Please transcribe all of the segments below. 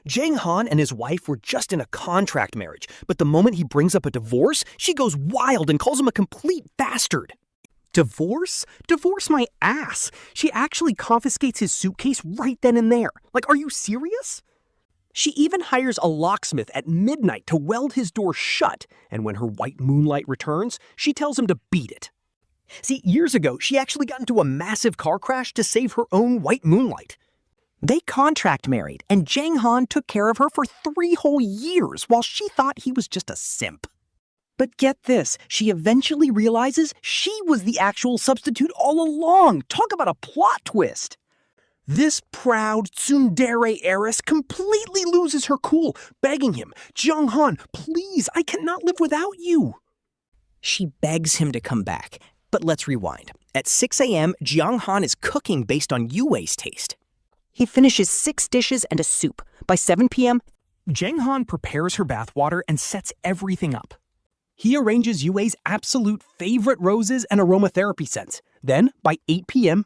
Jiang Han and his wife were just in a contract marriage, but the moment he brings up a divorce, she goes wild and calls him a complete bastard. Divorce? Divorce my ass. She actually confiscates his suitcase right then and there. Like, are you serious? She even hires a locksmith at midnight to weld his door shut, and when her white moonlight returns, she tells him to beat it. See, years ago, she actually got into a massive car crash to save her own white moonlight. They contract married, and Jiang Han took care of her for 3 whole years while she thought he was just a simp. But get this, she eventually realizes she was the actual substitute all along. Talk about a plot twist. This proud tsundere heiress completely loses her cool, begging him, "Jiang Han, please, I cannot live without you." She begs him to come back. But let's rewind. At 6 a.m., Jiang Han is cooking based on Yuwei's taste. He finishes 6 dishes and a soup. By 7 p.m., Jiang Han prepares her bathwater and sets everything up. He arranges Yuwei's absolute favorite roses and aromatherapy scents. Then, by 8 p.m.,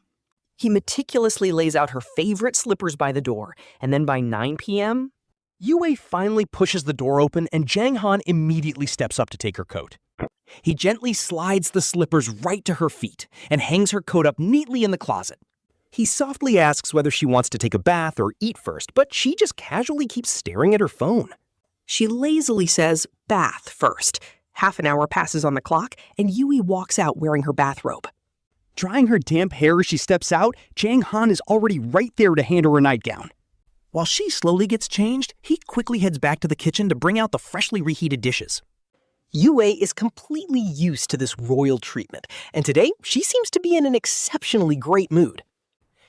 he meticulously lays out her favorite slippers by the door. And then by 9 p.m., Yuwei finally pushes the door open and Jiang Han immediately steps up to take her coat. He gently slides the slippers right to her feet and hangs her coat up neatly in the closet. He softly asks whether she wants to take a bath or eat first, but she just casually keeps staring at her phone. She lazily says, "Bath first." Half an hour passes on the clock, and Yuwei walks out wearing her bathrobe. Drying her damp hair as she steps out, Jiang Han is already right there to hand her a nightgown. While she slowly gets changed, he quickly heads back to the kitchen to bring out the freshly reheated dishes. Yuwei is completely used to this royal treatment, and today she seems to be in an exceptionally great mood.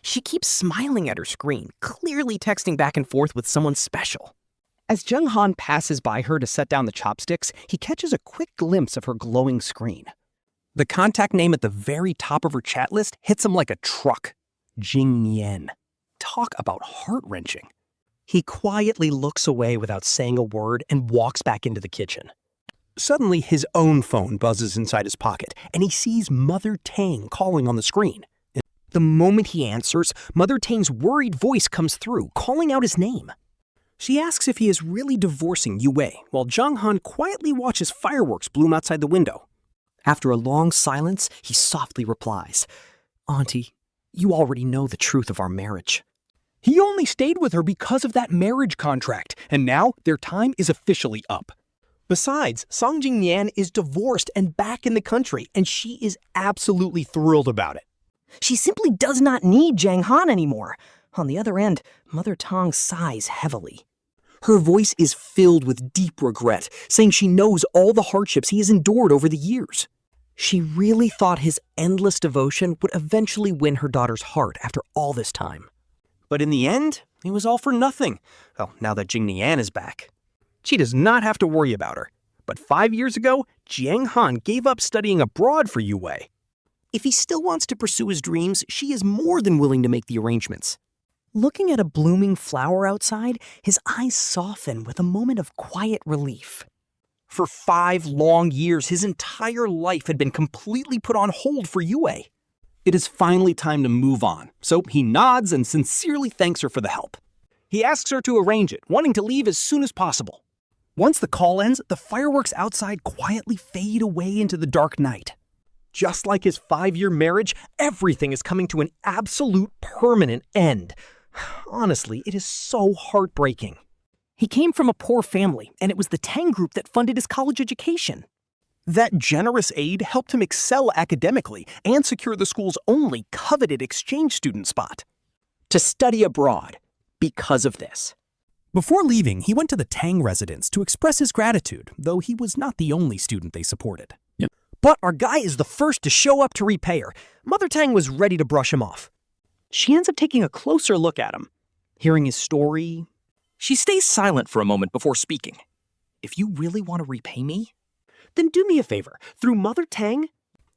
She keeps smiling at her screen, clearly texting back and forth with someone special. As Jiang Han passes by her to set down the chopsticks, he catches a quick glimpse of her glowing screen. The contact name at the very top of her chat list hits him like a truck. Jingnian. Talk about heart-wrenching. He quietly looks away without saying a word and walks back into the kitchen. Suddenly, his own phone buzzes inside his pocket, and he sees Mother Tang calling on the screen. The moment he answers, Mother Tang's worried voice comes through, calling out his name. She asks if he is really divorcing Yuwei, while Jiang Han quietly watches fireworks bloom outside the window. After a long silence, he softly replies, "Auntie, you already know the truth of our marriage." He only stayed with her because of that marriage contract, and now their time is officially up. Besides, Song Jingnian is divorced and back in the country, and she is absolutely thrilled about it. She simply does not need Jiang Han anymore. On the other end, Mother Tang sighs heavily. Her voice is filled with deep regret, saying she knows all the hardships he has endured over the years. She really thought his endless devotion would eventually win her daughter's heart after all this time. But in the end, it was all for nothing. Well, now that Jingnian is back. She does not have to worry about her. But 5 years ago, Jiang Han gave up studying abroad for Yuwei. If he still wants to pursue his dreams, she is more than willing to make the arrangements. Looking at a blooming flower outside, his eyes soften with a moment of quiet relief. For 5 long years, his entire life had been completely put on hold for Yuwei. It is finally time to move on, so he nods and sincerely thanks her for the help. He asks her to arrange it, wanting to leave as soon as possible. Once the call ends, the fireworks outside quietly fade away into the dark night. Just like his 5-year marriage, everything is coming to an absolute permanent end. Honestly, it is so heartbreaking. He came from a poor family, and it was the Tang group that funded his college education. That generous aid helped him excel academically and secure the school's only coveted exchange student spot. To study abroad because of this. Before leaving, he went to the Tang residence to express his gratitude, though he was not the only student they supported. But our guy is the first to show up to repay her. Mother Tang was ready to brush him off. She ends up taking a closer look at him. Hearing his story, she stays silent for a moment before speaking. If you really want to repay me, then do me a favor. Through Mother Tang,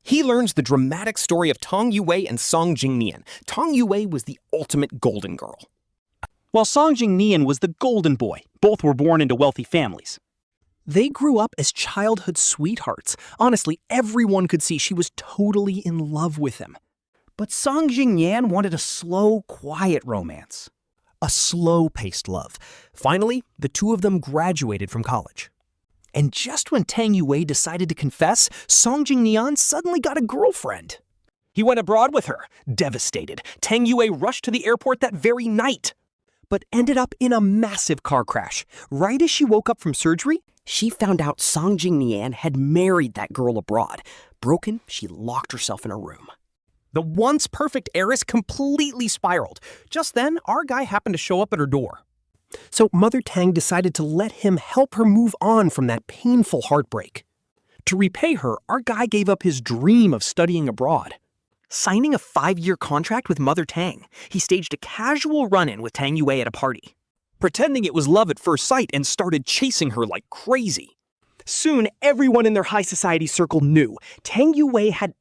he learns the dramatic story of Tang Yuwei and Song Jingnian. Tang Yuwei was the ultimate golden girl, while Song Jingnian was the golden boy. Both were born into wealthy families. They grew up as childhood sweethearts. Honestly, everyone could see she was totally in love with him. But Song Jingnian wanted a slow, quiet romance. A slow-paced love. Finally, the two of them graduated from college. And just when Tang Yuwei decided to confess, Song Jingnian suddenly got a girlfriend. He went abroad with her. Devastated, Tang Yuwei rushed to the airport that very night, but ended up in a massive car crash. Right as she woke up from surgery, she found out Song Jingnian had married that girl abroad. Broken, she locked herself in a room. The once perfect heiress completely spiraled. Just then, our guy happened to show up at her door. So Mother Tang decided to let him help her move on from that painful heartbreak. To repay her, our guy gave up his dream of studying abroad. Signing a 5-year contract with Mother Tang, he staged a casual run-in with Tang Yuwei at a party, pretending it was love at first sight and started chasing her like crazy. Soon, everyone in their high society circle knew Tang Yuwei had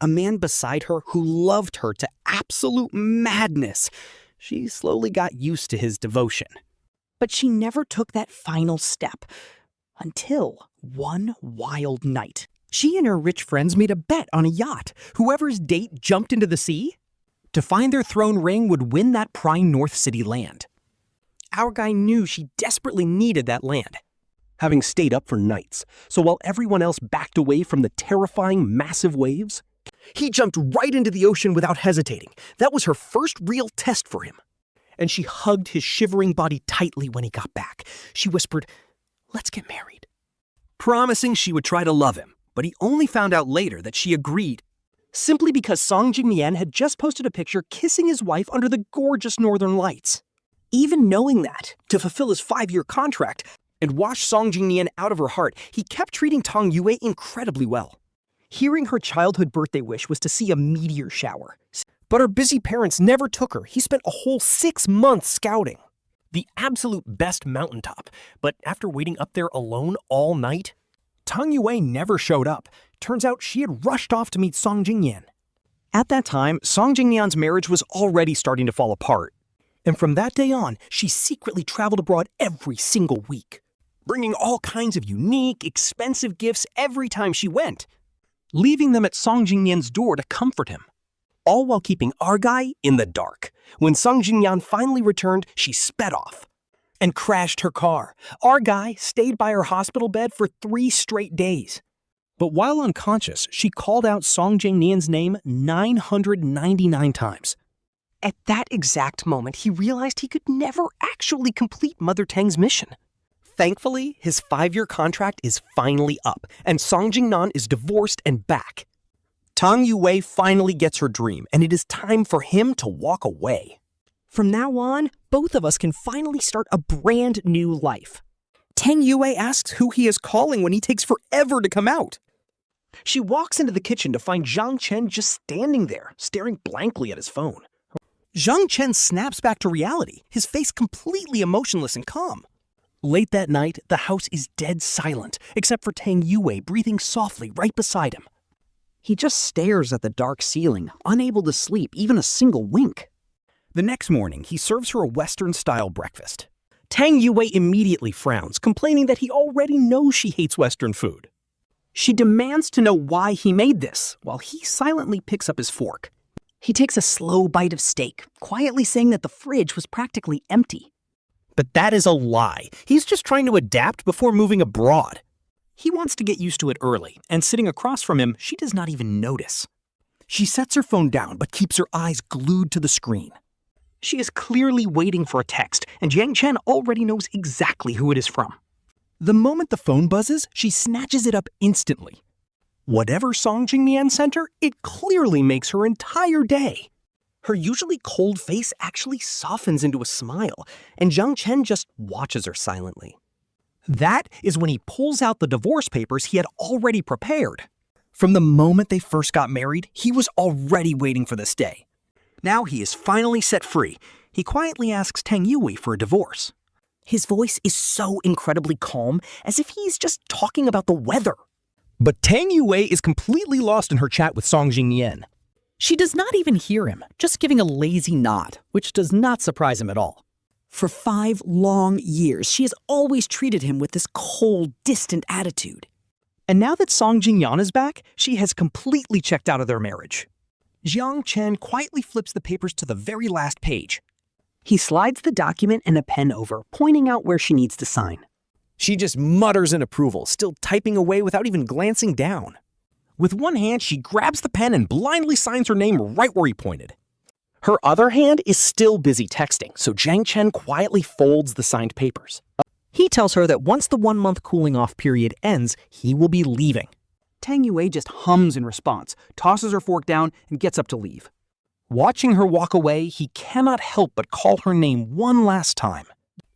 a man beside her who loved her to absolute madness. She slowly got used to his devotion. But she never took that final step. Until one wild night, she and her rich friends made a bet on a yacht. Whoever's date jumped into the sea to find their throne ring would win that prime North City land. Our guy knew she desperately needed that land, having stayed up for nights. So while everyone else backed away from the terrifying massive waves, he jumped right into the ocean without hesitating. That was her first real test for him. And she hugged his shivering body tightly when he got back. She whispered, "Let's get married," promising she would try to love him. But he only found out later that she agreed, simply because Song Jingnian had just posted a picture kissing his wife under the gorgeous northern lights. Even knowing that, to fulfill his 5-year contract and wash Song Jingnian out of her heart, he kept treating Tang Yuwei incredibly well. Hearing her childhood birthday wish was to see a meteor shower. But her busy parents never took her. He spent a whole 6 months scouting the absolute best mountaintop. But after waiting up there alone all night, Tang Yuwei never showed up. Turns out she had rushed off to meet Song Jingnian. At that time, Song Jingnian's marriage was already starting to fall apart. And from that day on, she secretly traveled abroad every single week, bringing all kinds of unique, expensive gifts every time she went, leaving them at Song Jingnian's door to comfort him, all while keeping our guy in the dark. When Song Jingnian finally returned, she sped off and crashed her car. Our guy stayed by her hospital bed for 3 straight days. But while unconscious, she called out Song Jingnian's name 999 times. At that exact moment, he realized he could never actually complete Mother Tang's mission. Thankfully, his 5-year contract is finally up, and Song Jingnian is divorced and back. Tang Yuwei finally gets her dream, and it is time for him to walk away. From now on, both of us can finally start a brand new life. Tang Yuwei asks who he is calling when he takes forever to come out. She walks into the kitchen to find Jiang Chen just standing there, staring blankly at his phone. Jiang Chen snaps back to reality, his face completely emotionless and calm. Late that night, the house is dead silent, except for Tang Yuwei breathing softly right beside him. He just stares at the dark ceiling, unable to sleep even a single wink. The next morning, he serves her a Western-style breakfast. Tang Yuwei immediately frowns, complaining that he already knows she hates Western food. She demands to know why he made this, while he silently picks up his fork. He takes a slow bite of steak, quietly saying that the fridge was practically empty. But that is a lie. He's just trying to adapt before moving abroad. He wants to get used to it early, and sitting across from him, she does not even notice. She sets her phone down, but keeps her eyes glued to the screen. She is clearly waiting for a text, and Jiang Chen already knows exactly who it is from. The moment the phone buzzes, she snatches it up instantly. Whatever Song Jingnian sent her, it clearly makes her entire day. Her usually cold face actually softens into a smile, and Jiang Chen just watches her silently. That is when he pulls out the divorce papers he had already prepared. From the moment they first got married, he was already waiting for this day. Now he is finally set free. He quietly asks Tang Yuwei for a divorce. His voice is so incredibly calm, as if he's just talking about the weather. But Tang Yuwei is completely lost in her chat with Song Jingnian. She does not even hear him, just giving a lazy nod, which does not surprise him at all. For 5 long years, she has always treated him with this cold, distant attitude. And now that Song Jingnian is back, she has completely checked out of their marriage. Jiang Chen quietly flips the papers to the very last page. He slides the document and a pen over, pointing out where she needs to sign. She just mutters in approval, still typing away without even glancing down. With one hand, she grabs the pen and blindly signs her name right where he pointed. Her other hand is still busy texting, so Jiang Chen quietly folds the signed papers. He tells her that once the 1-month cooling-off period ends, he will be leaving. Tang Yuwei just hums in response, tosses her fork down, and gets up to leave. Watching her walk away, he cannot help but call her name one last time.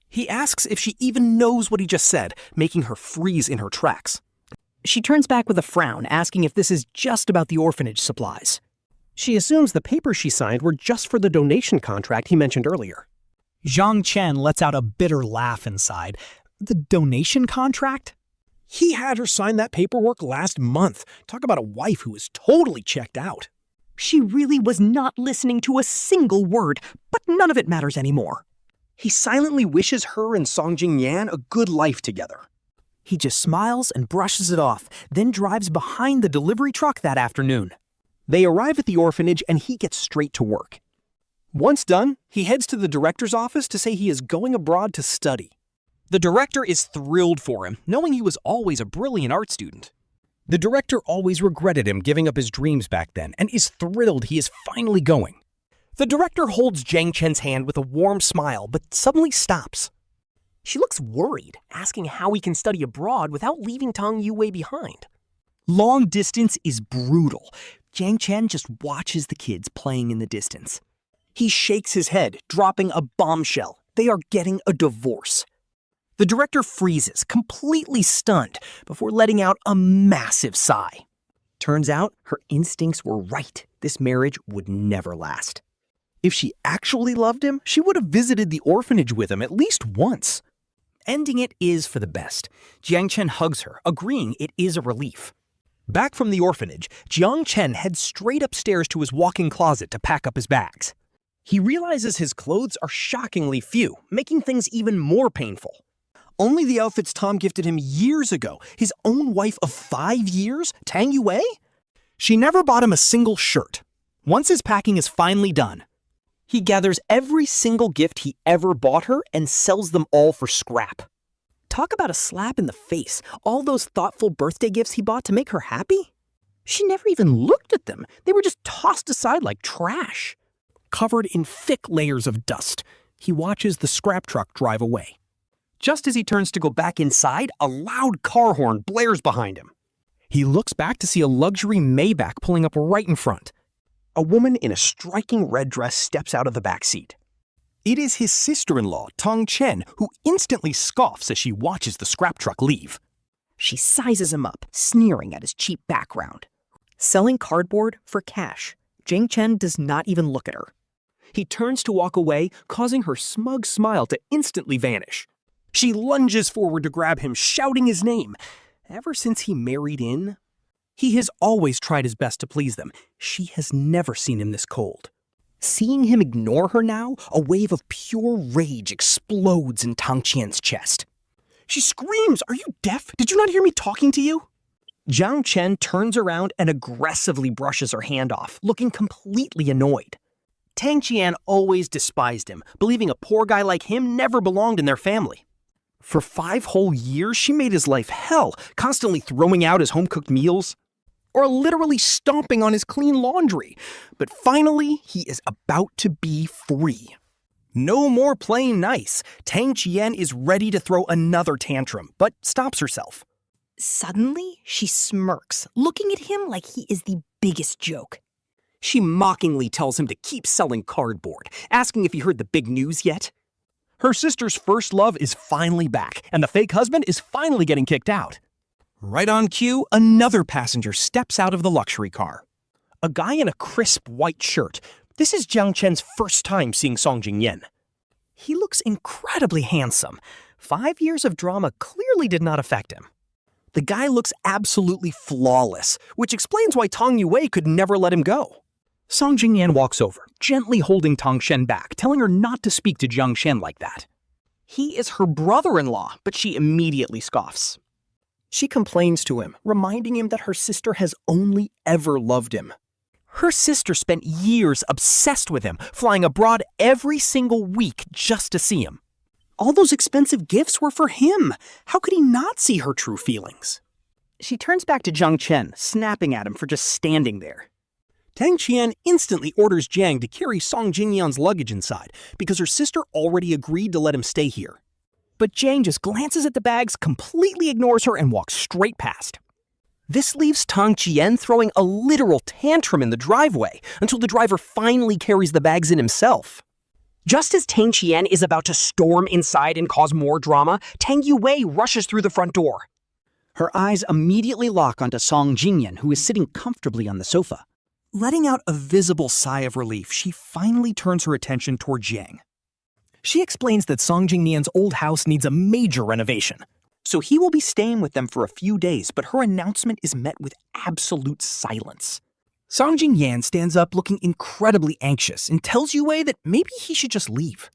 He asks if she even knows what he just said, making her freeze in her tracks. She turns back with a frown, asking if this is just about the orphanage supplies. She assumes the papers she signed were just for the donation contract he mentioned earlier. Jiang Chen lets out a bitter laugh inside. The donation contract? He had her sign that paperwork last month. Talk about a wife who is totally checked out. She really was not listening to a single word, but none of it matters anymore. He silently wishes her and Song Jingnian a good life together. He just smiles and brushes it off, then drives behind the delivery truck that afternoon. They arrive at the orphanage and he gets straight to work. Once done, he heads to the director's office to say he is going abroad to study. The director is thrilled for him, knowing he was always a brilliant art student. The director always regretted him giving up his dreams back then and is thrilled he is finally going. The director holds Jiang Chen's hand with a warm smile, but suddenly stops. She looks worried, asking how he can study abroad without leaving Tang Yuwei behind. Long distance is brutal. Jiang Chen just watches the kids playing in the distance. He shakes his head, dropping a bombshell. They are getting a divorce. The director freezes, completely stunned, before letting out a massive sigh. Turns out her instincts were right. This marriage would never last. If she actually loved him, she would have visited the orphanage with him at least once. Ending it is for the best. Jiang Chen hugs her, agreeing it is a relief. Back from the orphanage, Jiang Chen heads straight upstairs to his walk-in closet to pack up his bags. He realizes his clothes are shockingly few, making things even more painful. Only the outfits Tom gifted him years ago, his own wife of 5 years, Tang Yuwei? She never bought him a single shirt. Once his packing is finally done, he gathers every single gift he ever bought her and sells them all for scrap. Talk about a slap in the face. All those thoughtful birthday gifts he bought to make her happy? She never even looked at them. They were just tossed aside like trash. Covered in thick layers of dust, he watches the scrap truck drive away. Just as he turns to go back inside, a loud car horn blares behind him. He looks back to see a luxury Maybach pulling up right in front. A woman in a striking red dress steps out of the back seat. It is his sister-in-law, Tang Chen, who instantly scoffs as she watches the scrap truck leave. She sizes him up, sneering at his cheap background. Selling cardboard for cash. Jiang Chen does not even look at her. He turns to walk away, causing her smug smile to instantly vanish. She lunges forward to grab him, shouting his name. Ever since he married in, he has always tried his best to please them. She has never seen him this cold. Seeing him ignore her now, a wave of pure rage explodes in Tang Qian's chest. She screams, "Are you deaf? Did you not hear me talking to you?" Jiang Chen turns around and aggressively brushes her hand off, looking completely annoyed. Tang Qian always despised him, believing a poor guy like him never belonged in their family. For 5 whole years, she made his life hell, constantly throwing out his home-cooked meals, or literally stomping on his clean laundry. But finally, he is about to be free. No more playing nice. Tang Qian is ready to throw another tantrum, but stops herself. Suddenly, she smirks, looking at him like he is the biggest joke. She mockingly tells him to keep selling cardboard, asking if he heard the big news yet. Her sister's first love is finally back, and the fake husband is finally getting kicked out. Right on cue, another passenger steps out of the luxury car. A guy in a crisp white shirt. This is Jiang Chen's first time seeing Song Jingnian. He looks incredibly handsome. 5 years of drama clearly did not affect him. The guy looks absolutely flawless, which explains why Tang Yuwei could never let him go. Song Jingnian walks over, gently holding Tang Shen back, telling her not to speak to Jiang Shen like that. He is her brother-in-law, but she immediately scoffs. She complains to him, reminding him that her sister has only ever loved him. Her sister spent years obsessed with him, flying abroad every single week just to see him. All those expensive gifts were for him. How could he not see her true feelings? She turns back to Jiang Chen, snapping at him for just standing there. Tang Qian instantly orders Jiang to carry Song Jingnian's luggage inside because her sister already agreed to let him stay here. But Jiang just glances at the bags, completely ignores her, and walks straight past. This leaves Tang Qian throwing a literal tantrum in the driveway until the driver finally carries the bags in himself. Just as Tang Qian is about to storm inside and cause more drama, Tang Yuwei rushes through the front door. Her eyes immediately lock onto Song Jingnian, who is sitting comfortably on the sofa. Letting out a visible sigh of relief, she finally turns her attention toward Jiang. She explains that Song Jingnian's old house needs a major renovation, so he will be staying with them for a few days, but her announcement is met with absolute silence. Song Jingnian stands up looking incredibly anxious and tells Yuwei that maybe he should just leave.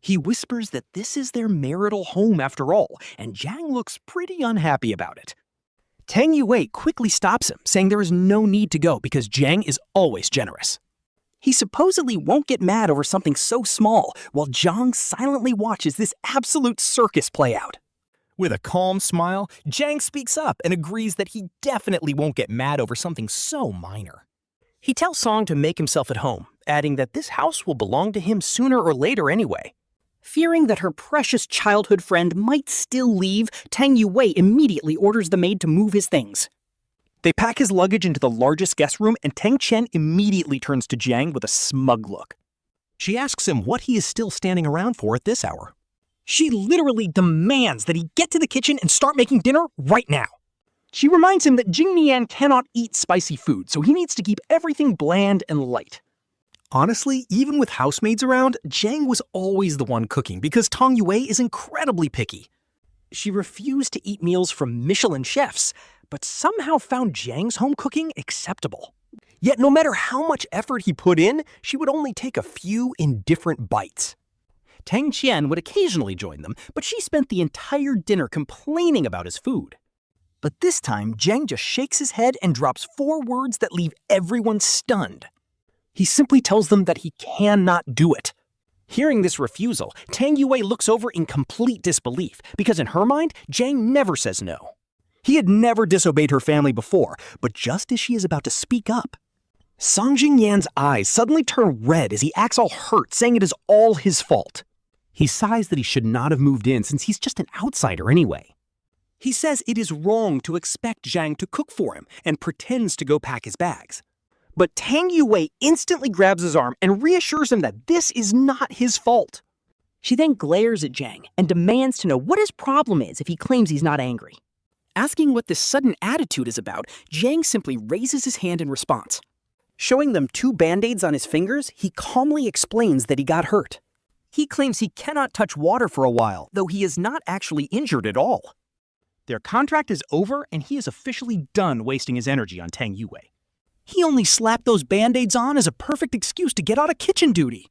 He whispers that this is their marital home after all, and Jiang looks pretty unhappy about it. Tang Yuwei quickly stops him, saying there is no need to go because Jiang is always generous. He supposedly won't get mad over something so small, while Jiang silently watches this absolute circus play out. With a calm smile, Jiang speaks up and agrees that he definitely won't get mad over something so minor. He tells Song to make himself at home, adding that this house will belong to him sooner or later anyway. Fearing that her precious childhood friend might still leave, Tang Yuwei immediately orders the maid to move his things. They pack his luggage into the largest guest room, and Tang Chen immediately turns to Jiang with a smug look. She asks him what he is still standing around for at this hour. She literally demands that he get to the kitchen and start making dinner right now. She reminds him that Jingnian cannot eat spicy food, so he needs to keep everything bland and light. Honestly, even with housemaids around, Jiang was always the one cooking because Tang Yuwei is incredibly picky. She refused to eat meals from Michelin chefs, but somehow found Jiang's home cooking acceptable. Yet no matter how much effort he put in, she would only take a few indifferent bites. Tang Qian would occasionally join them, but she spent the entire dinner complaining about his food. But this time, Jiang just shakes his head and drops 4 words that leave everyone stunned. He simply tells them that he cannot do it. Hearing this refusal, Tang Yuwei looks over in complete disbelief because in her mind, Jiang never says no. He had never disobeyed her family before, but just as she is about to speak up, Song Jingnian's eyes suddenly turn red as he acts all hurt, saying it is all his fault. He sighs that he should not have moved in since he's just an outsider anyway. He says it is wrong to expect Jiang to cook for him and pretends to go pack his bags. But Tang Yuwei instantly grabs his arm and reassures him that this is not his fault. She then glares at Jiang and demands to know what his problem is if he claims he's not angry. Asking what this sudden attitude is about, Jiang simply raises his hand in response. Showing them 2 band-aids on his fingers, he calmly explains that he got hurt. He claims he cannot touch water for a while, though he is not actually injured at all. Their contract is over, and he is officially done wasting his energy on Tang Yuwei. He only slapped those band-aids on as a perfect excuse to get out of kitchen duty.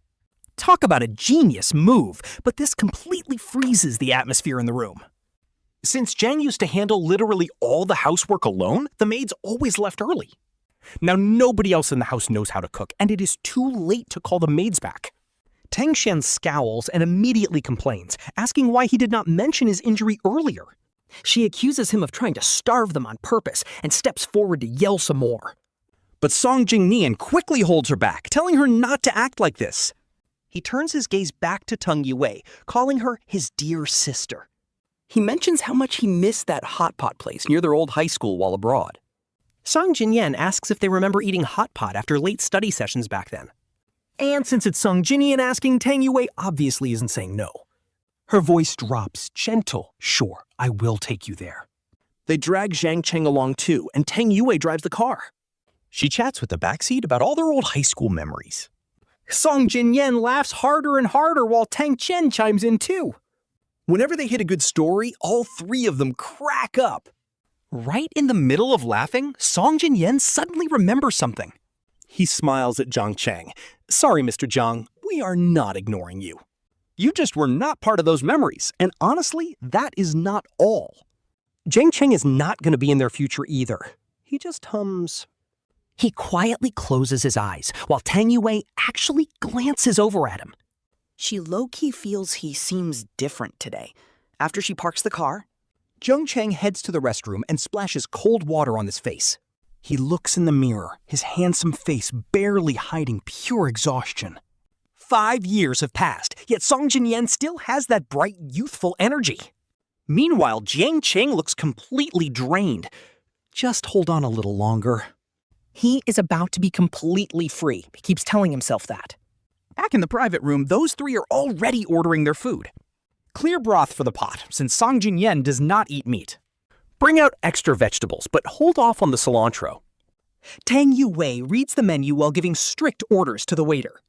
Talk about a genius move, but this completely freezes the atmosphere in the room. Since Jiang used to handle literally all the housework alone, the maids always left early. Now nobody else in the house knows how to cook, and it is too late to call the maids back. Tang Qian scowls and immediately complains, asking why he did not mention his injury earlier. She accuses him of trying to starve them on purpose and steps forward to yell some more. But Song Jingnian quickly holds her back, telling her not to act like this. He turns his gaze back to Tang Yuwei, calling her his dear sister. He mentions how much he missed that hot pot place near their old high school while abroad. Song Jingnian asks if they remember eating hot pot after late study sessions back then. And since it's Song Jingnian asking, Tang Yuwei obviously isn't saying no. Her voice drops, gentle. Sure, I will take you there. They drag Jiang Cheng along too, and Tang Yuwei drives the car. She chats with the backseat about all their old high school memories. Song Jingnian laughs harder and harder while Tang Chen chimes in too. Whenever they hit a good story, all 3 of them crack up. Right in the middle of laughing, Song Jingnian suddenly remembers something. He smiles at Jiang Cheng. Sorry, Mr. Jiang, we are not ignoring you. You just were not part of those memories, and honestly, that is not all. Jiang Cheng is not going to be in their future either. He just hums, He quietly closes his eyes while Tang Yuwei actually glances over at him. She low-key feels he seems different today. After she parks the car, Jiang Cheng heads to the restroom and splashes cold water on his face. He looks in the mirror, his handsome face barely hiding pure exhaustion. 5 years have passed, yet Song Jingnian still has that bright, youthful energy. Meanwhile, Jiang Cheng looks completely drained. Just hold on a little longer. he is about to be completely free. He keeps telling himself that. Back in the private room, those three are already ordering their food. Clear broth for the pot, since Song Jingnian does not eat meat. Bring out extra vegetables, but hold off on the cilantro. Tang Yuwei reads the menu while giving strict orders to the waiter.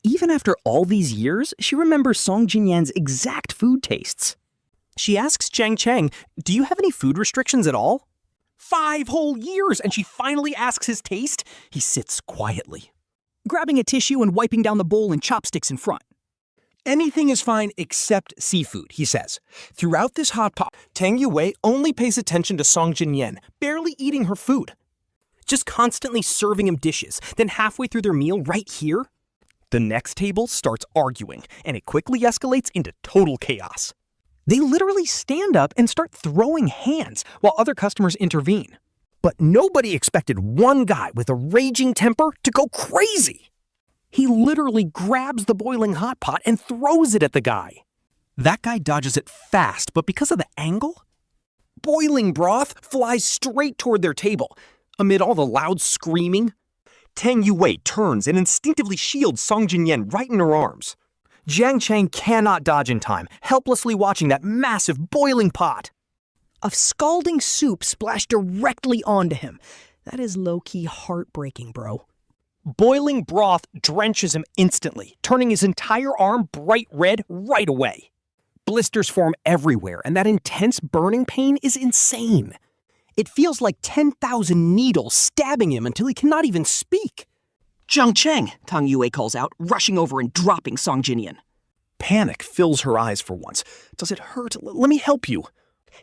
Even after all these years, she remembers Song Jingnian's exact food tastes. She asks Jiang Cheng, "Do you have any food restrictions at all?" 5 whole years, and she finally asks his taste. He sits quietly, Grabbing a tissue and wiping down the bowl and chopsticks in front. "Anything is fine except seafood," he says. Throughout this hot pot, Tang Yuwei only pays attention to Song Jingnian, barely eating her food. Just constantly serving him dishes, then halfway through their meal right here, the next table starts arguing, and it quickly escalates into total chaos. They literally stand up and start throwing hands while other customers intervene. But nobody expected one guy with a raging temper to go crazy. He literally grabs the boiling hot pot and throws it at the guy. That guy dodges it fast, but because of the angle, boiling broth flies straight toward their table. Amid all the loud screaming, Tang Yuwei turns and instinctively shields Song Jingnian right in her arms. Jiang Cheng cannot dodge in time, helplessly watching that massive boiling pot. A scalding soup splashed directly onto him. That is low-key heartbreaking, bro. Boiling broth drenches him instantly, turning his entire arm bright red right away. Blisters form everywhere, and that intense burning pain is insane. It feels like 10,000 needles stabbing him until he cannot even speak. Jiang Cheng, Tang Yuwei calls out, rushing over and dropping Song Jingnian. Panic fills her eyes for once. "Does it hurt? Let me help you."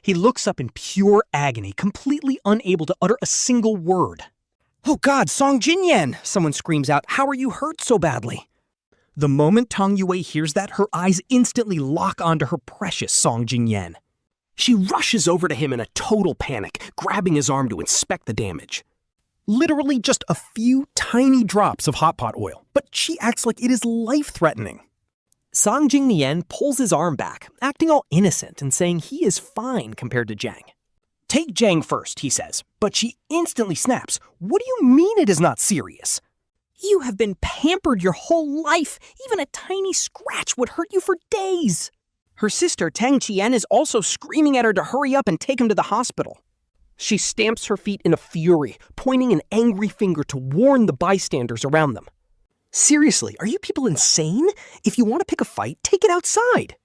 He looks up in pure agony, completely unable to utter a single word. "Oh God, Song Jingnian!" someone screams out. "How are you hurt so badly?" The moment Tang Yuwei hears that, her eyes instantly lock onto her precious Song Jingnian. She rushes over to him in a total panic, grabbing his arm to inspect the damage. Literally just a few tiny drops of hot pot oil, but she acts like it is life-threatening. Song Jingnian pulls his arm back, acting all innocent and saying he is fine compared to Jiang. "Take Jiang first," he says, but she instantly snaps. "What do you mean it is not serious?" You have been pampered your whole life. Even a tiny scratch would hurt you for days. Her sister, Tang Qian, is also screaming at her to hurry up and take him to the hospital. She stamps her feet in a fury, pointing an angry finger to warn the bystanders around them. "Seriously, are you people insane? If you want to pick a fight, take it outside.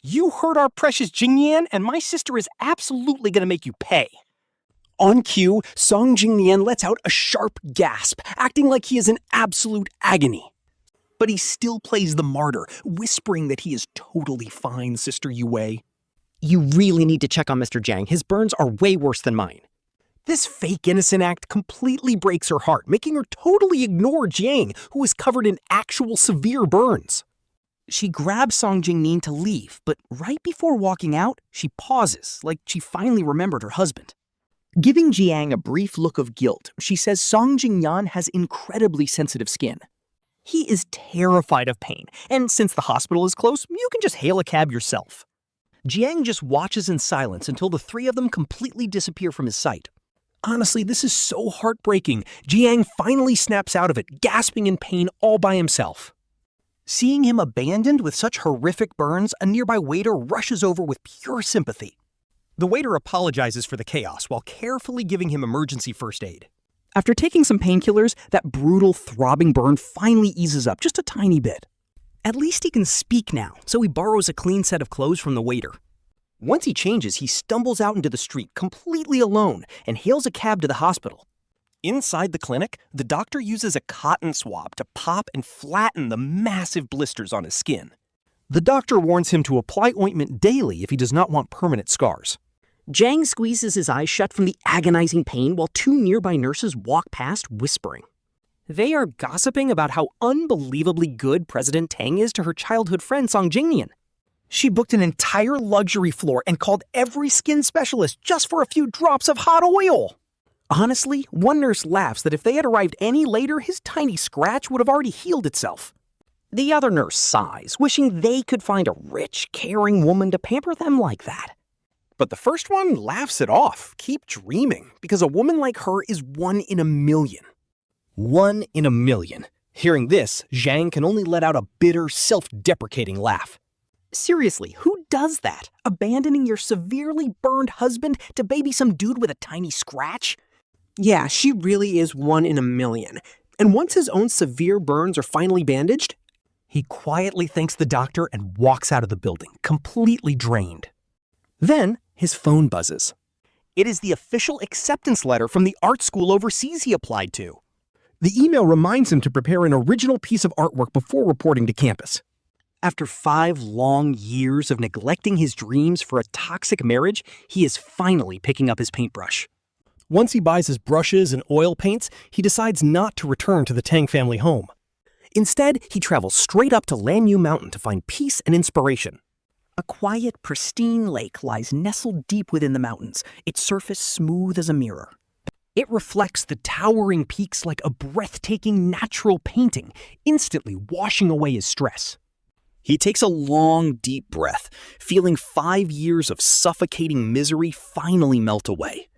You hurt our precious Jingnian, and my sister is absolutely going to make you pay." On cue, Song Jingnian lets out a sharp gasp, acting like he is in absolute agony. But he still plays the martyr, whispering that he is totally fine, Sister Yuwei. "You really need to check on Mr. Jiang. His burns are way worse than mine." This fake innocent act completely breaks her heart, making her totally ignore Jiang, who is covered in actual severe burns. She grabs Song Jingnian to leave, but right before walking out, she pauses, like she finally remembered her husband. Giving Jiang a brief look of guilt, she says Song Jingnian has incredibly sensitive skin. He is terrified of pain, and since the hospital is close, you can just hail a cab yourself. Jiang just watches in silence until the three of them completely disappear from his sight. Honestly, this is so heartbreaking. Jiang finally snaps out of it, gasping in pain all by himself. Seeing him abandoned with such horrific burns, a nearby waiter rushes over with pure sympathy. The waiter apologizes for the chaos while carefully giving him emergency first aid. After taking some painkillers, that brutal, throbbing burn finally eases up just a tiny bit. At least he can speak now, so he borrows a clean set of clothes from the waiter. Once he changes, he stumbles out into the street completely alone and hails a cab to the hospital. Inside the clinic, the doctor uses a cotton swab to pop and flatten the massive blisters on his skin. The doctor warns him to apply ointment daily if he does not want permanent scars. Jiang squeezes his eyes shut from the agonizing pain while two nearby nurses walk past whispering. They are gossiping about how unbelievably good President Tang is to her childhood friend Song Jingnian. She booked an entire luxury floor and called every skin specialist just for a few drops of hot oil. Honestly, one nurse laughs that if they had arrived any later, his tiny scratch would have already healed itself. The other nurse sighs, wishing they could find a rich, caring woman to pamper them like that. But the first one laughs it off. Keep dreaming, because a woman like her is 1 in a million. 1 in a million. Hearing this, Zhang can only let out a bitter, self-deprecating laugh. Seriously, who does that? Abandoning your severely burned husband to baby some dude with a tiny scratch? Yeah, she really is 1 in a million. And once his own severe burns are finally bandaged, he quietly thanks the doctor and walks out of the building, completely drained. Then, his phone buzzes. It is the official acceptance letter from the art school overseas he applied to. The email reminds him to prepare an original piece of artwork before reporting to campus. After 5 long years of neglecting his dreams for a toxic marriage, he is finally picking up his paintbrush. Once he buys his brushes and oil paints, he decides not to return to the Tang family home. Instead, he travels straight up to Lanyu Mountain to find peace and inspiration. A quiet, pristine lake lies nestled deep within the mountains, its surface smooth as a mirror. It reflects the towering peaks like a breathtaking natural painting, instantly washing away his stress. He takes a long, deep breath, feeling 5 years of suffocating misery finally melt away.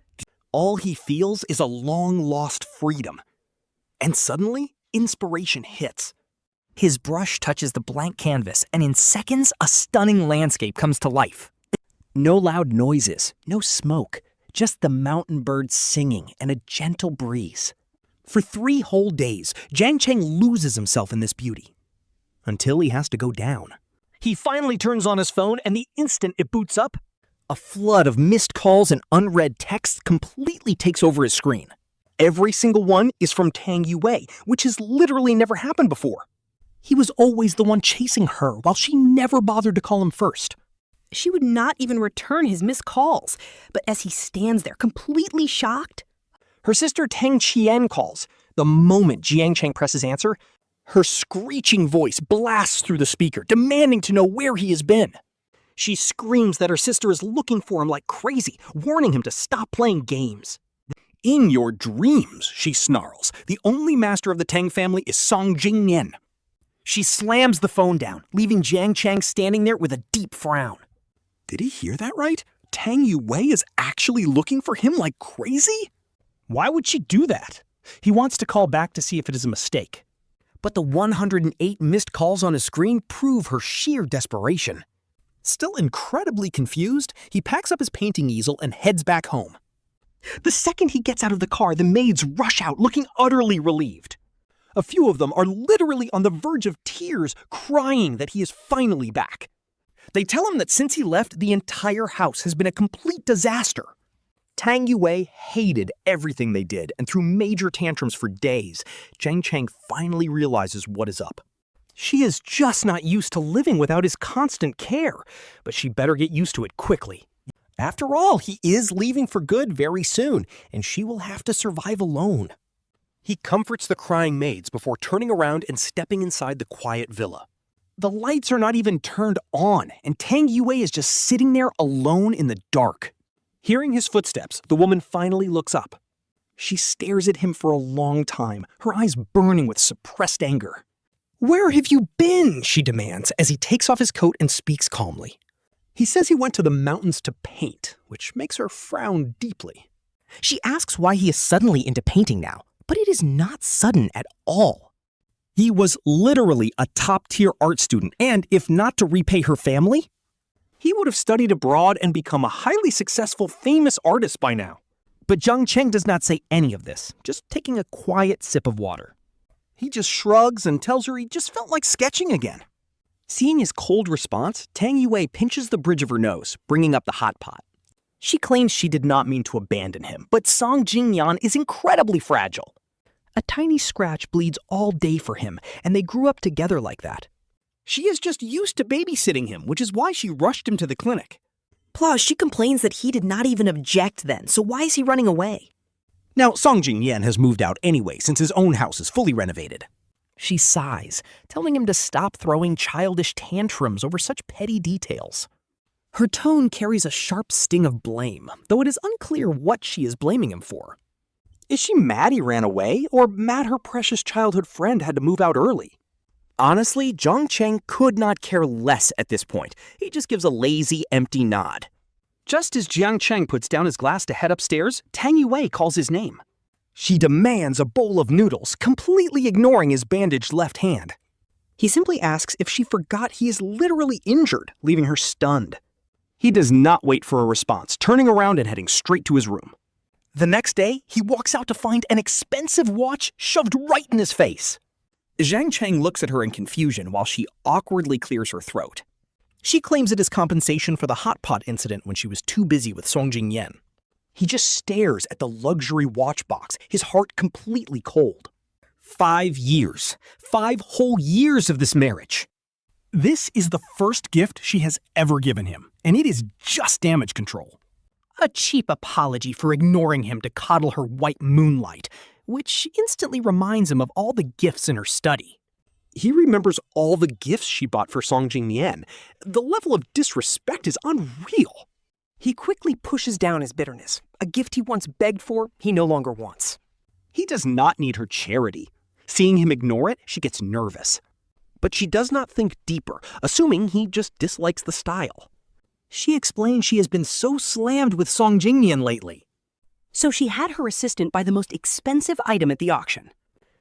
All he feels is a long-lost freedom. And suddenly, inspiration hits. His brush touches the blank canvas, and in seconds, a stunning landscape comes to life. No loud noises, no smoke, just the mountain birds singing and a gentle breeze. For 3 whole days, Jiang Cheng loses himself in this beauty. Until he has to go down. He finally turns on his phone, and the instant it boots up, a flood of missed calls and unread texts completely takes over his screen. Every single one is from Tang Yuwei, which has literally never happened before. He was always the one chasing her, while she never bothered to call him first. She would not even return his missed calls, but as he stands there completely shocked, her sister Tang Qian calls. The moment Jiang Cheng presses answer, her screeching voice blasts through the speaker, demanding to know where he has been. She screams that her sister is looking for him like crazy, warning him to stop playing games. In your dreams, she snarls, the only master of the Tang family is Song Jingnian. She slams the phone down, leaving Jiang Cheng standing there with a deep frown. Did he hear that right? Tang Yuwei is actually looking for him like crazy? Why would she do that? He wants to call back to see if it is a mistake. But the 108 missed calls on his screen prove her sheer desperation. Still incredibly confused, he packs up his painting easel and heads back home. The second he gets out of the car, the maids rush out, looking utterly relieved. A few of them are literally on the verge of tears, crying that he is finally back. They tell him that since he left, the entire house has been a complete disaster. Tang Yuwei hated everything they did and threw major tantrums for days. Jiang Cheng finally realizes what is up. She is just not used to living without his constant care, but she better get used to it quickly. After all, he is leaving for good very soon, and she will have to survive alone. He comforts the crying maids before turning around and stepping inside the quiet villa. The lights are not even turned on, and Tang Yuwei is just sitting there alone in the dark. Hearing his footsteps, the woman finally looks up. She stares at him for a long time, her eyes burning with suppressed anger. "Where have you been?" she demands as he takes off his coat and speaks calmly. He says he went to the mountains to paint, which makes her frown deeply. She asks why he is suddenly into painting now, but it is not sudden at all. He was literally a top-tier art student, and if not to repay her family, he would have studied abroad and become a highly successful, famous artist by now. But Jiang Cheng does not say any of this, just taking a quiet sip of water. He just shrugs and tells her he just felt like sketching again. Seeing his cold response, Tang Yuwei pinches the bridge of her nose, bringing up the hot pot. She claims she did not mean to abandon him, but Song Jingnian is incredibly fragile. A tiny scratch bleeds all day for him, and they grew up together like that. She is just used to babysitting him, which is why she rushed him to the clinic. Plus, she complains that he did not even object then, so why is he running away? Now, Song Jingnian has moved out anyway since his own house is fully renovated. She sighs, telling him to stop throwing childish tantrums over such petty details. Her tone carries a sharp sting of blame, though it is unclear what she is blaming him for. Is she mad he ran away, or mad her precious childhood friend had to move out early? Honestly, Jiang Cheng could not care less at this point. He just gives a lazy, empty nod. Just as Jiang Cheng puts down his glass to head upstairs, Tang Yuwei calls his name. She demands a bowl of noodles, completely ignoring his bandaged left hand. He simply asks if she forgot he is literally injured, leaving her stunned. He does not wait for a response, turning around and heading straight to his room. The next day, he walks out to find an expensive watch shoved right in his face. Jiang Cheng looks at her in confusion while she awkwardly clears her throat. She claims it is compensation for the hot pot incident when she was too busy with Song Jingnian. He just stares at the luxury watch box, his heart completely cold. 5 years. 5 whole years of this marriage. This is the first gift she has ever given him, and it is just damage control. A cheap apology for ignoring him to coddle her white moonlight, which instantly reminds him of all the gifts in her study. He remembers all the gifts she bought for Song Jingnian. The level of disrespect is unreal. He quickly pushes down his bitterness. A gift he once begged for, he no longer wants. He does not need her charity. Seeing him ignore it, she gets nervous. But she does not think deeper, assuming he just dislikes the style. She explains she has been so slammed with Song Jingnian lately. So she had her assistant buy the most expensive item at the auction.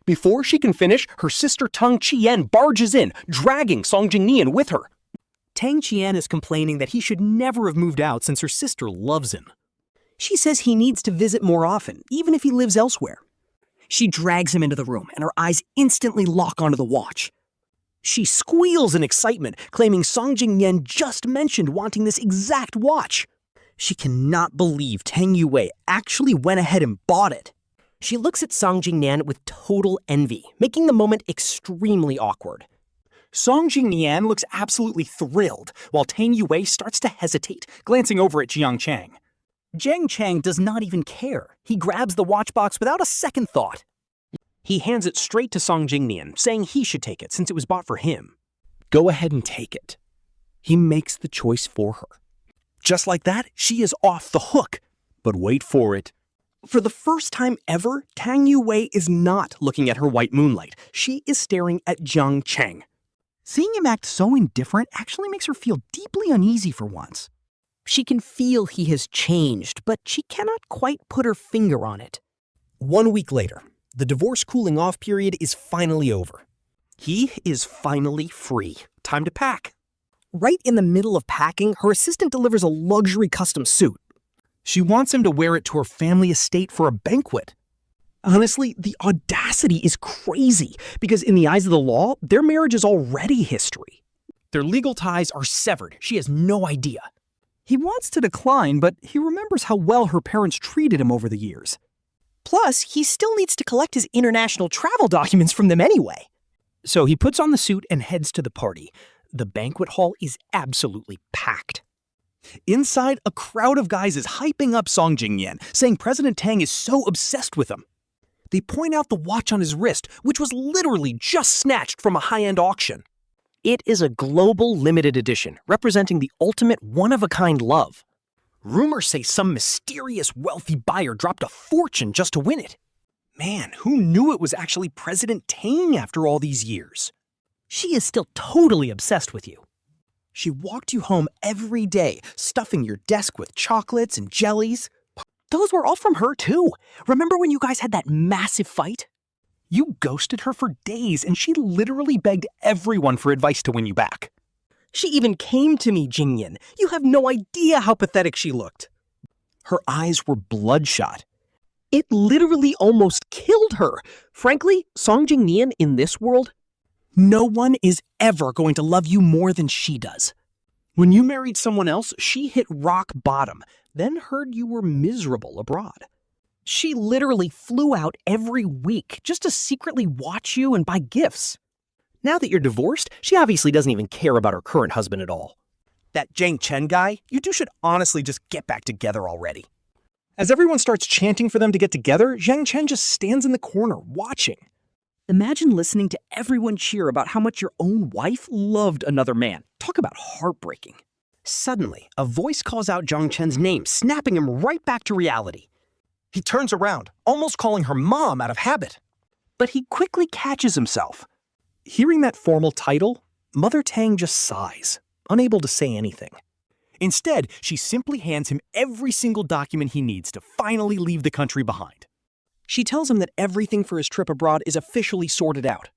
Before she can finish, her sister Tang Qian barges in, dragging Song Jingnian with her. Tang Qian is complaining that he should never have moved out since her sister loves him. She says he needs to visit more often, even if he lives elsewhere. She drags him into the room, and her eyes instantly lock onto the watch. She squeals in excitement, claiming Song Jingnian just mentioned wanting this exact watch. She cannot believe Tang Yuwei actually went ahead and bought it. She looks at Song Jingnian with total envy, making the moment extremely awkward. Song Jingnian looks absolutely thrilled, while Tang Yuwei starts to hesitate, glancing over at Jiang Cheng. Jiang Cheng does not even care. He grabs the watch box without a second thought. He hands it straight to Song Jingnian, saying he should take it since it was bought for him. Go ahead and take it. He makes the choice for her. Just like that, she is off the hook. But wait for it. For the first time ever, Tang Yuwei is not looking at her white moonlight. She is staring at Jiang Cheng. Seeing him act so indifferent actually makes her feel deeply uneasy for once. She can feel he has changed, but she cannot quite put her finger on it. 1 week later, the divorce cooling off period is finally over. He is finally free. Time to pack. Right in the middle of packing, her assistant delivers a luxury custom suit. She wants him to wear it to her family estate for a banquet. Honestly, the audacity is crazy, because in the eyes of the law, their marriage is already history. Their legal ties are severed. She has no idea. He wants to decline, but he remembers how well her parents treated him over the years. Plus, he still needs to collect his international travel documents from them anyway. So he puts on the suit and heads to the party. The banquet hall is absolutely packed. Inside, a crowd of guys is hyping up Song Jingnian, saying President Tang is so obsessed with him. They point out the watch on his wrist, which was literally just snatched from a high-end auction. It is a global limited edition, representing the ultimate one-of-a-kind love. Rumors say some mysterious wealthy buyer dropped a fortune just to win it. Man, who knew it was actually President Tang after all these years? She is still totally obsessed with you. She walked you home every day, stuffing your desk with chocolates and jellies. Those were all from her, too. Remember when you guys had that massive fight? You ghosted her for days, and she literally begged everyone for advice to win you back. She even came to me, Jingnian. You have no idea how pathetic she looked. Her eyes were bloodshot. It literally almost killed her. Frankly, Song Jingnian in this world, no one is ever going to love you more than she does. When you married someone else, she hit rock bottom, then heard you were miserable abroad. She literally flew out every week just to secretly watch you and buy gifts. Now that you're divorced, she obviously doesn't even care about her current husband at all. That Jiang Chen guy, you two should honestly just get back together already. As everyone starts chanting for them to get together, Jiang Chen just stands in the corner, watching. Imagine listening to everyone cheer about how much your own wife loved another man. Talk about heartbreaking. Suddenly, a voice calls out Jiang Chen's name, snapping him right back to reality. He turns around, almost calling her mom out of habit. But he quickly catches himself. Hearing that formal title, Mother Tang just sighs, unable to say anything. Instead, she simply hands him every single document he needs to finally leave the country behind. She tells him that everything for his trip abroad is officially sorted out.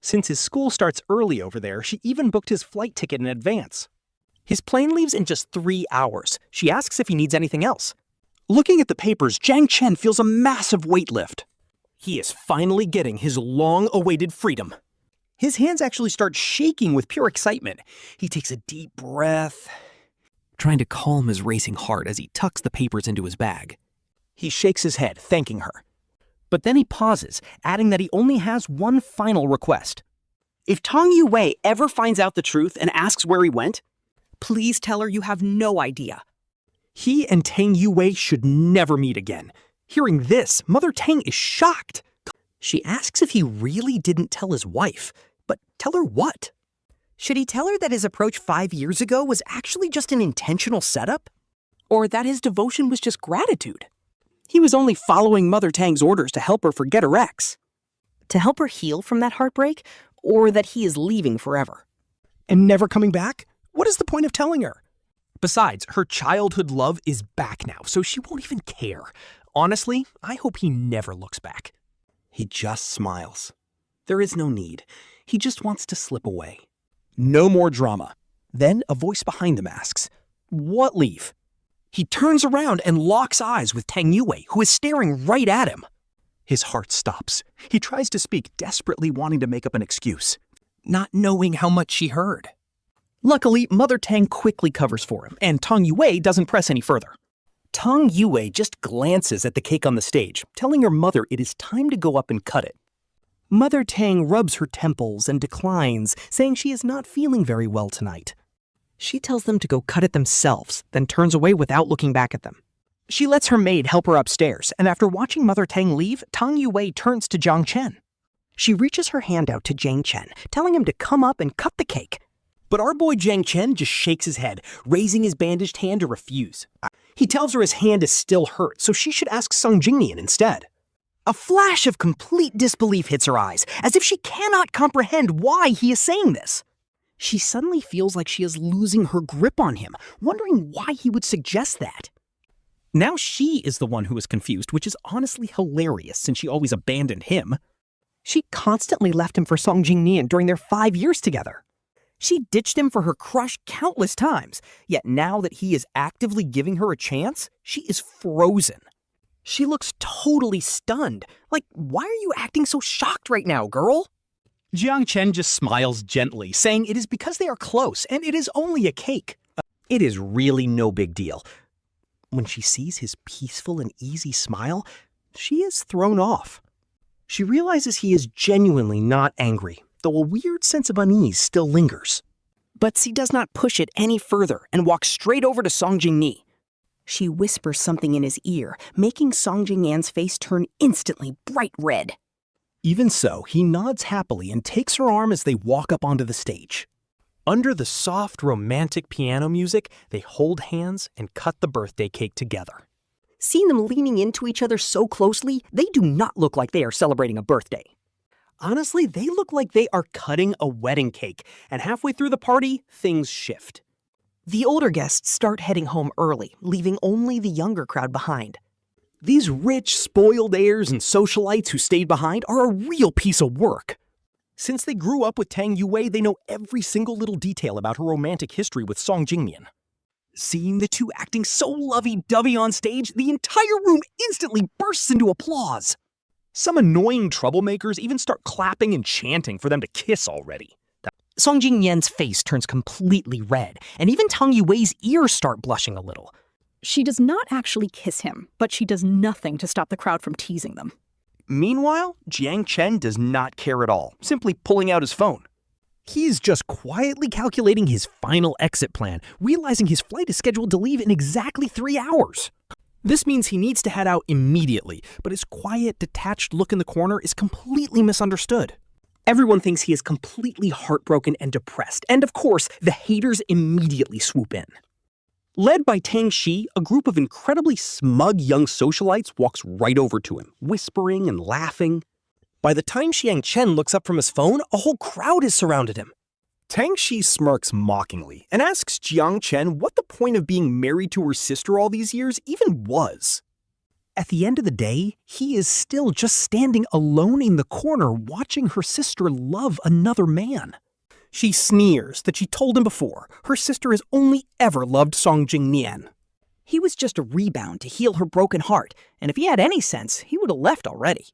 Since his school starts early over there, she even booked his flight ticket in advance. His plane leaves in just 3 hours. She asks if he needs anything else. Looking at the papers, Jiang Chen feels a massive weight lift. He is finally getting his long-awaited freedom. His hands actually start shaking with pure excitement. He takes a deep breath, trying to calm his racing heart as he tucks the papers into his bag. He shakes his head, thanking her. But then he pauses, adding that he only has one final request. If Tang Yuwei ever finds out the truth and asks where he went, Please tell her you have no idea. He and Tang Yuwei should never meet again. Hearing this, Mother Tang is shocked. She asks if he really didn't tell his wife, but tell her what? Should he tell her that his approach 5 years ago was actually just an intentional setup? Or that his devotion was just gratitude? he was only following Mother Tang's orders to help her forget her ex. To help her heal from that heartbreak? Or that he is leaving forever? And never coming back? What is the point of telling her? Besides, her childhood love is back now, so she won't even care. Honestly, I hope he never looks back. He just smiles. There is no need. He just wants to slip away. No more drama. Then a voice behind him asks, "What leave?" He turns around and locks eyes with Tang Yuwei, who is staring right at him. His heart stops. He tries to speak, desperately wanting to make up an excuse, not knowing how much she heard. Luckily, Mother Tang quickly covers for him, and Tang Yuwei doesn't press any further. Tang Yuwei just glances at the cake on the stage, telling her mother it is time to go up and cut it. Mother Tang rubs her temples and declines, saying she is not feeling very well tonight. She tells them to go cut it themselves, then turns away without looking back at them. She lets her maid help her upstairs, and after watching Mother Tang leave, Tang Yuwei turns to Jiang Chen. She reaches her hand out to Jiang Chen, telling him to come up and cut the cake. But our boy Jiang Chen just shakes his head, raising his bandaged hand to refuse. He tells her his hand is still hurt, so she should ask Song Jingnian instead. A flash of complete disbelief hits her eyes, as if she cannot comprehend why he is saying this. She suddenly feels like she is losing her grip on him, wondering why he would suggest that. Now she is the one who is confused, which is honestly hilarious since she always abandoned him. She constantly left him for Song Jingnian during their 5 years together. She ditched him for her crush countless times, yet now that he is actively giving her a chance, she is frozen. She looks totally stunned. Like, why are you acting so shocked right now, girl? Jiang Chen just smiles gently, saying it is because they are close and it is only a cake. It is really no big deal. When she sees his peaceful and easy smile, she is thrown off. She realizes he is genuinely not angry, though a weird sense of unease still lingers. But she does not push it any further and walks straight over to Song Jingnian. She whispers something in his ear, making Song Jingnian's face turn instantly bright red. Even so, he nods happily and takes her arm as they walk up onto the stage. Under the soft, romantic piano music, they hold hands and cut the birthday cake together. Seeing them leaning into each other so closely, they do not look like they are celebrating a birthday. Honestly, they look like they are cutting a wedding cake, and halfway through the party, things shift. The older guests start heading home early, leaving only the younger crowd behind. These rich, spoiled heirs and socialites who stayed behind are a real piece of work. Since they grew up with Tang Yuwei, they know every single little detail about her romantic history with Song Jingnian. Seeing the two acting so lovey-dovey on stage, the entire room instantly bursts into applause. Some annoying troublemakers even start clapping and chanting for them to kiss already. Song Jingnian's face turns completely red, and even Tang Yuwei's ears start blushing a little. She does not actually kiss him, but she does nothing to stop the crowd from teasing them. Meanwhile, Jiang Chen does not care at all, simply pulling out his phone. He's just quietly calculating his final exit plan, realizing his flight is scheduled to leave in exactly 3 hours. This means he needs to head out immediately, but his quiet, detached look in the corner is completely misunderstood. Everyone thinks he is completely heartbroken and depressed, and of course, the haters immediately swoop in. Led by Tang Shi, a group of incredibly smug young socialites walks right over to him, whispering and laughing. By the time Jiang Chen looks up from his phone, a whole crowd has surrounded him. Tang Shi smirks mockingly and asks Jiang Chen what the point of being married to her sister all these years even was. At the end of the day, he is still just standing alone in the corner watching her sister love another man. She sneers that she told him before her sister has only ever loved Song Jingnian. He was just a rebound to heal her broken heart, and if he had any sense, he would have left already.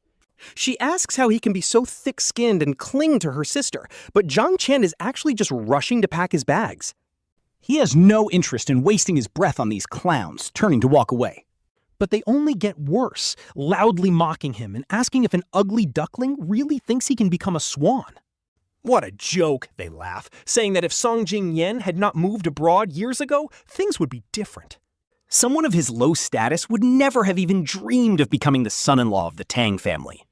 She asks how he can be so thick-skinned and cling to her sister, but Jiang Chen is actually just rushing to pack his bags. He has no interest in wasting his breath on these clowns, turning to walk away. But they only get worse, loudly mocking him and asking if an ugly duckling really thinks he can become a swan. What a joke, they laugh, saying that if Song Jingnian had not moved abroad years ago, things would be different. Someone of his low status would never have even dreamed of becoming the son-in-law of the Tang family.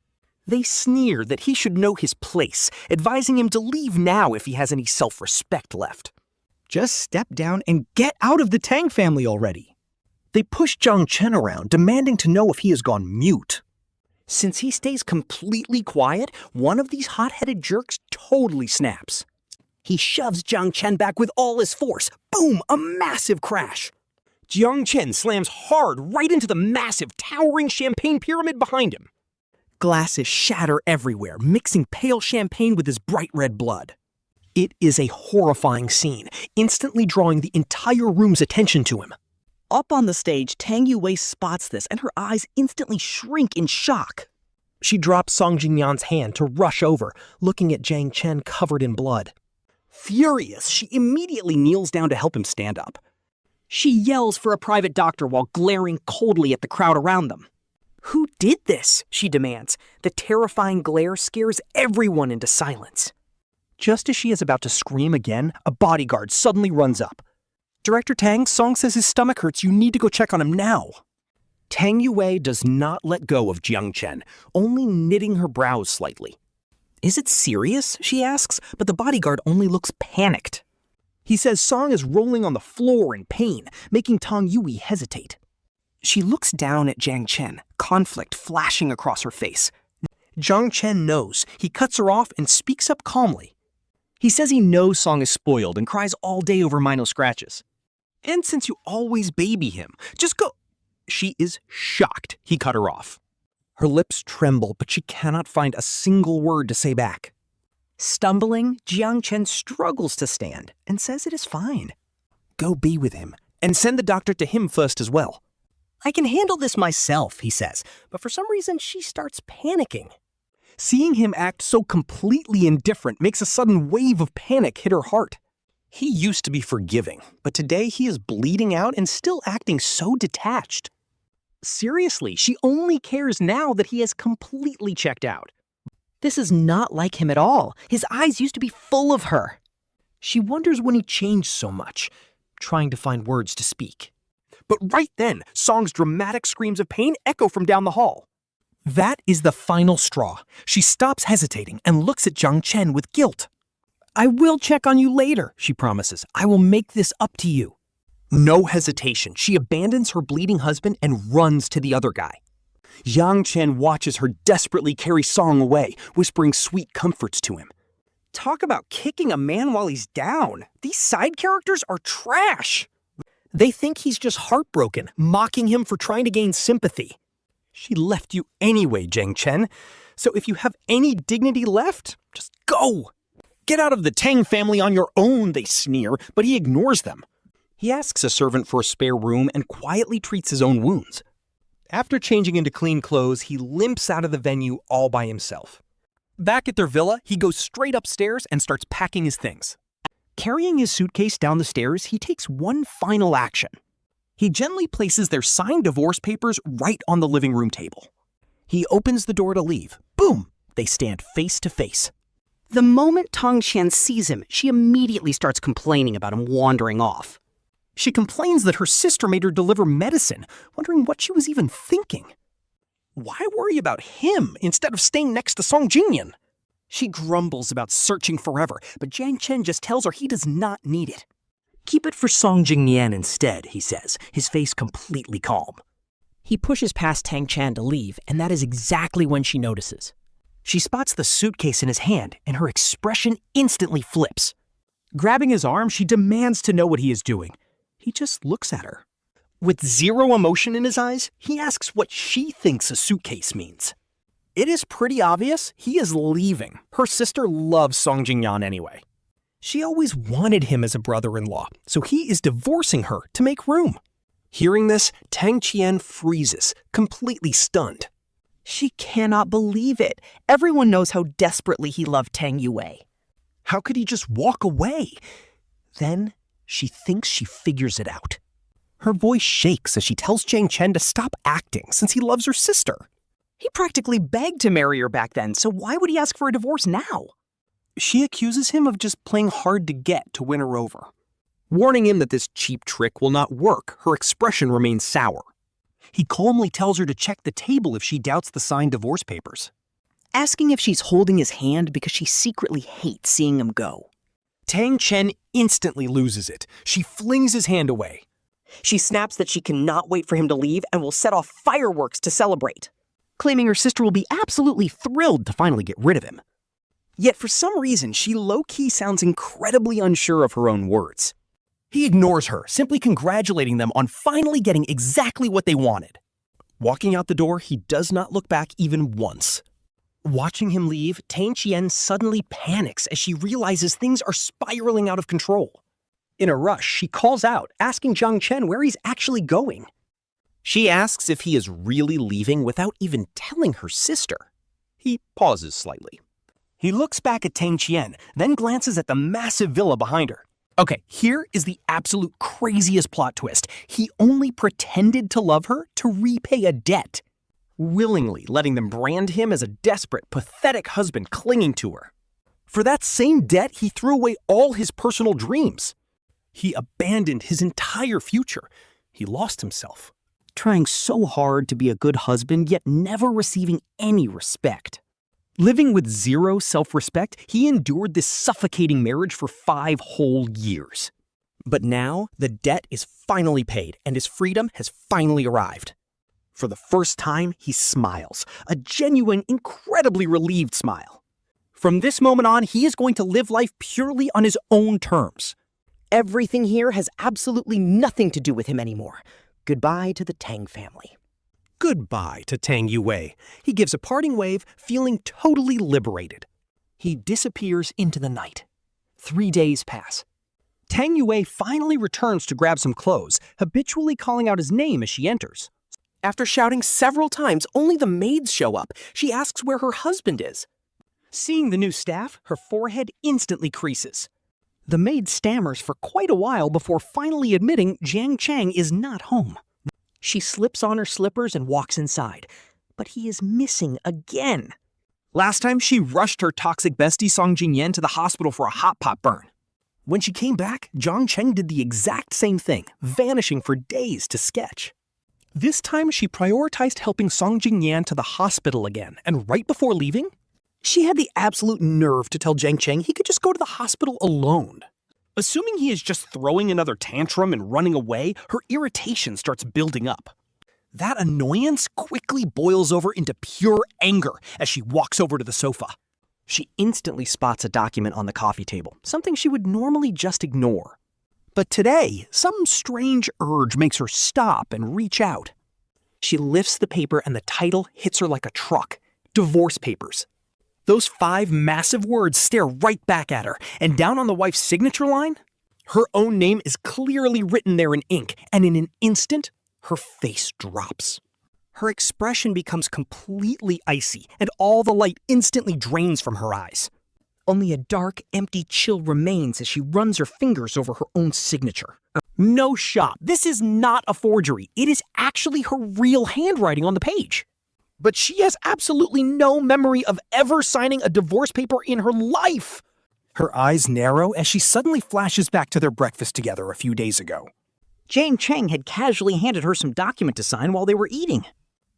They sneer that he should know his place, advising him to leave now if he has any self-respect left. Just step down and get out of the Tang family already. They push Jiang Chen around, demanding to know if he has gone mute. Since he stays completely quiet, one of these hot-headed jerks totally snaps. He shoves Jiang Chen back with all his force. Boom! A massive crash. Jiang Chen slams hard right into the massive, towering champagne pyramid behind him. Glasses shatter everywhere, mixing pale champagne with his bright red blood. It is a horrifying scene, instantly drawing the entire room's attention to him. Up on the stage, Tang Yuwei spots this, and her eyes instantly shrink in shock. She drops Song Jingnian's hand to rush over, looking at Jiang Chen covered in blood. Furious, she immediately kneels down to help him stand up. She yells for a private doctor while glaring coldly at the crowd around them. Who did this? She demands. The terrifying glare scares everyone into silence. Just as she is about to scream again, a bodyguard suddenly runs up. Director Tang, Song says his stomach hurts. You need to go check on him now. Tang Yuwei does not let go of Jiang Chen, only knitting her brows slightly. Is it serious? She asks, but the bodyguard only looks panicked. He says Song is rolling on the floor in pain, making Tang Yuwei hesitate. She looks down at Jiang Chen, conflict flashing across her face. Jiang Chen knows. He cuts her off and speaks up calmly. He says he knows Song is spoiled and cries all day over minor scratches. And since you always baby him, just go. She is shocked he cut her off. Her lips tremble, but she cannot find a single word to say back. Stumbling, Jiang Chen struggles to stand and says it is fine. Go be with him, and send the doctor to him first as well. I can handle this myself, he says, but for some reason she starts panicking. Seeing him act so completely indifferent makes a sudden wave of panic hit her heart. He used to be forgiving, but today he is bleeding out and still acting so detached. Seriously, she only cares now that he has completely checked out. This is not like him at all. His eyes used to be full of her. She wonders when he changed so much, trying to find words to speak. But right then, Song's dramatic screams of pain echo from down the hall. That is the final straw. She stops hesitating and looks at Jiang Chen with guilt. I will check on you later, she promises. I will make this up to you. No hesitation, she abandons her bleeding husband and runs to the other guy. Jiang Chen watches her desperately carry Song away, whispering sweet comforts to him. Talk about kicking a man while he's down. These side characters are trash. They think he's just heartbroken, mocking him for trying to gain sympathy. She left you anyway, Jiang Chen. So if you have any dignity left, just go. Get out of the Tang family on your own, they sneer, but he ignores them. He asks a servant for a spare room and quietly treats his own wounds. After changing into clean clothes, he limps out of the venue all by himself. Back at their villa, he goes straight upstairs and starts packing his things. Carrying his suitcase down the stairs, he takes one final action. He gently places their signed divorce papers right on the living room table. He opens the door to leave. Boom! They stand face to face. The moment Tang Qian sees him, she immediately starts complaining about him wandering off. She complains that her sister made her deliver medicine, wondering what she was even thinking. Why worry about him instead of staying next to Song Jingnian? She grumbles about searching forever, but Jiang Chen just tells her he does not need it. Keep it for Song Jingnian instead, he says, his face completely calm. He pushes past Tang Chan to leave, and that is exactly when she notices. She spots the suitcase in his hand, and her expression instantly flips. Grabbing his arm, she demands to know what he is doing. He just looks at her. With zero emotion in his eyes, he asks what she thinks a suitcase means. It is pretty obvious he is leaving. Her sister loves Song Jingnian anyway. She always wanted him as a brother-in-law, so he is divorcing her to make room. Hearing this, Tang Qian freezes, completely stunned. She cannot believe it. Everyone knows how desperately he loved Tang Yuwei. How could he just walk away? Then she thinks she figures it out. Her voice shakes as she tells Jiang Chen to stop acting since he loves her sister. He practically begged to marry her back then, so why would he ask for a divorce now? She accuses him of just playing hard to get to win her over. Warning him that this cheap trick will not work, her expression remains sour. He calmly tells her to check the table if she doubts the signed divorce papers. Asking if she's holding his hand because she secretly hates seeing him go. Tang Chen instantly loses it. She flings his hand away. She snaps that she cannot wait for him to leave and will set off fireworks to celebrate, claiming her sister will be absolutely thrilled to finally get rid of him. Yet for some reason, she low-key sounds incredibly unsure of her own words. He ignores her, simply congratulating them on finally getting exactly what they wanted. Walking out the door, he does not look back even once. Watching him leave, Tang Qian suddenly panics as she realizes things are spiraling out of control. In a rush, she calls out, asking Jiang Chen where he's actually going. She asks if he is really leaving without even telling her sister. He pauses slightly. He looks back at Tang Qian, then glances at the massive villa behind her. Okay, here is the absolute craziest plot twist. He only pretended to love her to repay a debt, willingly letting them brand him as a desperate, pathetic husband clinging to her. For that same debt, he threw away all his personal dreams. He abandoned his entire future. He lost himself. Trying so hard to be a good husband, yet never receiving any respect. Living with zero self-respect, he endured this suffocating marriage for 5 whole years. But now, the debt is finally paid, and his freedom has finally arrived. For the first time, he smiles, a genuine, incredibly relieved smile. From this moment on, he is going to live life purely on his own terms. Everything here has absolutely nothing to do with him anymore. Goodbye to the Tang family. Goodbye to Tang Yuwei. He gives a parting wave, feeling totally liberated. He disappears into the night. 3 days pass. Tang Yuwei finally returns to grab some clothes, habitually calling out his name as she enters. After shouting several times, only the maids show up. She asks where her husband is. Seeing the new staff, her forehead instantly creases. The maid stammers for quite a while before finally admitting Jiang Chang is not home. She slips on her slippers and walks inside, but he is missing again. Last time, she rushed her toxic bestie Song Jingnian to the hospital for a hot pot burn. When she came back, Jiang Cheng did the exact same thing, vanishing for days to sketch. This time, she prioritized helping Song Jingnian to the hospital again, and right before leaving, she had the absolute nerve to tell Jiang Cheng he could just go to the hospital alone. Assuming he is just throwing another tantrum and running away, her irritation starts building up. That annoyance quickly boils over into pure anger as she walks over to the sofa. She instantly spots a document on the coffee table, something she would normally just ignore. But today, some strange urge makes her stop and reach out. She lifts the paper and the title hits her like a truck. Divorce papers. Those 5 massive words stare right back at her, and down on the wife's signature line, her own name is clearly written there in ink, and in an instant, her face drops. Her expression becomes completely icy, and all the light instantly drains from her eyes. Only a dark, empty chill remains as she runs her fingers over her own signature. No shot, this is not a forgery. It is actually her real handwriting on the page. but she has absolutely no memory of ever signing a divorce paper in her life. Her eyes narrow as she suddenly flashes back to their breakfast together a few days ago. Jane Chang had casually handed her some document to sign while they were eating.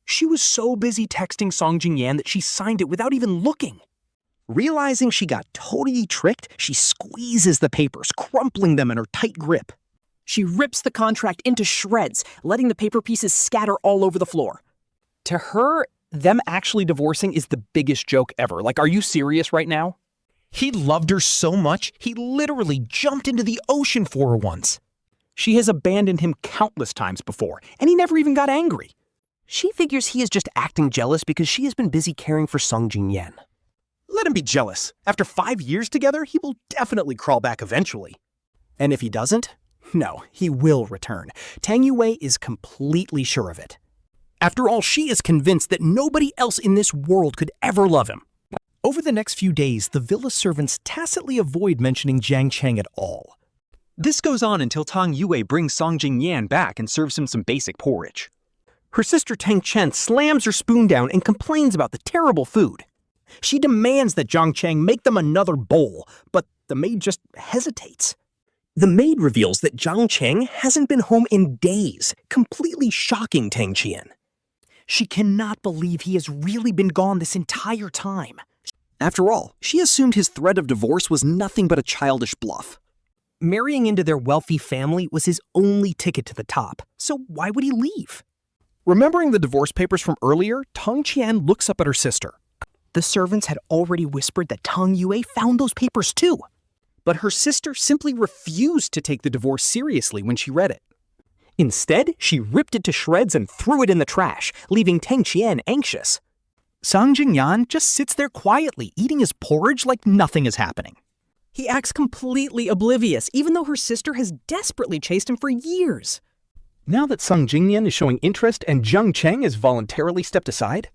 She was so busy texting Song Jingnian that she signed it without even looking. Realizing she got totally tricked, she squeezes the papers, crumpling them in her tight grip. She rips the contract into shreds, letting the paper pieces scatter all over the floor. To her, them actually divorcing is the biggest joke ever. Like, are you serious right now? He loved her so much, he literally jumped into the ocean for her once. She has abandoned him countless times before, and he never even got angry. She figures he is just acting jealous because she has been busy caring for Song Jingnian. Let him be jealous. After 5 years together, he will definitely crawl back eventually. And if he doesn't, no, he will return. Tang Yuwei is completely sure of it. After all, she is convinced that nobody else in this world could ever love him. Over the next few days, the villa servants tacitly avoid mentioning Jiang Cheng at all. This goes on until Tang Yuwei brings Song Jingnian back and serves him some basic porridge. Her sister Tang Chen slams her spoon down and complains about the terrible food. She demands that Jiang Cheng make them another bowl, but the maid just hesitates. The maid reveals that Jiang Cheng hasn't been home in days, completely shocking Tang Qian. She cannot believe he has really been gone this entire time. After all, she assumed his threat of divorce was nothing but a childish bluff. Marrying into their wealthy family was his only ticket to the top, so why would he leave? Remembering the divorce papers from earlier, Tang Qian looks up at her sister. The servants had already whispered that Tang Yuwei found those papers too. But her sister simply refused to take the divorce seriously when she read it. Instead, she ripped it to shreds and threw it in the trash, leaving Tang Qian anxious. Song Jingnian just sits there quietly, eating his porridge like nothing is happening. He acts completely oblivious, even though her sister has desperately chased him for years. Now that Song Jingnian is showing interest and Jiang Cheng has voluntarily stepped aside,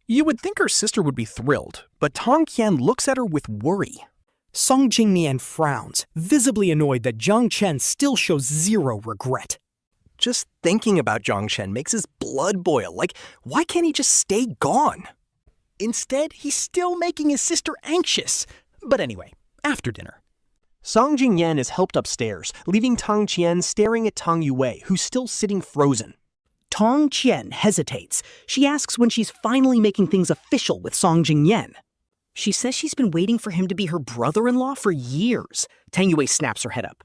you would think her sister would be thrilled, but Tang Qian looks at her with worry. Song Jingnian frowns, visibly annoyed that Jiang Chen still shows zero regret. Just thinking about Jiang Chen makes his blood boil. Like, why can't he just stay gone? Instead, he's still making his sister anxious. But anyway, after dinner. Song Jingnian is helped upstairs, leaving Tang Qian staring at Tang Yuwei, who's still sitting frozen. Tang Qian hesitates. She asks when she's finally making things official with Song Jingnian. She says she's been waiting for him to be her brother-in-law for years. Tang Yuwei snaps her head up.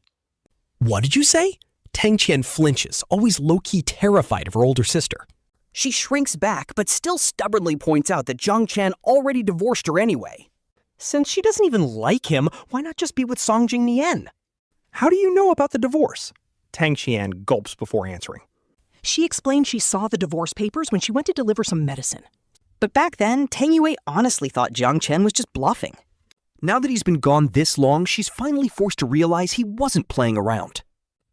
What did you say? Tang Qian flinches, always low-key terrified of her older sister. She shrinks back, but still stubbornly points out that Jiang Chen already divorced her anyway. Since she doesn't even like him, why not just be with Song Jingnian? How do you know about the divorce? Tang Qian gulps before answering. She explained she saw the divorce papers when she went to deliver some medicine. But back then, Tang Yuwei honestly thought Jiang Chen was just bluffing. Now that he's been gone this long, she's finally forced to realize he wasn't playing around.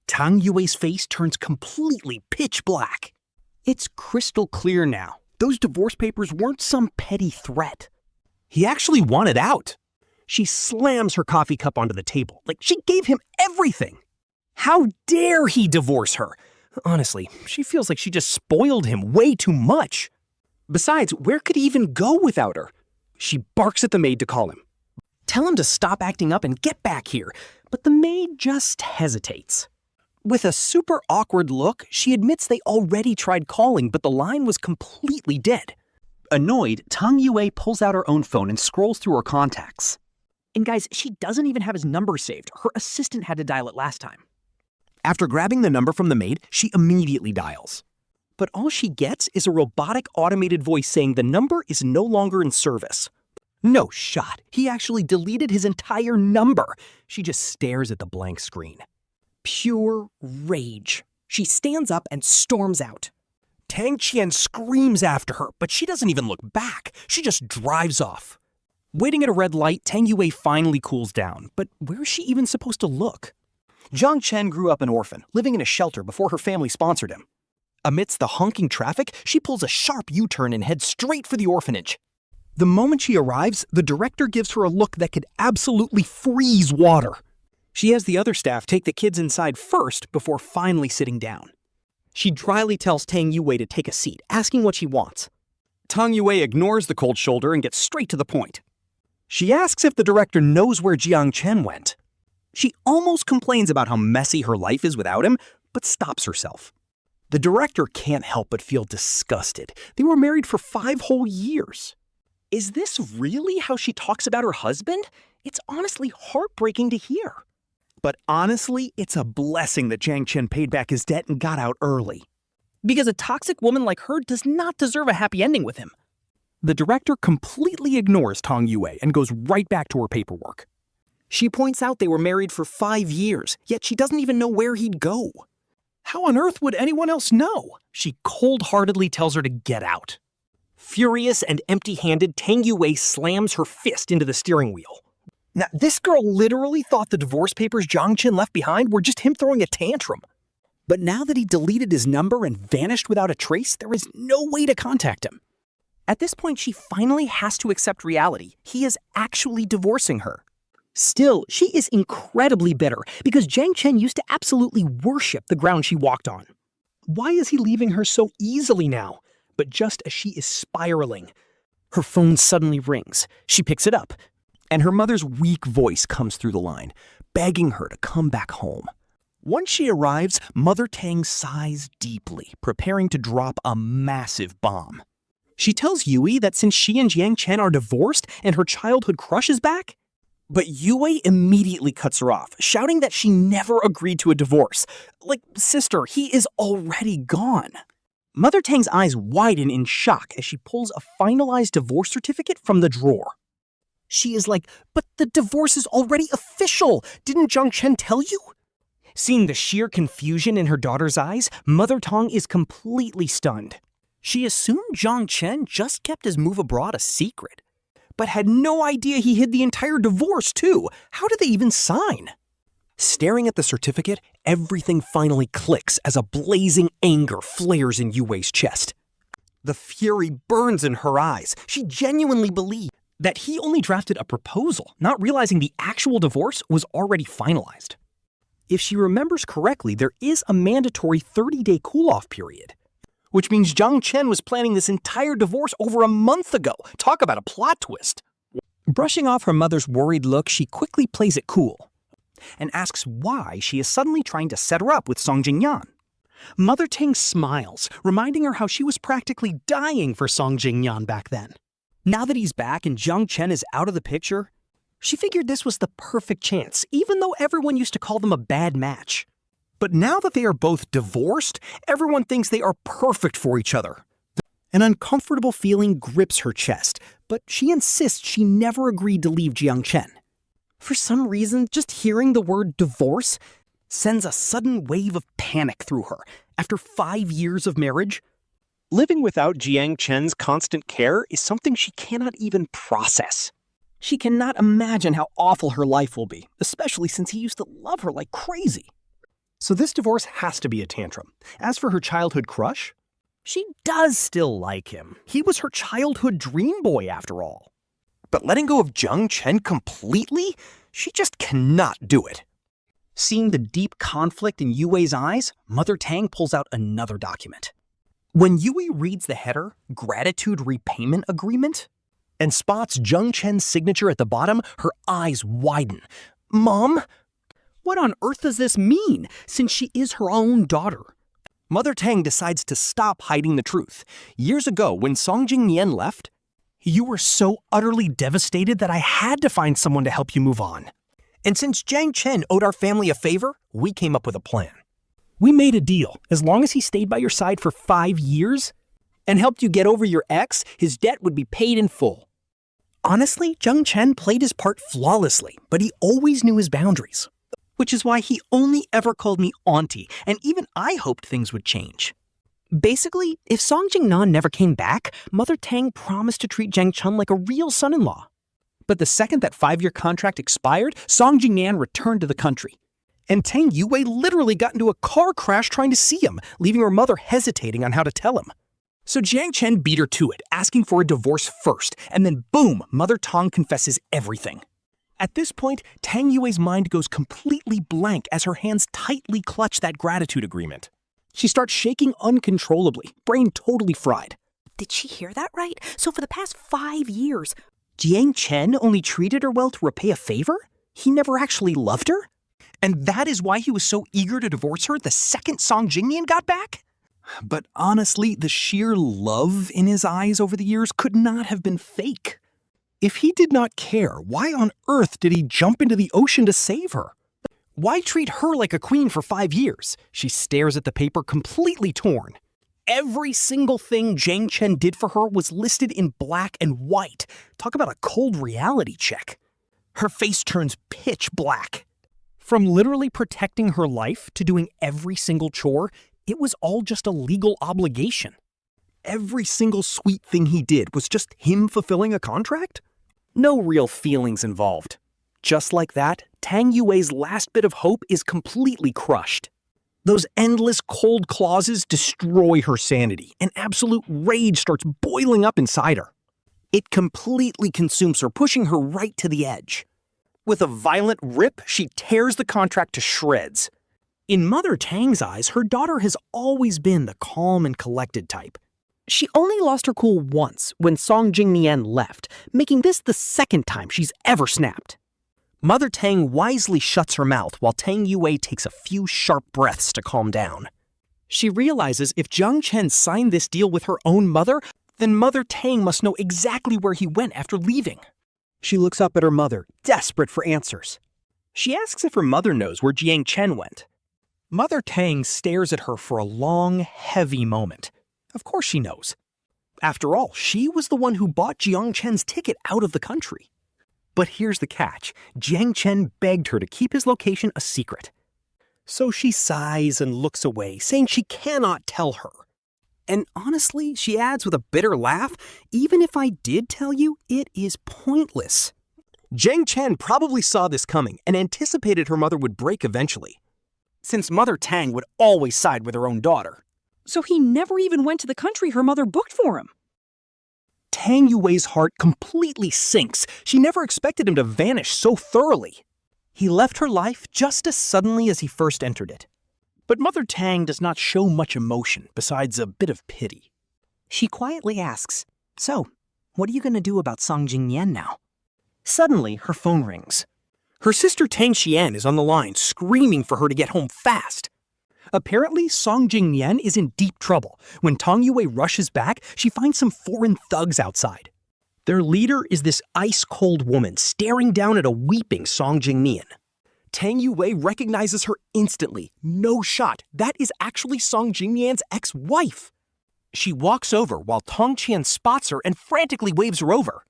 Tang Yuwei's face turns completely pitch black. It's crystal clear now. Those divorce papers weren't some petty threat. He actually wanted out. She slams her coffee cup onto the table, like she gave him everything. How dare he divorce her? Honestly, she feels like she just spoiled him way too much. Besides, where could he even go without her? She barks at the maid to call him. Tell him to stop acting up and get back here, but the maid just hesitates. With a super awkward look, she admits they already tried calling, but the line was completely dead. Annoyed, Tang Yuwei pulls out her own phone and scrolls through her contacts. And guys, she doesn't even have his number saved. Her assistant had to dial it last time. After grabbing the number from the maid, she immediately dials. But all she gets is a robotic automated voice saying the number is no longer in service. No shot. He actually deleted his entire number. She just stares at the blank screen. Pure rage. She stands up and storms out. Tang Qian screams after her, but she doesn't even look back. She just drives off. Waiting at a red light, Tang Yuwei finally cools down. But where is she even supposed to look? Jiang Chen grew up an orphan, living in a shelter before her family sponsored him. Amidst the honking traffic, she pulls a sharp U-turn and heads straight for the orphanage. The moment she arrives, the director gives her a look that could absolutely freeze water. She has the other staff take the kids inside first before finally sitting down. She dryly tells Tang Yuwei to take a seat, asking what she wants. Tang Yuwei ignores the cold shoulder and gets straight to the point. She asks if the director knows where Jiang Chen went. She almost complains about how messy her life is without him, but stops herself. The director can't help but feel disgusted. They were married for 5 whole years. Is this really how she talks about her husband? It's honestly heartbreaking to hear. But honestly, it's a blessing that Jiang Chen paid back his debt and got out early. Because a toxic woman like her does not deserve a happy ending with him. The director completely ignores Tang Yuwei and goes right back to her paperwork. She points out they were married for 5 years, yet she doesn't even know where he'd go. How on earth would anyone else know? She cold-heartedly tells her to get out. Furious and empty-handed, Tang Yuwei slams her fist into the steering wheel. Now, this girl literally thought the divorce papers Jiang Chen left behind were just him throwing a tantrum. But now that he deleted his number and vanished without a trace, there is no way to contact him. At this point, she finally has to accept reality. He is actually divorcing her. Still, she is incredibly bitter because Jiang Chen used to absolutely worship the ground she walked on. Why is he leaving her so easily now? But just as she is spiraling, her phone suddenly rings. She picks it up, and her mother's weak voice comes through the line, begging her to come back home. Once she arrives, Mother Tang sighs deeply, preparing to drop a massive bomb. She tells Yui that since she and Jiang Chen are divorced and her childhood crush is back, but Yuei immediately cuts her off, shouting that she never agreed to a divorce. Like, sister, he is already gone. Mother Tang's eyes widen in shock as she pulls a finalized divorce certificate from the drawer. She is like, but the divorce is already official. Didn't Jiang Chen tell you? Seeing the sheer confusion in her daughter's eyes, Mother Tang is completely stunned. She assumed Jiang Chen just kept his move abroad a secret, but had no idea he hid the entire divorce, too. How did they even sign? Staring at the certificate, everything finally clicks as a blazing anger flares in Yuei's chest. The fury burns in her eyes. She genuinely believed that he only drafted a proposal, not realizing the actual divorce was already finalized. If she remembers correctly, there is a mandatory 30-day cool-off period, which means Jiang Chen was planning this entire divorce over a month ago. Talk about a plot twist. Brushing off her mother's worried look, she quickly plays it cool and asks why she is suddenly trying to set her up with Song Jingnian. Mother Tang smiles, reminding her how she was practically dying for Song Jingnian back then. Now that he's back and Jiang Chen is out of the picture, she figured this was the perfect chance, even though everyone used to call them a bad match. But now that they are both divorced, everyone thinks they are perfect for each other. An uncomfortable feeling grips her chest, but she insists she never agreed to leave Jiang Chen. For some reason, just hearing the word divorce sends a sudden wave of panic through her. After 5 years of marriage, living without Jiang Chen's constant care is something she cannot even process. She cannot imagine how awful her life will be, especially since he used to love her like crazy. So this divorce has to be a tantrum. As for her childhood crush, she does still like him. He was her childhood dream boy after all. But letting go of Jiang Chen completely? She just cannot do it. Seeing the deep conflict in Yuei's eyes, Mother Tang pulls out another document. When Yui reads the header, Gratitude Repayment Agreement, and spots Jiang Chen's signature at the bottom, her eyes widen. Mom? What on earth does this mean, since she is her own daughter? Mother Tang decides to stop hiding the truth. Years ago, when Song Jingnian left, you were so utterly devastated that I had to find someone to help you move on. And since Jiang Chen owed our family a favor, we came up with a plan. We made a deal. As long as he stayed by your side for 5 years and helped you get over your ex, his debt would be paid in full. Honestly, Jiang Chen played his part flawlessly, but he always knew his boundaries. Which is why he only ever called me auntie, and even I hoped things would change. Basically, if Song Jingnian never came back, Mother Tang promised to treat Jiang Chen like a real son-in-law. But the second that 5-year contract expired, Song Jingnian returned to the country. And Tang Yuwei literally got into a car crash trying to see him, leaving her mother hesitating on how to tell him. So Jiang Chen beat her to it, asking for a divorce first, and then boom, Mother Tang confesses everything. At this point, Tang Yuei's mind goes completely blank as her hands tightly clutch that gratitude agreement. She starts shaking uncontrollably, brain totally fried. Did she hear that right? So for the past 5 years, Jiang Chen only treated her well to repay a favor? He never actually loved her? And that is why he was so eager to divorce her the second Song Jingnian got back? But honestly, the sheer love in his eyes over the years could not have been fake. If he did not care, why on earth did he jump into the ocean to save her? Why treat her like a queen for 5 years? She stares at the paper completely torn. Every single thing Jiang Chen did for her was listed in black and white. Talk about a cold reality check. Her face turns pitch black. From literally protecting her life to doing every single chore, it was all just a legal obligation. Every single sweet thing he did was just him fulfilling a contract? No real feelings involved. Just like that, Tang Yuwei's last bit of hope is completely crushed. Those endless cold clauses destroy her sanity, and absolute rage starts boiling up inside her. It completely consumes her, pushing her right to the edge. With a violent rip, she tears the contract to shreds. In Mother Tang's eyes, her daughter has always been the calm and collected type. She only lost her cool once when Song Jingnian left, making this the second time she's ever snapped. Mother Tang wisely shuts her mouth while Tang Yuwei takes a few sharp breaths to calm down. She realizes if Jiang Chen signed this deal with her own mother, then Mother Tang must know exactly where he went after leaving. She looks up at her mother, desperate for answers. She asks if her mother knows where Jiang Chen went. Mother Tang stares at her for a long, heavy moment. Of course she knows. After all, she was the one who bought Jiang Chen's ticket out of the country. But here's the catch. Jiang Chen begged her to keep his location a secret. So she sighs and looks away, saying she cannot tell her. And honestly, she adds with a bitter laugh, even if I did tell you, it is pointless. Jiang Chen probably saw this coming and anticipated her mother would break eventually, since Mother Tang would always side with her own daughter. So he never even went to the country her mother booked for him. Tang Yuwei's heart completely sinks. She never expected him to vanish so thoroughly. He left her life just as suddenly as he first entered it. But Mother Tang does not show much emotion besides a bit of pity. She quietly asks, "So, what are you going to do about Song Jingnian now?" Suddenly, her phone rings. Her sister Tang Xian is on the line, screaming for her to get home fast. Apparently, Song Jingnian is in deep trouble. When Tang Yuwei rushes back, she finds some foreign thugs outside. Their leader is this ice-cold woman staring down at a weeping Song Jingnian. Tang Yuwei recognizes her instantly. No shot. That is actually Song Jingnian's ex-wife. She walks over while Tong Qian spots her and frantically waves her over.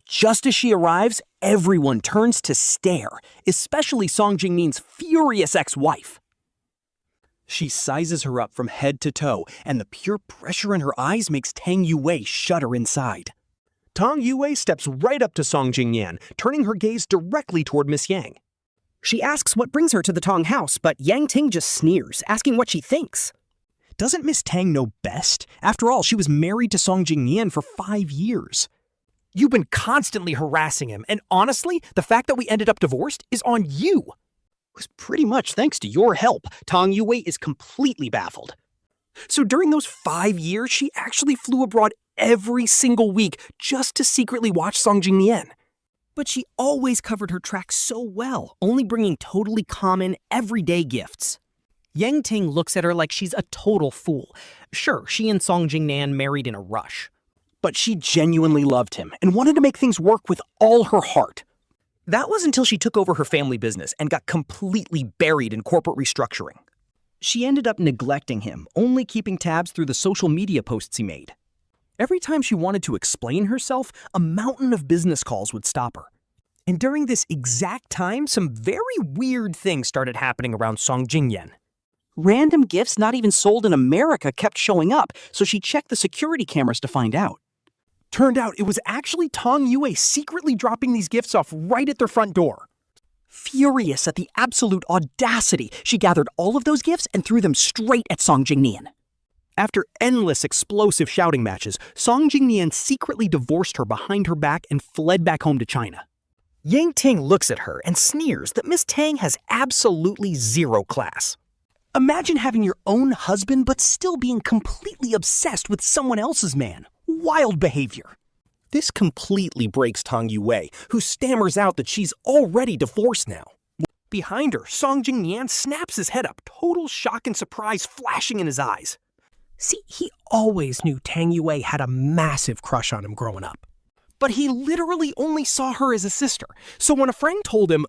Just as she arrives, everyone turns to stare, especially Song Jingnian's furious ex-wife. She sizes her up from head to toe, and the pure pressure in her eyes makes Tang Yuwei shudder inside. Tang Yuwei steps right up to Song Jingnian, turning her gaze directly toward Miss Yang. She asks what brings her to the Tang house, but Yang Ting just sneers, asking what she thinks. Doesn't Miss Tang know best? After all, she was married to Song Jingnian for 5 years. You've been constantly harassing him, and honestly, the fact that we ended up divorced is on you. It was pretty much thanks to your help. Tang Yuwei is completely baffled. So during those 5 years, she actually flew abroad every single week just to secretly watch Song Jingnian. But she always covered her tracks so well, only bringing totally common, everyday gifts. Yang Ting looks at her like she's a total fool. Sure, she and Song Jingnian married in a rush. But she genuinely loved him and wanted to make things work with all her heart. That was until she took over her family business and got completely buried in corporate restructuring. She ended up neglecting him, only keeping tabs through the social media posts he made. Every time she wanted to explain herself, a mountain of business calls would stop her. And during this exact time, some very weird things started happening around Song Jingnian. Random gifts not even sold in America kept showing up, so she checked the security cameras to find out. Turned out it was actually Tang Yuwei secretly dropping these gifts off right at their front door. Furious at the absolute audacity, she gathered all of those gifts and threw them straight at Song Jingnian. After endless explosive shouting matches, Song Jingnian secretly divorced her behind her back and fled back home to China. Yang Ting looks at her and sneers that Miss Tang has absolutely zero class. Imagine having your own husband but still being completely obsessed with someone else's man. Wild behavior. This completely breaks Tang Yuwei, who stammers out that she's already divorced now. Behind her, Song Jingnian snaps his head up, total shock and surprise flashing in his eyes. See, he always knew Tang Yuwei had a massive crush on him growing up. But he literally only saw her as a sister, so when a friend told him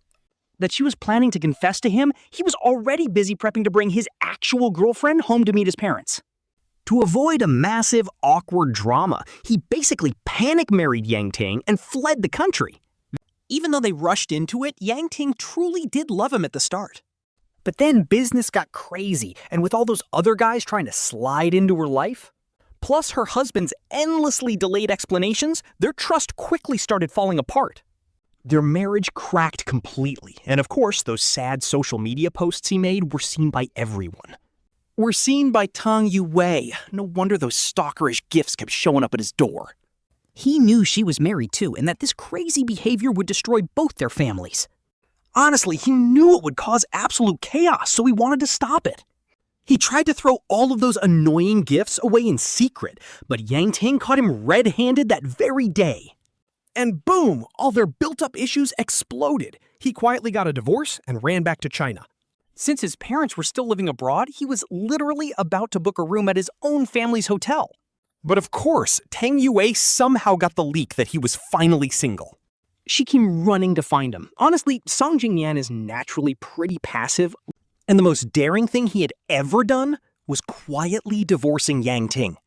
that she was planning to confess to him, he was already busy prepping to bring his actual girlfriend home to meet his parents. To avoid a massive, awkward drama, he basically panic-married Yang Ting and fled the country. Even though they rushed into it, Yang Ting truly did love him at the start. But then business got crazy, and with all those other guys trying to slide into her life, plus her husband's endlessly delayed explanations, their trust quickly started falling apart. Their marriage cracked completely, and of course, those sad social media posts he made were seen by everyone. Were seen by Tang Yuwei. No wonder those stalkerish gifts kept showing up at his door. He knew she was married too, and that this crazy behavior would destroy both their families. Honestly, he knew it would cause absolute chaos, so he wanted to stop it. He tried to throw all of those annoying gifts away in secret, but Yang Ting caught him red-handed that very day. And boom, all their built-up issues exploded. He quietly got a divorce and ran back to China. Since his parents were still living abroad, he was literally about to book a room at his own family's hotel. But of course, Tang Yuwei somehow got the leak that he was finally single. She came running to find him. Honestly, Song Jingnian is naturally pretty passive, and the most daring thing he had ever done was quietly divorcing Yang Ting.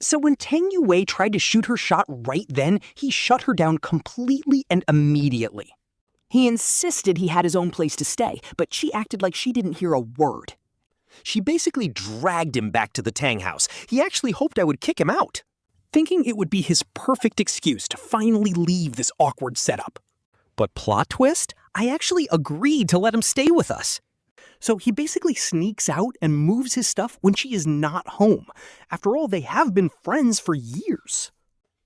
So when Tang Yuwei tried to shoot her shot right then, he shut her down completely and immediately. He insisted he had his own place to stay, but she acted like she didn't hear a word. She basically dragged him back to the Tang house. He actually hoped I would kick him out, thinking it would be his perfect excuse to finally leave this awkward setup. But plot twist, I actually agreed to let him stay with us. So he basically sneaks out and moves his stuff when she is not home. After all, they have been friends for years.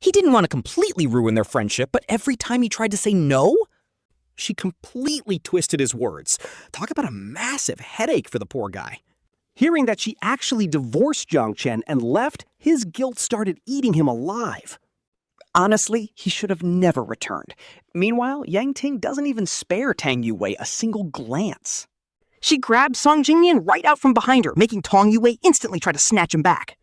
He didn't want to completely ruin their friendship, but every time he tried to say no, she completely twisted his words. Talk about a massive headache for the poor guy. Hearing that she actually divorced Jiang Chen and left, his guilt started eating him alive. Honestly, he should have never returned. Meanwhile, Yang Ting doesn't even spare Tang Yuwei a single glance. She grabbed Song Jingnian right out from behind her, making Tang Yuwei instantly try to snatch him back.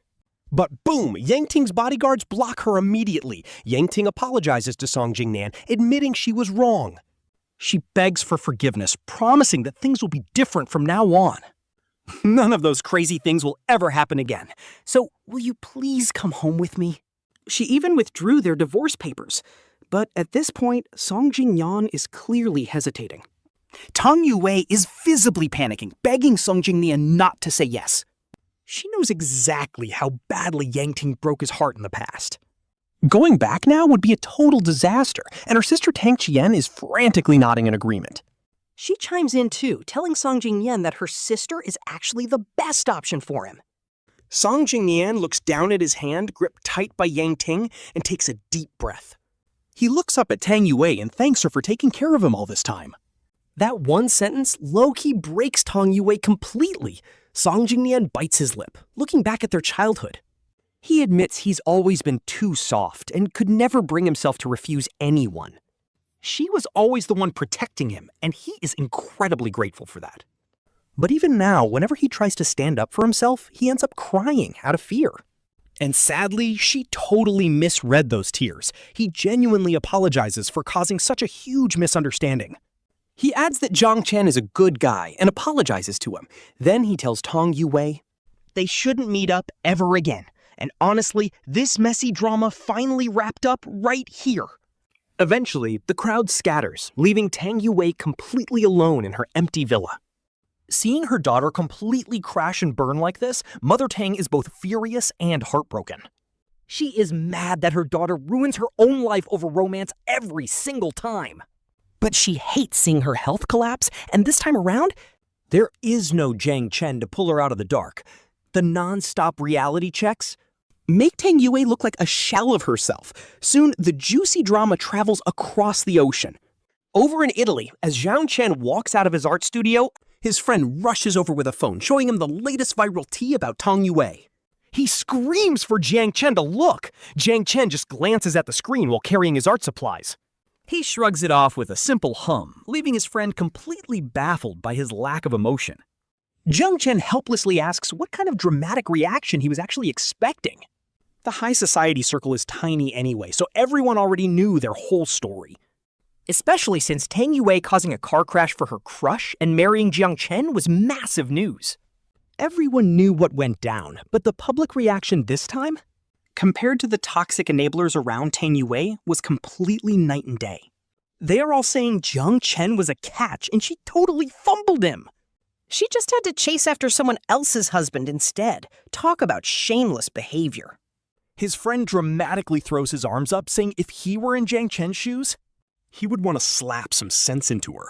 But boom, Yang Ting's bodyguards block her immediately. Yang Ting apologizes to Song Jingnian, admitting she was wrong. She begs for forgiveness, promising that things will be different from now on. None of those crazy things will ever happen again. So, will you please come home with me? She even withdrew their divorce papers. But at this point, Song Jingnian is clearly hesitating. Tang Yuwei is visibly panicking, begging Song Jingnian not to say yes. She knows exactly how badly Yang Ting broke his heart in the past. Going back now would be a total disaster, and her sister Tang Qian is frantically nodding in agreement. She chimes in too, telling Song Jingnian that her sister is actually the best option for him. Song Jingnian looks down at his hand, gripped tight by Yang Ting, and takes a deep breath. He looks up at Tang Yuwei and thanks her for taking care of him all this time. That one sentence low-key breaks Tang Yuwei completely. Song Jingnian bites his lip, looking back at their childhood. He admits he's always been too soft and could never bring himself to refuse anyone. She was always the one protecting him, and he is incredibly grateful for that. But even now, whenever he tries to stand up for himself, he ends up crying out of fear. And sadly, she totally misread those tears. He genuinely apologizes for causing such a huge misunderstanding. He adds that Jiang Chen is a good guy and apologizes to him. Then he tells Tang Yuwei they shouldn't meet up ever again. And honestly, this messy drama finally wrapped up right here. Eventually, the crowd scatters, leaving Tang Yuwei completely alone in her empty villa. Seeing her daughter completely crash and burn like this, Mother Tang is both furious and heartbroken. She is mad that her daughter ruins her own life over romance every single time. But she hates seeing her health collapse, and this time around, there is no Jiang Chen to pull her out of the dark. The non-stop reality checks make Tang Yuwei look like a shell of herself. Soon, the juicy drama travels across the ocean. Over in Italy, as Jiang Chen walks out of his art studio, His friend rushes over with a phone, showing him the latest viral tea about Tang Yuwei. He screams for Jiang Chen to look. Jiang Chen just glances at the screen while carrying his art supplies. He shrugs it off with a simple hum, leaving his friend completely baffled by his lack of emotion. Jiang Chen helplessly asks what kind of dramatic reaction he was actually expecting. The high society circle is tiny anyway, so everyone already knew their whole story. Especially since Tang Yuwei causing a car crash for her crush and marrying Jiang Chen was massive news. Everyone knew what went down, but the public reaction this time, compared to the toxic enablers around Tang Yuwei, was completely night and day. They are all saying Jiang Chen was a catch and she totally fumbled him. She just had to chase after someone else's husband instead. Talk about shameless behavior. His friend dramatically throws his arms up, saying if he were in Jiang Chen's shoes, he would want to slap some sense into her.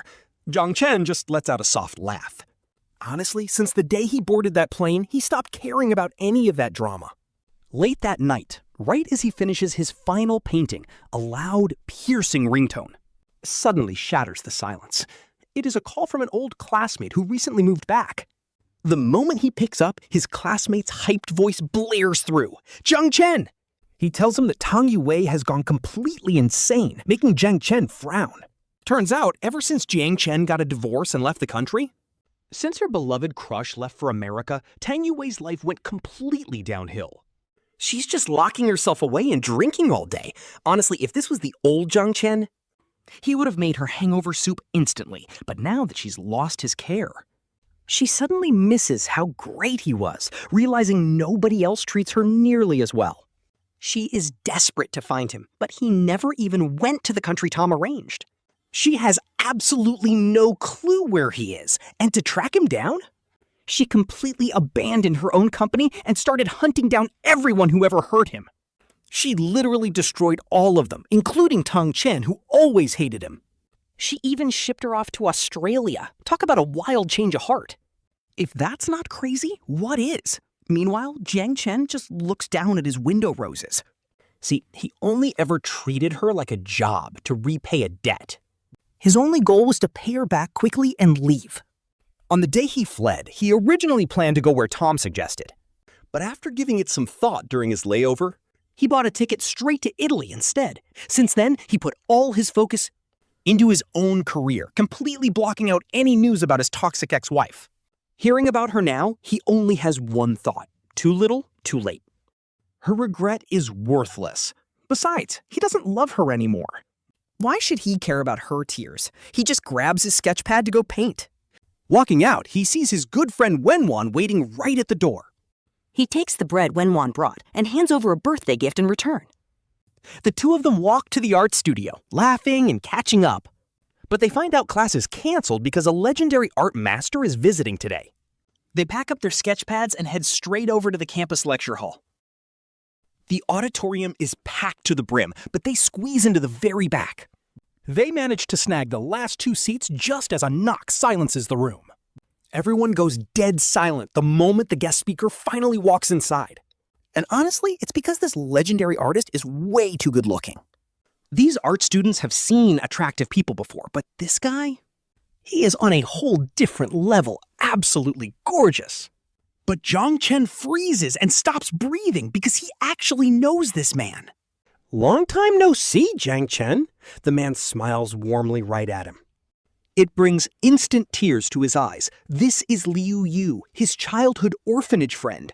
Jiang Chen just lets out a soft laugh. Honestly, since the day he boarded that plane, he stopped caring about any of that drama. Late that night, right as he finishes his final painting, a loud, piercing ringtone suddenly shatters the silence. It is a call from an old classmate who recently moved back. The moment he picks up, his classmate's hyped voice blares through. Jiang Chen! He tells him that Tang Yuwei has gone completely insane, making Jiang Chen frown. Turns out, ever since Jiang Chen got a divorce and left the country, since her beloved crush left for America, Tang Yuwei's life went completely downhill. She's just locking herself away and drinking all day. Honestly, if this was the old Jiang Chen, he would have made her hangover soup instantly. But now that she's lost his care, she suddenly misses how great he was, realizing nobody else treats her nearly as well. She is desperate to find him, but he never even went to the country Tom arranged. She has absolutely no clue where he is, and to track him down, she completely abandoned her own company and started hunting down everyone who ever hurt him. She literally destroyed all of them, including Tang Chen, who always hated him. She even shipped her off to Australia. Talk about a wild change of heart. If that's not crazy, what is? Meanwhile, Jiang Chen just looks down at his window roses. See, he only ever treated her like a job to repay a debt. His only goal was to pay her back quickly and leave. On the day he fled, he originally planned to go where Tom suggested. But after giving it some thought during his layover, he bought a ticket straight to Italy instead. Since then, he put all his focus into his own career, completely blocking out any news about his toxic ex-wife. Hearing about her now, he only has one thought. Too little, too late. Her regret is worthless. Besides, he doesn't love her anymore. Why should he care about her tears? He just grabs his sketch pad to go paint. Walking out, he sees his good friend Wenwan waiting right at the door. He takes the bread Wenwan brought and hands over a birthday gift in return. The two of them walk to the art studio, laughing and catching up. But they find out class is canceled because a legendary art master is visiting today. They pack up their sketch pads and head straight over to the campus lecture hall. The auditorium is packed to the brim, but they squeeze into the very back. They manage to snag the last two seats just as a knock silences the room. Everyone goes dead silent the moment the guest speaker finally walks inside. And honestly, it's because this legendary artist is way too good looking. These art students have seen attractive people before, but this guy, he is on a whole different level, absolutely gorgeous. But Jiang Chen freezes and stops breathing because he actually knows this man. Long time no see, Jiang Chen. The man smiles warmly right at him. It brings instant tears to his eyes. This is Liu Yu, his childhood orphanage friend.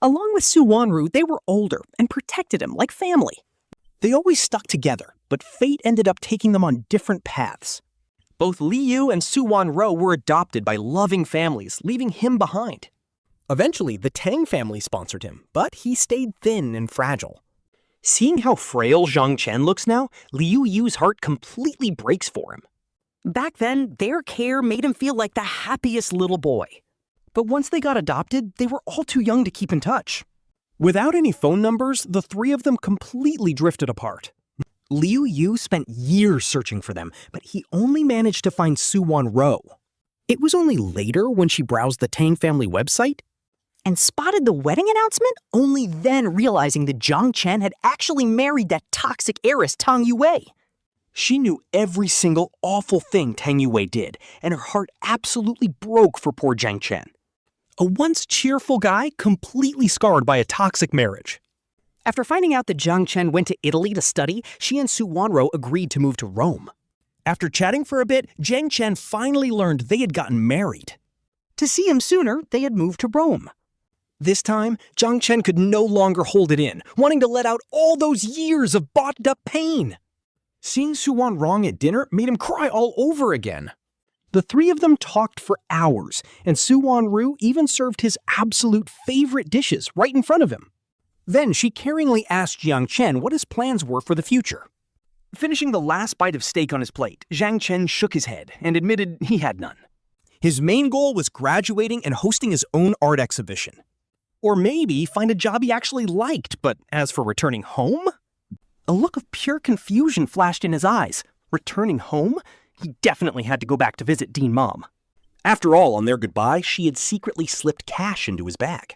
Along with Su Wanru, they were older and protected him like family. They always stuck together, but fate ended up taking them on different paths. Both Liu and Su Wanru were adopted by loving families, leaving him behind. Eventually, the Tang family sponsored him, but he stayed thin and fragile. Seeing how frail Jiang Chen looks now, Liu Yu's heart completely breaks for him. Back then, their care made him feel like the happiest little boy. But once they got adopted, they were all too young to keep in touch. Without any phone numbers, the three of them completely drifted apart. Liu Yu spent years searching for them, but he only managed to find Su Wanru. It was only later, when she browsed the Tang family website and spotted the wedding announcement, only then realizing that Jiang Chen had actually married that toxic heiress Tang Yuwei. She knew every single awful thing Tang Yuwei did, and her heart absolutely broke for poor Jiang Chen. A once cheerful guy completely scarred by a toxic marriage. After finding out that Jiang Chen went to Italy to study, she and Su Wanro agreed to move to Rome. After chatting for a bit, Jiang Chen finally learned they had gotten married. To see him sooner, they had moved to Rome. This time, Jiang Chen could no longer hold it in, wanting to let out all those years of bottled-up pain. Seeing Su Wan wrong at dinner made him cry all over again. The three of them talked for hours, and Su Wanru even served his absolute favorite dishes right in front of him. Then she caringly asked Jiang Chen what his plans were for the future. Finishing the last bite of steak on his plate, Jiang Chen shook his head and admitted he had none. His main goal was graduating and hosting his own art exhibition. Or maybe find a job he actually liked, but as for returning home? A look of pure confusion flashed in his eyes. Returning home? He definitely had to go back to visit Dean Mom. After all, on their goodbye, she had secretly slipped cash into his bag.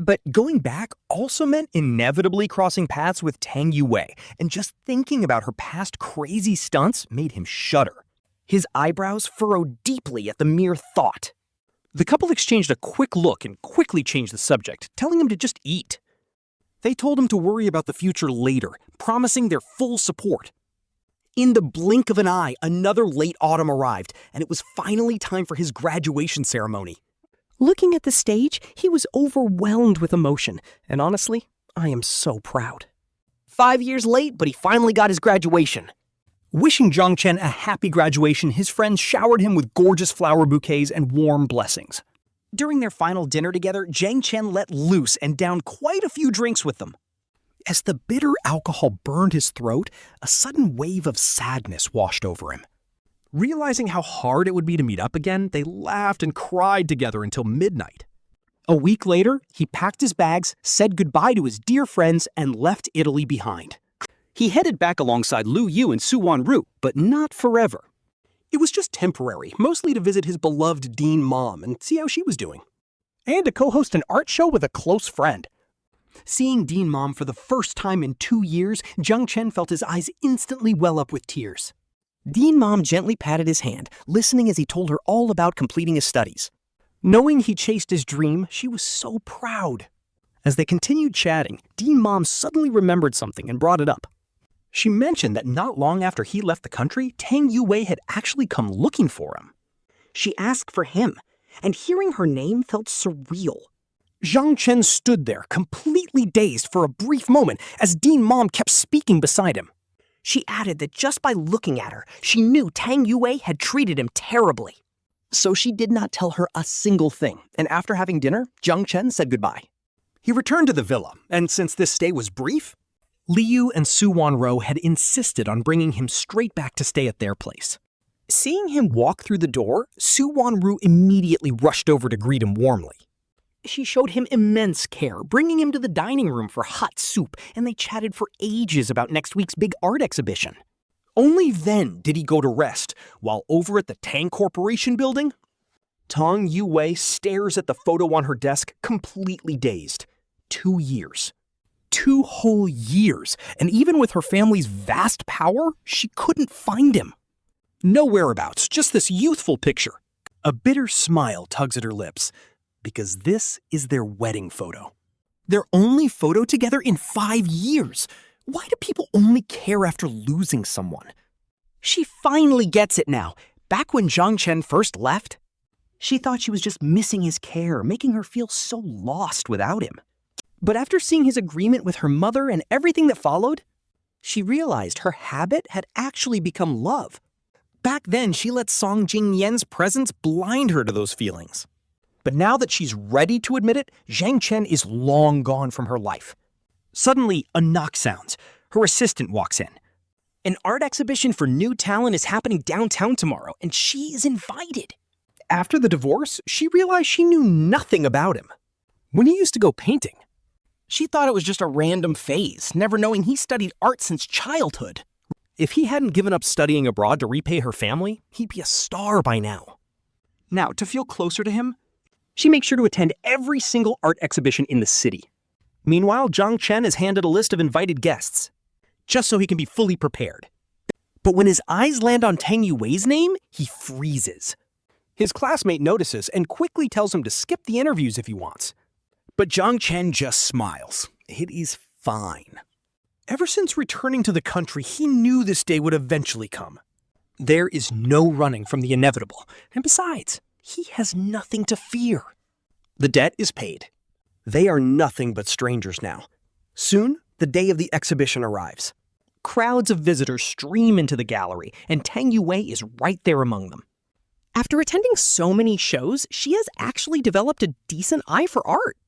But going back also meant inevitably crossing paths with Tang Yuwei, and just thinking about her past crazy stunts made him shudder. His eyebrows furrowed deeply at the mere thought. The couple exchanged a quick look and quickly changed the subject, telling him to just eat. They told him to worry about the future later, promising their full support. In the blink of an eye, another late autumn arrived, and it was finally time for his graduation ceremony. Looking at the stage, he was overwhelmed with emotion, and honestly, I am so proud. 5 years late, but he finally got his graduation. Wishing Jiang Chen a happy graduation, his friends showered him with gorgeous flower bouquets and warm blessings. During their final dinner together, Jiang Chen let loose and downed quite a few drinks with them. As the bitter alcohol burned his throat, a sudden wave of sadness washed over him. Realizing how hard it would be to meet up again, they laughed and cried together until midnight. A week later, he packed his bags, said goodbye to his dear friends, and left Italy behind. He headed back alongside Lu Yu and Su Wanru, but not forever. It was just temporary, mostly to visit his beloved Dean Mom and see how she was doing. And to co-host an art show with a close friend. Seeing Dean Mom for the first time in 2 years, Jiang Chen felt his eyes instantly well up with tears. Dean Mom gently patted his hand, listening as he told her all about completing his studies. Knowing he chased his dream, she was so proud. As they continued chatting, Dean Mom suddenly remembered something and brought it up. She mentioned that not long after he left the country, Tang Yuwei had actually come looking for him. She asked for him, and hearing her name felt surreal. Jiang Chen stood there, completely dazed for a brief moment as Dean Mom kept speaking beside him. She added that just by looking at her, she knew Tang Yuwei had treated him terribly. So she did not tell her a single thing, and after having dinner, Jiang Chen said goodbye. He returned to the villa, and since this stay was brief, Liu and Su Wanro had insisted on bringing him straight back to stay at their place. Seeing him walk through the door, Su Wanru immediately rushed over to greet him warmly. She showed him immense care, bringing him to the dining room for hot soup, and they chatted for ages about next week's big art exhibition. Only then did he go to rest, while over at the Tang Corporation building, Tang Yuwei stares at the photo on her desk, completely dazed. 2 years. 2 whole years, and even with her family's vast power, she couldn't find him. No whereabouts, just this youthful picture. A bitter smile tugs at her lips, because this is their wedding photo. Their only photo together in 5 years. Why do people only care after losing someone? She finally gets it now. Back when Jiang Chen first left, she thought she was just missing his care, making her feel so lost without him. But after seeing his agreement with her mother and everything that followed, she realized her habit had actually become love. Back then, she let Song Jingnian's presence blind her to those feelings. But now that she's ready to admit it, Jiang Chen is long gone from her life. Suddenly, a knock sounds. Her assistant walks in. An art exhibition for new talent is happening downtown tomorrow, and she is invited. After the divorce, she realized she knew nothing about him. When he used to go painting, she thought it was just a random phase, never knowing he studied art since childhood. If he hadn't given up studying abroad to repay her family, he'd be a star by now. Now, to feel closer to him, she makes sure to attend every single art exhibition in the city. Meanwhile, Jiang Chen has handed a list of invited guests, just so he can be fully prepared. But when his eyes land on Tang Yuwei's name, he freezes. His classmate notices and quickly tells him to skip the interviews if he wants. But Jiang Chen just smiles. It is fine. Ever since returning to the country, he knew this day would eventually come. There is no running from the inevitable, and besides, he has nothing to fear. The debt is paid. They are nothing but strangers now. Soon, the day of the exhibition arrives. Crowds of visitors stream into the gallery, and Tang Yuwei is right there among them. After attending so many shows, she has actually developed a decent eye for art.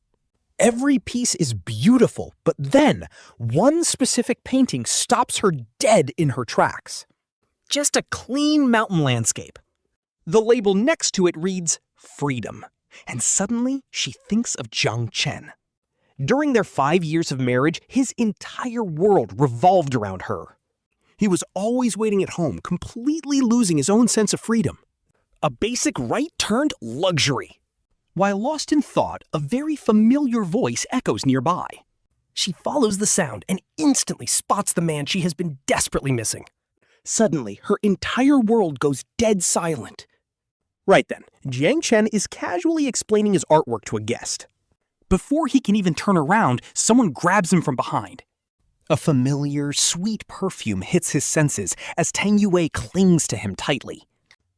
Every piece is beautiful, but then one specific painting stops her dead in her tracks. Just a clean mountain landscape. The label next to it reads, Freedom. And suddenly, she thinks of Jiang Chen. During their 5 years of marriage, his entire world revolved around her. He was always waiting at home, completely losing his own sense of freedom. A basic right turned luxury. While lost in thought, a very familiar voice echoes nearby. She follows the sound and instantly spots the man she has been desperately missing. Suddenly, her entire world goes dead silent. Right then, Jiang Chen is casually explaining his artwork to a guest. Before he can even turn around, someone grabs him from behind. A familiar, sweet perfume hits his senses as Tang Yuwei clings to him tightly.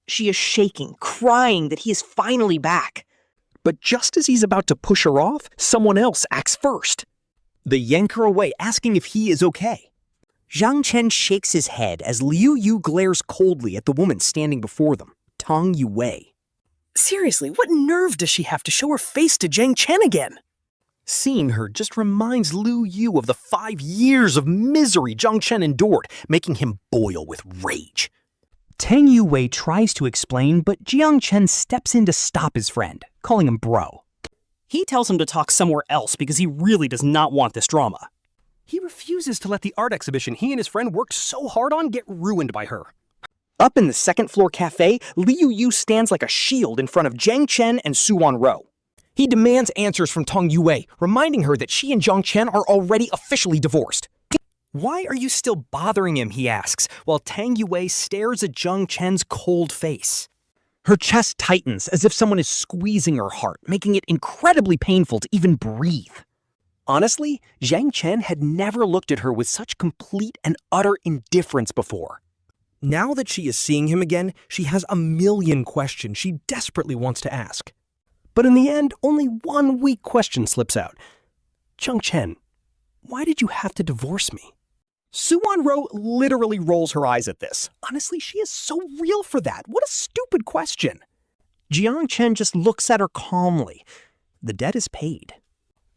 She is shaking, crying that he is finally back. But just as he's about to push her off, someone else acts first. They yank her away, asking if he is okay. Jiang Chen shakes his head as Liu Yu glares coldly at the woman standing before them, Tang Yuwei. Seriously, what nerve does she have to show her face to Jiang Chen again? Seeing her just reminds Liu Yu of the 5 years of misery Jiang Chen endured, making him boil with rage. Tang Yuwei tries to explain, but Jiang Chen steps in to stop his friend, calling him bro. He tells him to talk somewhere else because he really does not want this drama. He refuses to let the art exhibition he and his friend worked so hard on get ruined by her. Up in the second-floor cafe, Liu Yu stands like a shield in front of Jiang Chen and Suwan Ro. He demands answers from Tang Yuwei, reminding her that she and Jiang Chen are already officially divorced. Why are you still bothering him, he asks, while Tang Yuwei stares at Jiang Chen's cold face. Her chest tightens as if someone is squeezing her heart, making it incredibly painful to even breathe. Honestly, Jiang Chen had never looked at her with such complete and utter indifference before. Now that she is seeing him again, she has a million questions she desperately wants to ask. But in the end, only one weak question slips out. Jiang Chen, why did you have to divorce me? Suwan Ro literally rolls her eyes at this. Honestly, she is so real for that. What a stupid question. Jiang Chen just looks at her calmly. The debt is paid.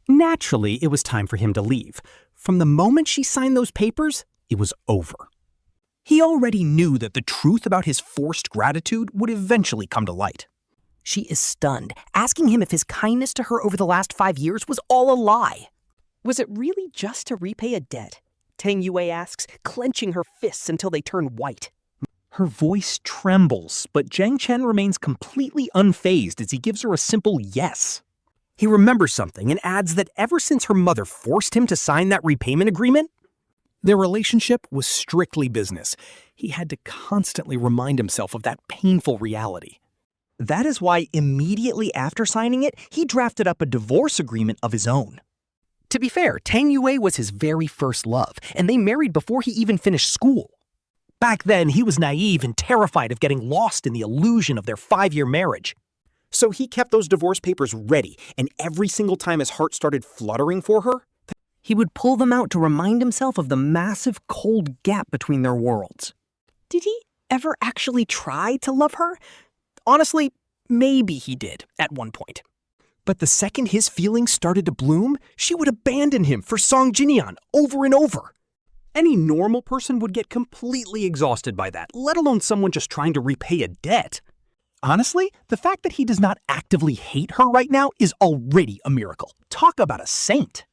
Naturally, it was time for him to leave. From the moment she signed those papers, it was over. He already knew that the truth about his forced gratitude would eventually come to light. She is stunned, asking him if his kindness to her over the last 5 years was all a lie. Was it really just to repay a debt? Tang Yuwei asks, clenching her fists until they turn white. Her voice trembles, but Jiang Chen remains completely unfazed as he gives her a simple yes. He remembers something and adds that ever since her mother forced him to sign that repayment agreement, their relationship was strictly business. He had to constantly remind himself of that painful reality. That is why immediately after signing it, he drafted up a divorce agreement of his own. To be fair, Tang Yuwei was his very first love, and they married before he even finished school. Back then, he was naive and terrified of getting lost in the illusion of their 5-year marriage. So he kept those divorce papers ready, and every single time his heart started fluttering for her, he would pull them out to remind himself of the massive cold gap between their worlds. Did he ever actually try to love her? Honestly, maybe he did at one point. But the second his feelings started to bloom, she would abandon him for Song Jingnian over and over. Any normal person would get completely exhausted by that, let alone someone just trying to repay a debt. Honestly, the fact that he does not actively hate her right now is already a miracle. Talk about a saint.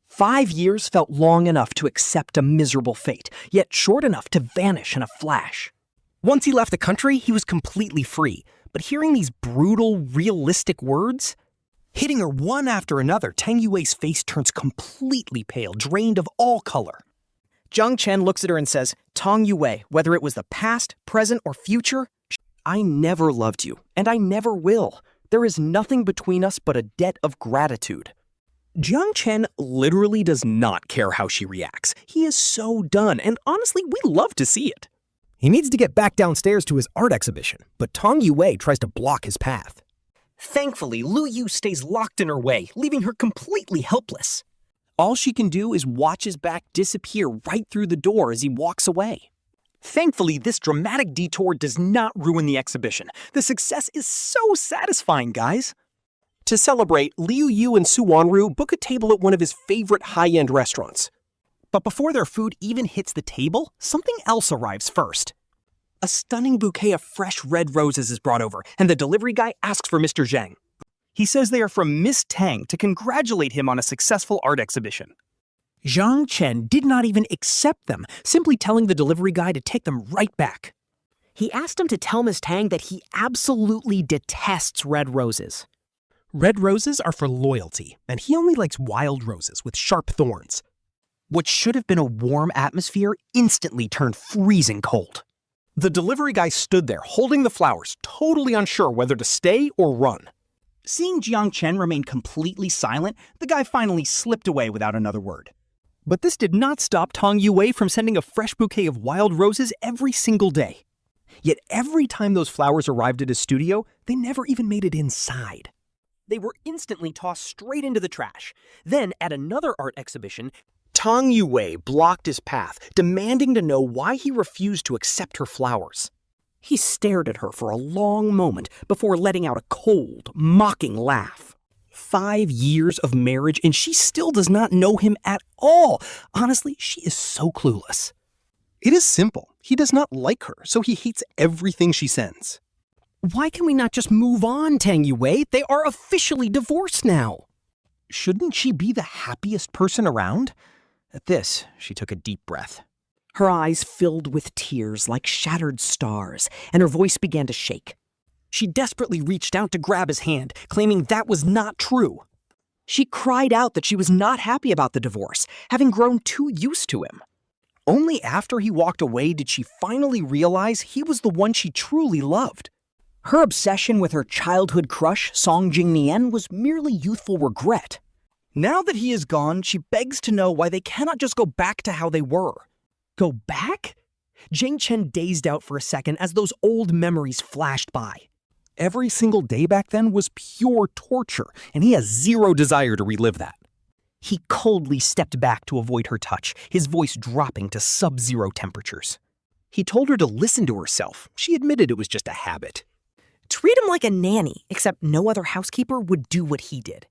5 years felt long enough to accept a miserable fate, yet short enough to vanish in a flash. Once he left the country, he was completely free. But hearing these brutal, realistic words, hitting her one after another, Tang Yuwei's face turns completely pale, drained of all color. Jiang Chen looks at her and says, Tang Yuwei, whether it was the past, present, or future, I never loved you, and I never will. There is nothing between us but a debt of gratitude. Jiang Chen literally does not care how she reacts. He is so done, and honestly, we love to see it. He needs to get back downstairs to his art exhibition, but Tang Yuwei tries to block his path. Thankfully, Lu Yu stays locked in her way, leaving her completely helpless. All she can do is watch his back disappear right through the door as he walks away. Thankfully, this dramatic detour does not ruin the exhibition. The success is so satisfying, guys. To celebrate, Liu Yu and Su Wanru book a table at one of his favorite high-end restaurants. But before their food even hits the table, something else arrives first. A stunning bouquet of fresh red roses is brought over, and the delivery guy asks for Mr. Zhang. He says they are from Miss Tang to congratulate him on a successful art exhibition. Jiang Chen did not even accept them, simply telling the delivery guy to take them right back. He asked him to tell Miss Tang that he absolutely detests red roses. Red roses are for loyalty, and he only likes wild roses with sharp thorns. What should have been a warm atmosphere instantly turned freezing cold. The delivery guy stood there holding the flowers, totally unsure whether to stay or run. Seeing Jiang Chen remain completely silent, the guy finally slipped away without another word. But this did not stop Tang Yuwei from sending a fresh bouquet of wild roses every single day. Yet every time those flowers arrived at his studio, they never even made it inside. They were instantly tossed straight into the trash. Then, at another art exhibition, Tang Yuwei blocked his path, demanding to know why he refused to accept her flowers. He stared at her for a long moment before letting out a cold, mocking laugh. 5 years of marriage and she still does not know him at all. Honestly, she is so clueless. It is simple. He does not like her, so he hates everything she sends. Why can we not just move on, Tang Yuwei? They are officially divorced now. Shouldn't she be the happiest person around? At this, she took a deep breath. Her eyes filled with tears like shattered stars, and her voice began to shake. She desperately reached out to grab his hand, claiming that was not true. She cried out that she was not happy about the divorce, having grown too used to him. Only after he walked away did she finally realize he was the one she truly loved. Her obsession with her childhood crush, Song Jingnian, was merely youthful regret. Now that he is gone, she begs to know why they cannot just go back to how they were. Go back? Jiang Chen dazed out for a second as those old memories flashed by. Every single day back then was pure torture, and he has zero desire to relive that. He coldly stepped back to avoid her touch, his voice dropping to sub-zero temperatures. He told her to listen to herself. She admitted it was just a habit. Treat him like a nanny, except no other housekeeper would do what he did.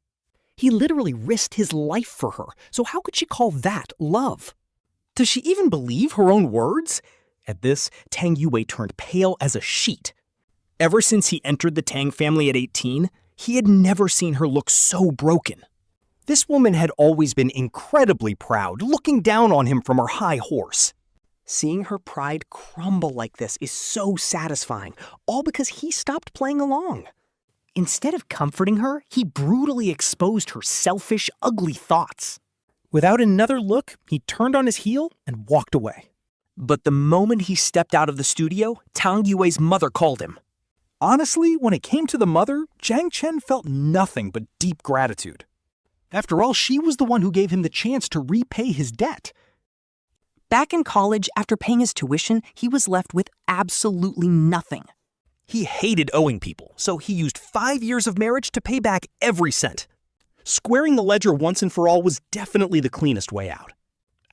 He literally risked his life for her, so how could she call that love? Does she even believe her own words? At this, Tang Yuwei turned pale as a sheet. Ever since he entered the Tang family at 18, he had never seen her look so broken. This woman had always been incredibly proud, looking down on him from her high horse. Seeing her pride crumble like this is so satisfying, all because he stopped playing along. Instead of comforting her, he brutally exposed her selfish, ugly thoughts. Without another look, he turned on his heel and walked away. But the moment he stepped out of the studio, Tang Yuwei's mother called him. Honestly, when it came to the mother, Jiang Chen felt nothing but deep gratitude. After all, she was the one who gave him the chance to repay his debt. Back in college, after paying his tuition, he was left with absolutely nothing. He hated owing people, so he used 5 years of marriage to pay back every cent. Squaring the ledger once and for all was definitely the cleanest way out.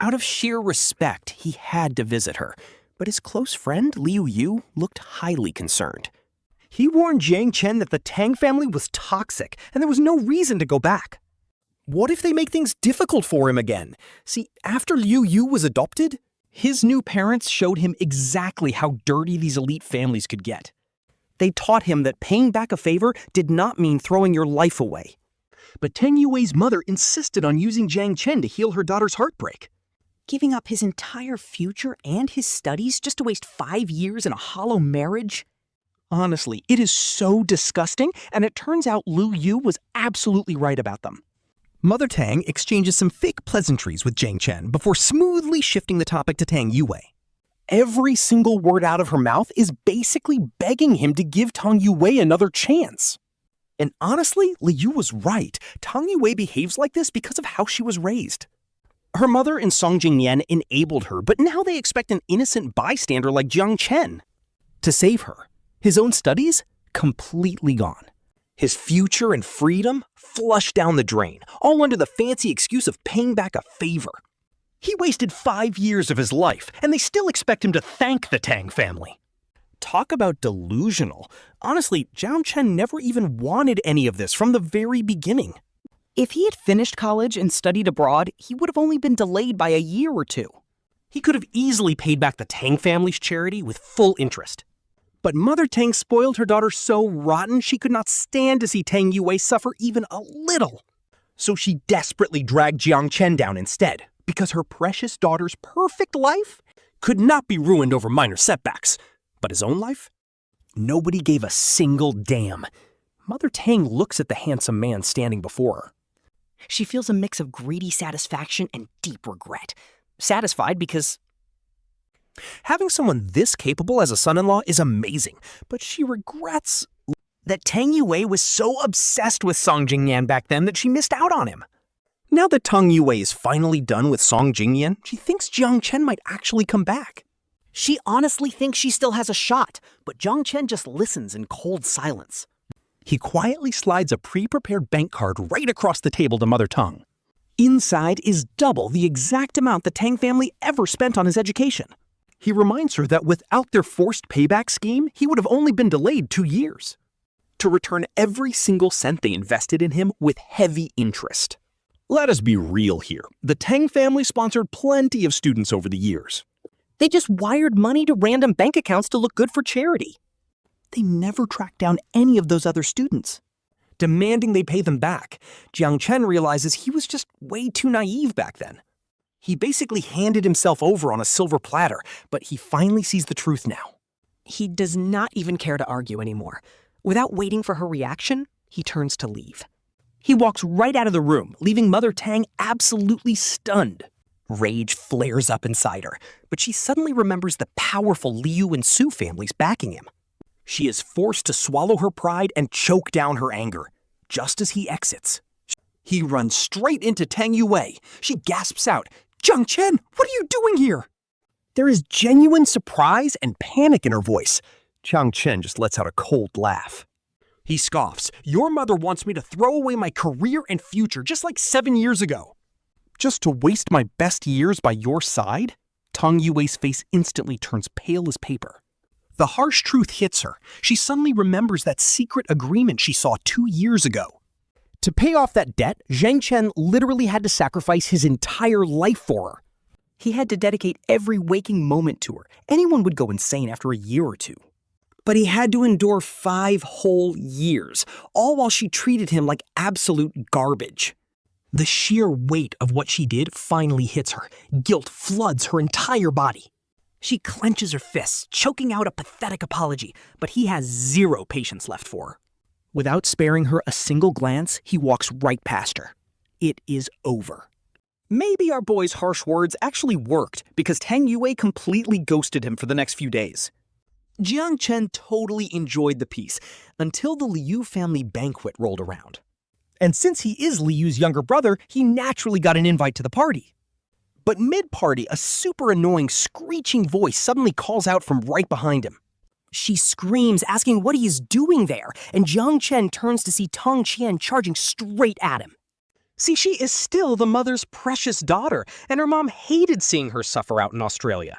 Out of sheer respect, he had to visit her, but his close friend, Liu Yu, looked highly concerned. He warned Jiang Chen that the Tang family was toxic, and there was no reason to go back. What if they make things difficult for him again? See, after Liu Yu was adopted, his new parents showed him exactly how dirty these elite families could get. They taught him that paying back a favor did not mean throwing your life away. But Tang Yuwei's mother insisted on using Jiang Chen to heal her daughter's heartbreak. Giving up his entire future and his studies just to waste 5 years in a hollow marriage? Honestly, it is so disgusting, and it turns out Liu Yu was absolutely right about them. Mother Tang exchanges some fake pleasantries with Jiang Chen before smoothly shifting the topic to Tang Yuwei. Every single word out of her mouth is basically begging him to give Tang Yuwei another chance. And honestly, Liu was right. Tang Yuwei behaves like this because of how she was raised. Her mother and Song Jingnian enabled her, but now they expect an innocent bystander like Jiang Chen to save her. His own studies? Completely gone. His future and freedom flushed down the drain, all under the fancy excuse of paying back a favor. He wasted 5 years of his life, and they still expect him to thank the Tang family. Talk about delusional. Honestly, Jiang Chen never even wanted any of this from the very beginning. If he had finished college and studied abroad, he would have only been delayed by a year or two. He could have easily paid back the Tang family's charity with full interest. But Mother Tang spoiled her daughter so rotten she could not stand to see Tang Yuwei suffer even a little. So she desperately dragged Jiang Chen down instead, because her precious daughter's perfect life could not be ruined over minor setbacks. But his own life? Nobody gave a single damn. Mother Tang looks at the handsome man standing before her. She feels a mix of greedy satisfaction and deep regret. Satisfied because having someone this capable as a son-in-law is amazing, but she regrets that Tang Yuwei was so obsessed with Song Jingnian back then that she missed out on him. Now that Tang Yuwei is finally done with Song Jingnian, she thinks Jiang Chen might actually come back. She honestly thinks she still has a shot, but Jiang Chen just listens in cold silence. He quietly slides a pre-prepared bank card right across the table to Mother Tang. Inside is double the exact amount the Tang family ever spent on his education. He reminds her that without their forced payback scheme, he would have only been delayed 2 years. To return every single cent they invested in him with heavy interest. Let us be real here. The Tang family sponsored plenty of students over the years. They just wired money to random bank accounts to look good for charity. They never tracked down any of those other students, demanding they pay them back. Jiang Chen realizes he was just way too naive back then. He basically handed himself over on a silver platter, but he finally sees the truth now. He does not even care to argue anymore. Without waiting for her reaction, he turns to leave. He walks right out of the room, leaving Mother Tang absolutely stunned. Rage flares up inside her, but she suddenly remembers the powerful Liu and Su families backing him. She is forced to swallow her pride and choke down her anger. Just as he exits, he runs straight into Tang Yuwei. She gasps out, "Jiang Chen, what are you doing here?" There is genuine surprise and panic in her voice. Jiang Chen just lets out a cold laugh. He scoffs, "Your mother wants me to throw away my career and future just like 7 years ago. Just to waste my best years by your side?" Tang Yuwei's face instantly turns pale as paper. The harsh truth hits her. She suddenly remembers that secret agreement she saw 2 years ago. To pay off that debt, Jiang Chen literally had to sacrifice his entire life for her. He had to dedicate every waking moment to her. Anyone would go insane after a year or two. But he had to endure 5 whole years, all while she treated him like absolute garbage. The sheer weight of what she did finally hits her. Guilt floods her entire body. She clenches her fists, choking out a pathetic apology, but he has zero patience left for her. Without sparing her a single glance, he walks right past her. It is over. Maybe our boy's harsh words actually worked because Tang Yuwei completely ghosted him for the next few days. Jiang Chen totally enjoyed the peace until the Liu family banquet rolled around. And since he is Liu's younger brother, he naturally got an invite to the party. But mid-party, a super annoying, screeching voice suddenly calls out from right behind him. She screams, asking what he is doing there, and Jiang Chen turns to see Tang Qian charging straight at him. See, she is still the mother's precious daughter, and her mom hated seeing her suffer out in Australia.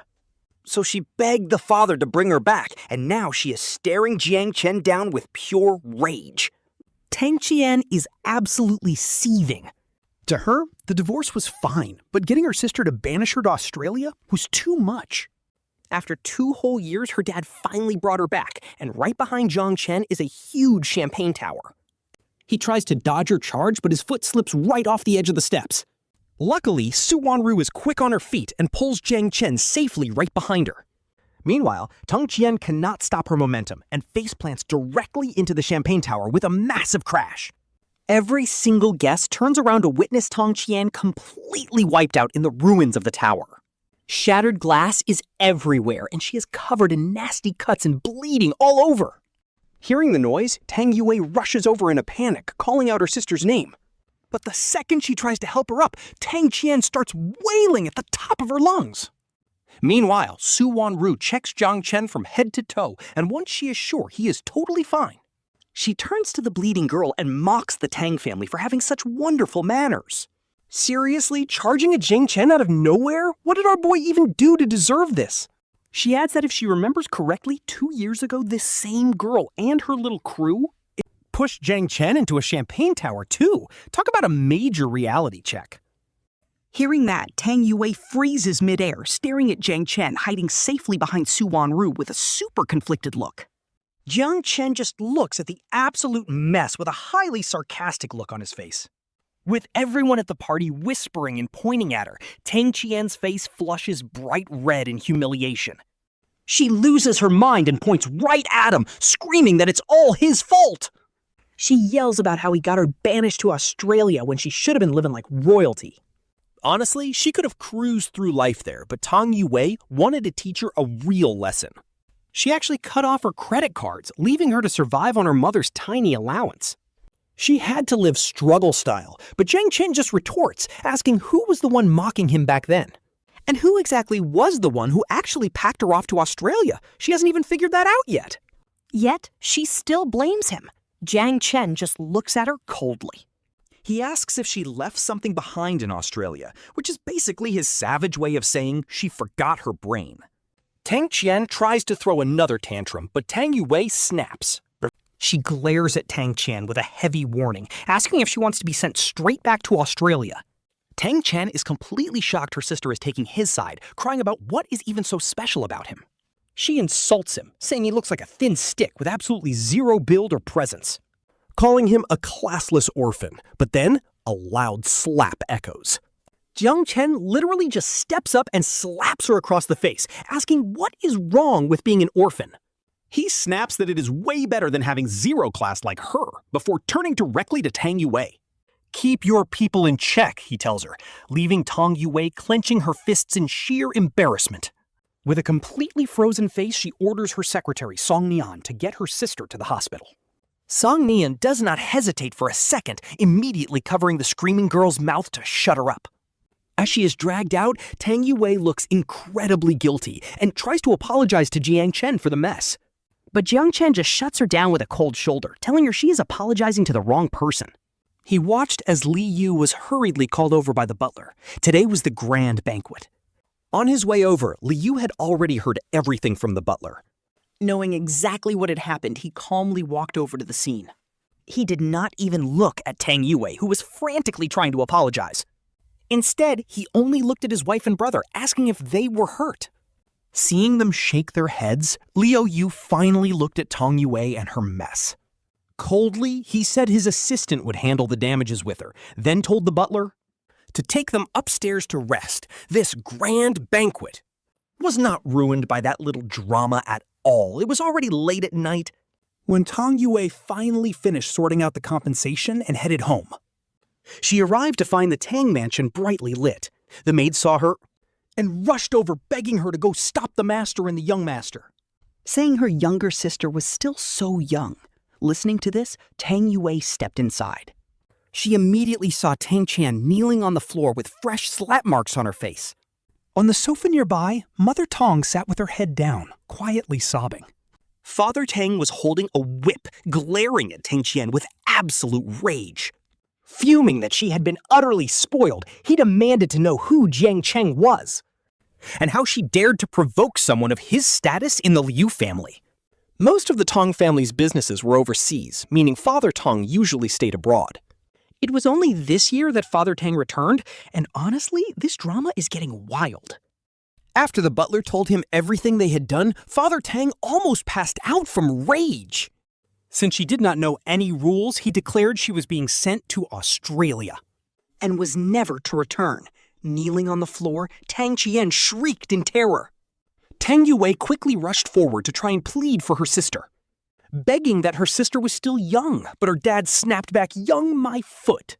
So she begged the father to bring her back, and now she is staring Jiang Chen down with pure rage. Tang Qian is absolutely seething. To her, the divorce was fine, but getting her sister to banish her to Australia was too much. After 2 whole years, her dad finally brought her back, and right behind Jiang Chen is a huge champagne tower. He tries to dodge her charge, but his foot slips right off the edge of the steps. Luckily, Su Wanru is quick on her feet and pulls Jiang Chen safely right behind her. Meanwhile, Tang Qian cannot stop her momentum and faceplants directly into the champagne tower with a massive crash. Every single guest turns around to witness Tang Qian completely wiped out in the ruins of the tower. Shattered glass is everywhere, and she is covered in nasty cuts and bleeding all over. Hearing the noise, Tang Yuwei rushes over in a panic, calling out her sister's name. But the second she tries to help her up, Tang Qian starts wailing at the top of her lungs. Meanwhile, Su Wanru checks Jiang Chen from head to toe, and once she is sure he is totally fine, She turns to the bleeding girl and mocks the Tang family for having such wonderful manners. seriously, charging at Jiang Chen out of nowhere? What did our boy even do to deserve this? She adds that if she remembers correctly, 2 years ago, this same girl and her little crew pushed Jiang Chen into a champagne tower too. Talk about a major reality check. Hearing that, Tang Yuwei freezes midair, staring at Jiang Chen hiding safely behind Su Wanru with a super conflicted look. Jiang Chen just looks at the absolute mess with a highly sarcastic look on his face. With everyone at the party whispering and pointing at her, Tang Qian's face flushes bright red in humiliation. She loses her mind and points right at him, screaming that it's all his fault. She yells about how he got her banished to Australia when she should have been living like royalty. Honestly, she could have cruised through life there, but Tang Yuwei wanted to teach her a real lesson. She actually cut off her credit cards, leaving her to survive on her mother's tiny allowance. She had to live struggle style, but Jiang Chen just retorts, asking who was the one mocking him back then. And who exactly was the one who actually packed her off to Australia? She hasn't even figured that out yet. Yet, she still blames him. Jiang Chen just looks at her coldly. He asks if she left something behind in Australia, which is basically his savage way of saying she forgot her brain. Tang Qian tries to throw another tantrum, but Tang Yuwei snaps. She glares at Tang Qian with a heavy warning, asking if she wants to be sent straight back to Australia. Tang Chen is completely shocked her sister is taking his side, crying about what is even so special about him. She insults him, saying he looks like a thin stick with absolutely zero build or presence, calling him a classless orphan, but then a loud slap echoes. Jiang Chen literally just steps up and slaps her across the face, asking what is wrong with being an orphan. He snaps that it is way better than having zero class like her, before turning directly to Tang Yuwei. Keep your people in check, he tells her, leaving Tang Yuwei clenching her fists in sheer embarrassment. With a completely frozen face, she orders her secretary, Song Jingnian, to get her sister to the hospital. Song Jingnian does not hesitate for a second, immediately covering the screaming girl's mouth to shut her up. As she is dragged out, Tang Yuwei looks incredibly guilty and tries to apologize to Jiang Chen for the mess. But Jiang Chen just shuts her down with a cold shoulder, telling her she is apologizing to the wrong person. He watched as Li Yu was hurriedly called over by the butler. Today was the grand banquet. On his way over, Li Yu had already heard everything from the butler. Knowing exactly what had happened, he calmly walked over to the scene. He did not even look at Tang Yuwei, who was frantically trying to apologize. Instead, he only looked at his wife and brother, asking if they were hurt. Seeing them shake their heads, Liu Yu finally looked at Tang Yuwei and her mess. Coldly, he said his assistant would handle the damages with her, then told the butler to take them upstairs to rest. This grand banquet was not ruined by that little drama at all. It was already late at night when Tang Yuwei finally finished sorting out the compensation and headed home. She arrived to find the Tang mansion brightly lit. The maid saw her and rushed over, begging her to go stop the master and the young master. Saying her younger sister was still so young. Listening to this, Tang Yuwei stepped inside. She immediately saw Tang Qian kneeling on the floor with fresh slap marks on her face. On the sofa nearby, Mother Tang sat with her head down, quietly sobbing. Father Tang was holding a whip, glaring at Tang Qian with absolute rage. Fuming that she had been utterly spoiled, he demanded to know who Jiang Chen was, and how she dared to provoke someone of his status in the Liu family. Most of the Tang family's businesses were overseas, meaning Father Tang usually stayed abroad. It was only this year that Father Tang returned, and honestly, this drama is getting wild. After the butler told him everything they had done, Father Tang almost passed out from rage. Since she did not know any rules, he declared she was being sent to Australia And was never to return. Kneeling on the floor, Tang Qian shrieked in terror. Tang Yuwei quickly rushed forward to try and plead for her sister. begging that her sister was still young, but her dad snapped back, "Young my foot."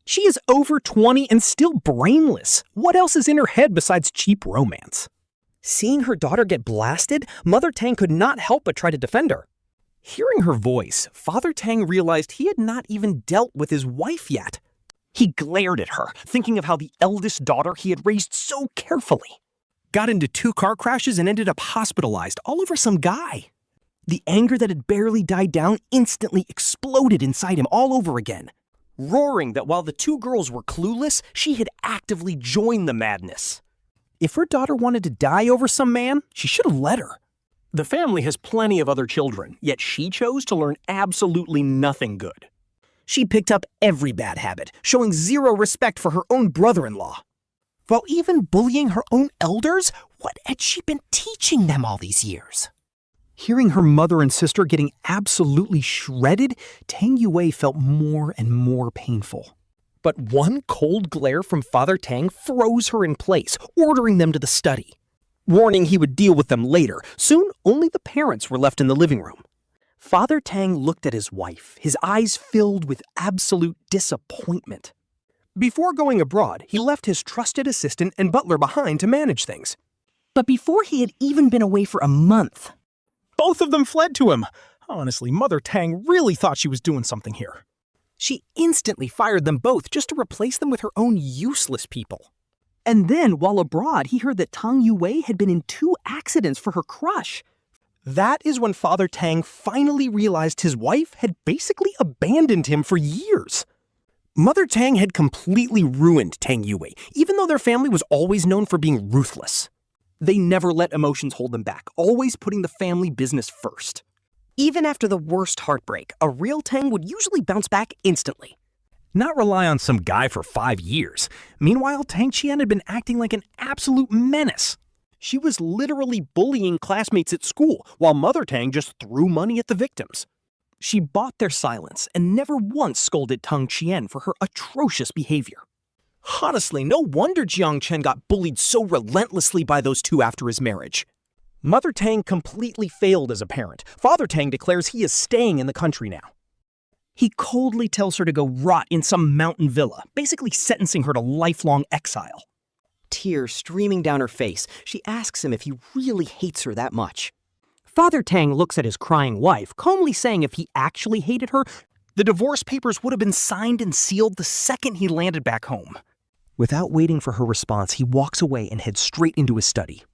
She is over 20 and still brainless. What else is in her head besides cheap romance? Seeing her daughter get blasted, Mother Tang could not help but try to defend her. Hearing her voice, Father Tang realized he had not even dealt with his wife yet. He glared at her, thinking of how the eldest daughter he had raised so carefully got into 2 car crashes and ended up hospitalized all over some guy. The anger that had barely died down instantly exploded inside him all over again, roaring that while the 2 girls were clueless, she had actively joined the madness. If her daughter wanted to die over some man, she should have let her. The family has plenty of other children, yet she chose to learn absolutely nothing good. She picked up every bad habit, showing zero respect for her own brother-in-law. While even bullying her own elders, what had she been teaching them all these years? Hearing her mother and sister getting absolutely shredded, Tang Yuwei felt more and more painful. But one cold glare from Father Tang froze her in place, ordering them to the study. Warning he would deal with them later, soon only the parents were left in the living room. Father Tang looked at his wife, his eyes filled with absolute disappointment. Before going abroad, he left his trusted assistant and butler behind to manage things. But before he had even been away for a month, both of them fled to him. Honestly, Mother Tang really thought she was doing something here. She instantly fired them both just to replace them with her own useless people. And then, while abroad, he heard that Tang Yuwei had been in 2 accidents for her crush. That is when Father Tang finally realized his wife had basically abandoned him for years. Mother Tang had completely ruined Tang Yuwei, even though their family was always known for being ruthless. They never let emotions hold them back, always putting the family business first. even after the worst heartbreak, a real Tang would usually bounce back instantly. Not rely on some guy for 5 years. Meanwhile, Tang Qian had been acting like an absolute menace. She was literally bullying classmates at school, while Mother Tang just threw money at the victims. She bought their silence and never once scolded Tang Qian for her atrocious behavior. Honestly, no wonder Jiang Chen got bullied so relentlessly by those two after his marriage. Mother Tang completely failed as a parent. Father Tang declares he is staying in the country now. He coldly tells her to go rot in some mountain villa, basically sentencing her to lifelong exile. Tears streaming down her face, she asks him if he really hates her that much. Father Tang looks at his crying wife, calmly saying if he actually hated her, the divorce papers would have been signed and sealed the second he landed back home. Without waiting for her response, he walks away and heads straight into his study.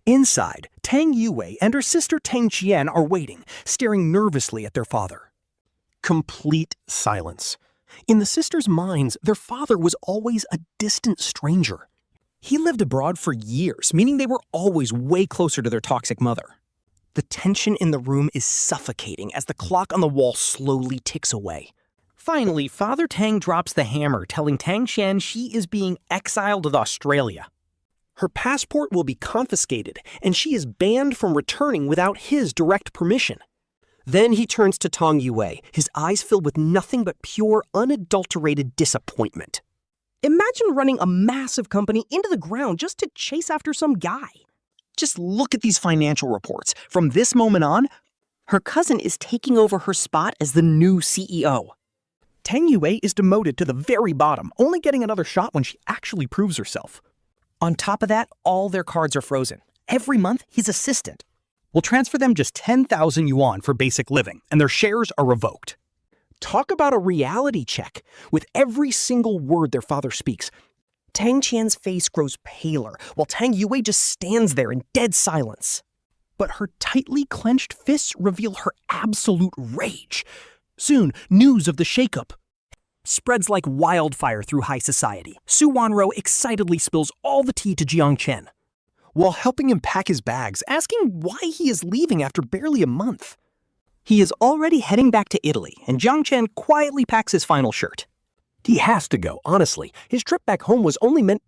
Inside, Tang Yuwei and her sister Tang Qian are waiting, staring nervously at their father. Complete silence. In the sisters' minds, their father was always a distant stranger. He lived abroad for years, meaning they were always way closer to their toxic mother. The tension in the room is suffocating as the clock on the wall slowly ticks away. Finally, Father Tang drops the hammer, telling Tang Qian she is being exiled to Australia. Her passport will be confiscated, and she is banned from returning without his direct permission. Then he turns to Tang Yuwei, his eyes filled with nothing but pure, unadulterated disappointment. Imagine running a massive company into the ground just to chase after some guy. Just look at these financial reports. From this moment on, her cousin is taking over her spot as the new CEO. Tang Yuwei is demoted to the very bottom, only getting another shot when she actually proves herself. On top of that, all their cards are frozen. Every month, his assistant will transfer them just 10,000 yuan for basic living, and their shares are revoked. Talk about a reality check. With every single word their father speaks, Tang Qian's face grows paler, while Tang Yuwei just stands there in dead silence. But her tightly clenched fists reveal her absolute rage. Soon, news of the shakeup spreads like wildfire through high society. Su Wanro excitedly spills all the tea to Jiang Chen, while helping him pack his bags, asking why he is leaving after barely a month. He is already heading back to Italy, and Jiang Chen quietly packs his final shirt. He has to go, honestly. His trip back home was only meant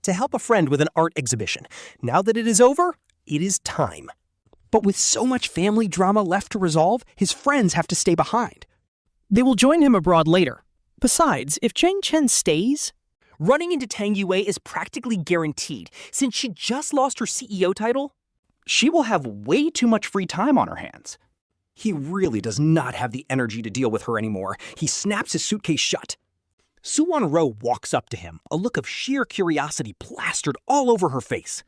to help a friend with an art exhibition. Now that it is over, it is time. But with so much family drama left to resolve, his friends have to stay behind. They will join him abroad later. Besides, if Jiang Chen stays, running into Tang Yuwei is practically guaranteed. Since she just lost her CEO title, she will have way too much free time on her hands. He really does not have the energy to deal with her anymore. He snaps his suitcase shut. Su-won-ro walks up to him, a look of sheer curiosity plastered all over her face.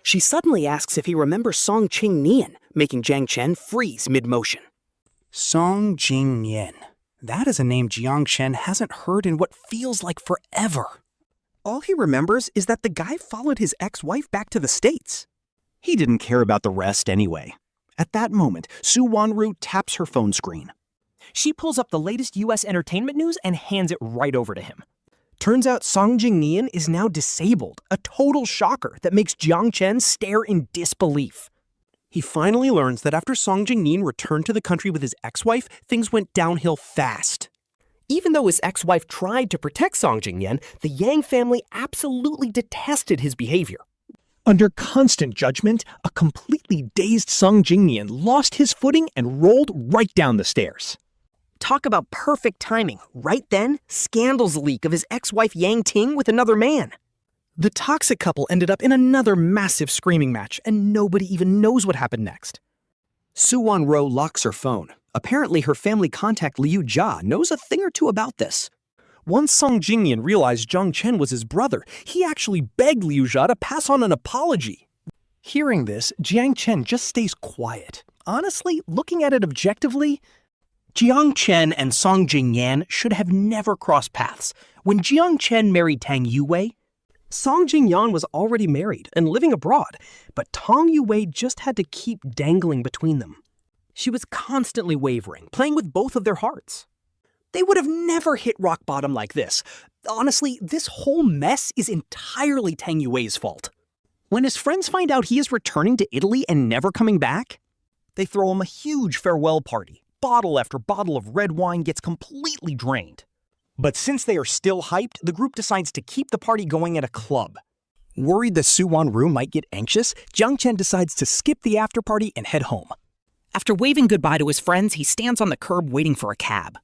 She suddenly asks if he remembers Song Jingnian, making Jiang Chen freeze mid-motion. Song Jingnian. That is a name Jiang Chen hasn't heard in what feels like forever. All he remembers is that the guy followed his ex-wife back to the States. He didn't care about the rest anyway. At that moment, Su-won-ro taps her phone screen. She pulls up the latest U.S. entertainment news and hands it right over to him. Turns out Song Jingnian is now disabled, a total shocker that makes Jiang Chen stare in disbelief. He finally learns that after Song Jingnian returned to the country with his ex-wife, things went downhill fast. Even though his ex-wife tried to protect Song Jingnian, the Yang family absolutely detested his behavior. Under constant judgment, a completely dazed Song Jingnian lost his footing and rolled right down the stairs. Talk about perfect timing. Right then, scandals leak of his ex-wife Yang Ting with another man. The toxic couple ended up in another massive screaming match, and nobody even knows what happened next. Su-won-ro locks her phone. Apparently, her family contact Liu Jia knows a thing or two about this. Once Song Jingnian realized Jiang Chen was his brother, he actually begged Liu Jia to pass on an apology. Hearing this, Jiang Chen just stays quiet. Honestly, looking at it objectively, Jiang Chen and Song Jingnian should have never crossed paths. When Jiang Chen married Tang Yuwei, Song Jingnian was already married and living abroad, but Tang Yuwei just had to keep dangling between them. She was constantly wavering, playing with both of their hearts. They would have never hit rock bottom like this. Honestly, this whole mess is entirely Tang Yuwei's fault. when his friends find out he is returning to Italy and never coming back, they throw him a huge farewell party. Bottle after bottle of red wine gets completely drained. But since they are still hyped, the group decides to keep the party going at a club. Worried that Su-won-ru might get anxious, Jiang Chen decides to skip the after party and head home. After waving goodbye to his friends, he stands on the curb waiting for a cab.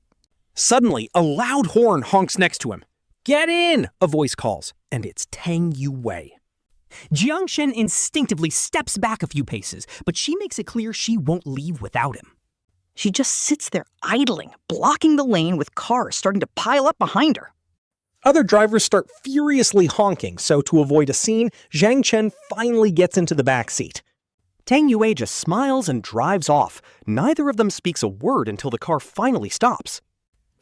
Suddenly, a loud horn honks next to him. "Get in!" a voice calls, and it's Tang Yuwei. Jiang Chen instinctively steps back a few paces, but she makes it clear she won't leave without him. She just sits there idling, blocking the lane with cars starting to pile up behind her. Other drivers start furiously honking, so to avoid a scene, Jiang Chen finally gets into the back seat. Tang Yuwei just smiles and drives off. Neither of them speaks a word until the car finally stops.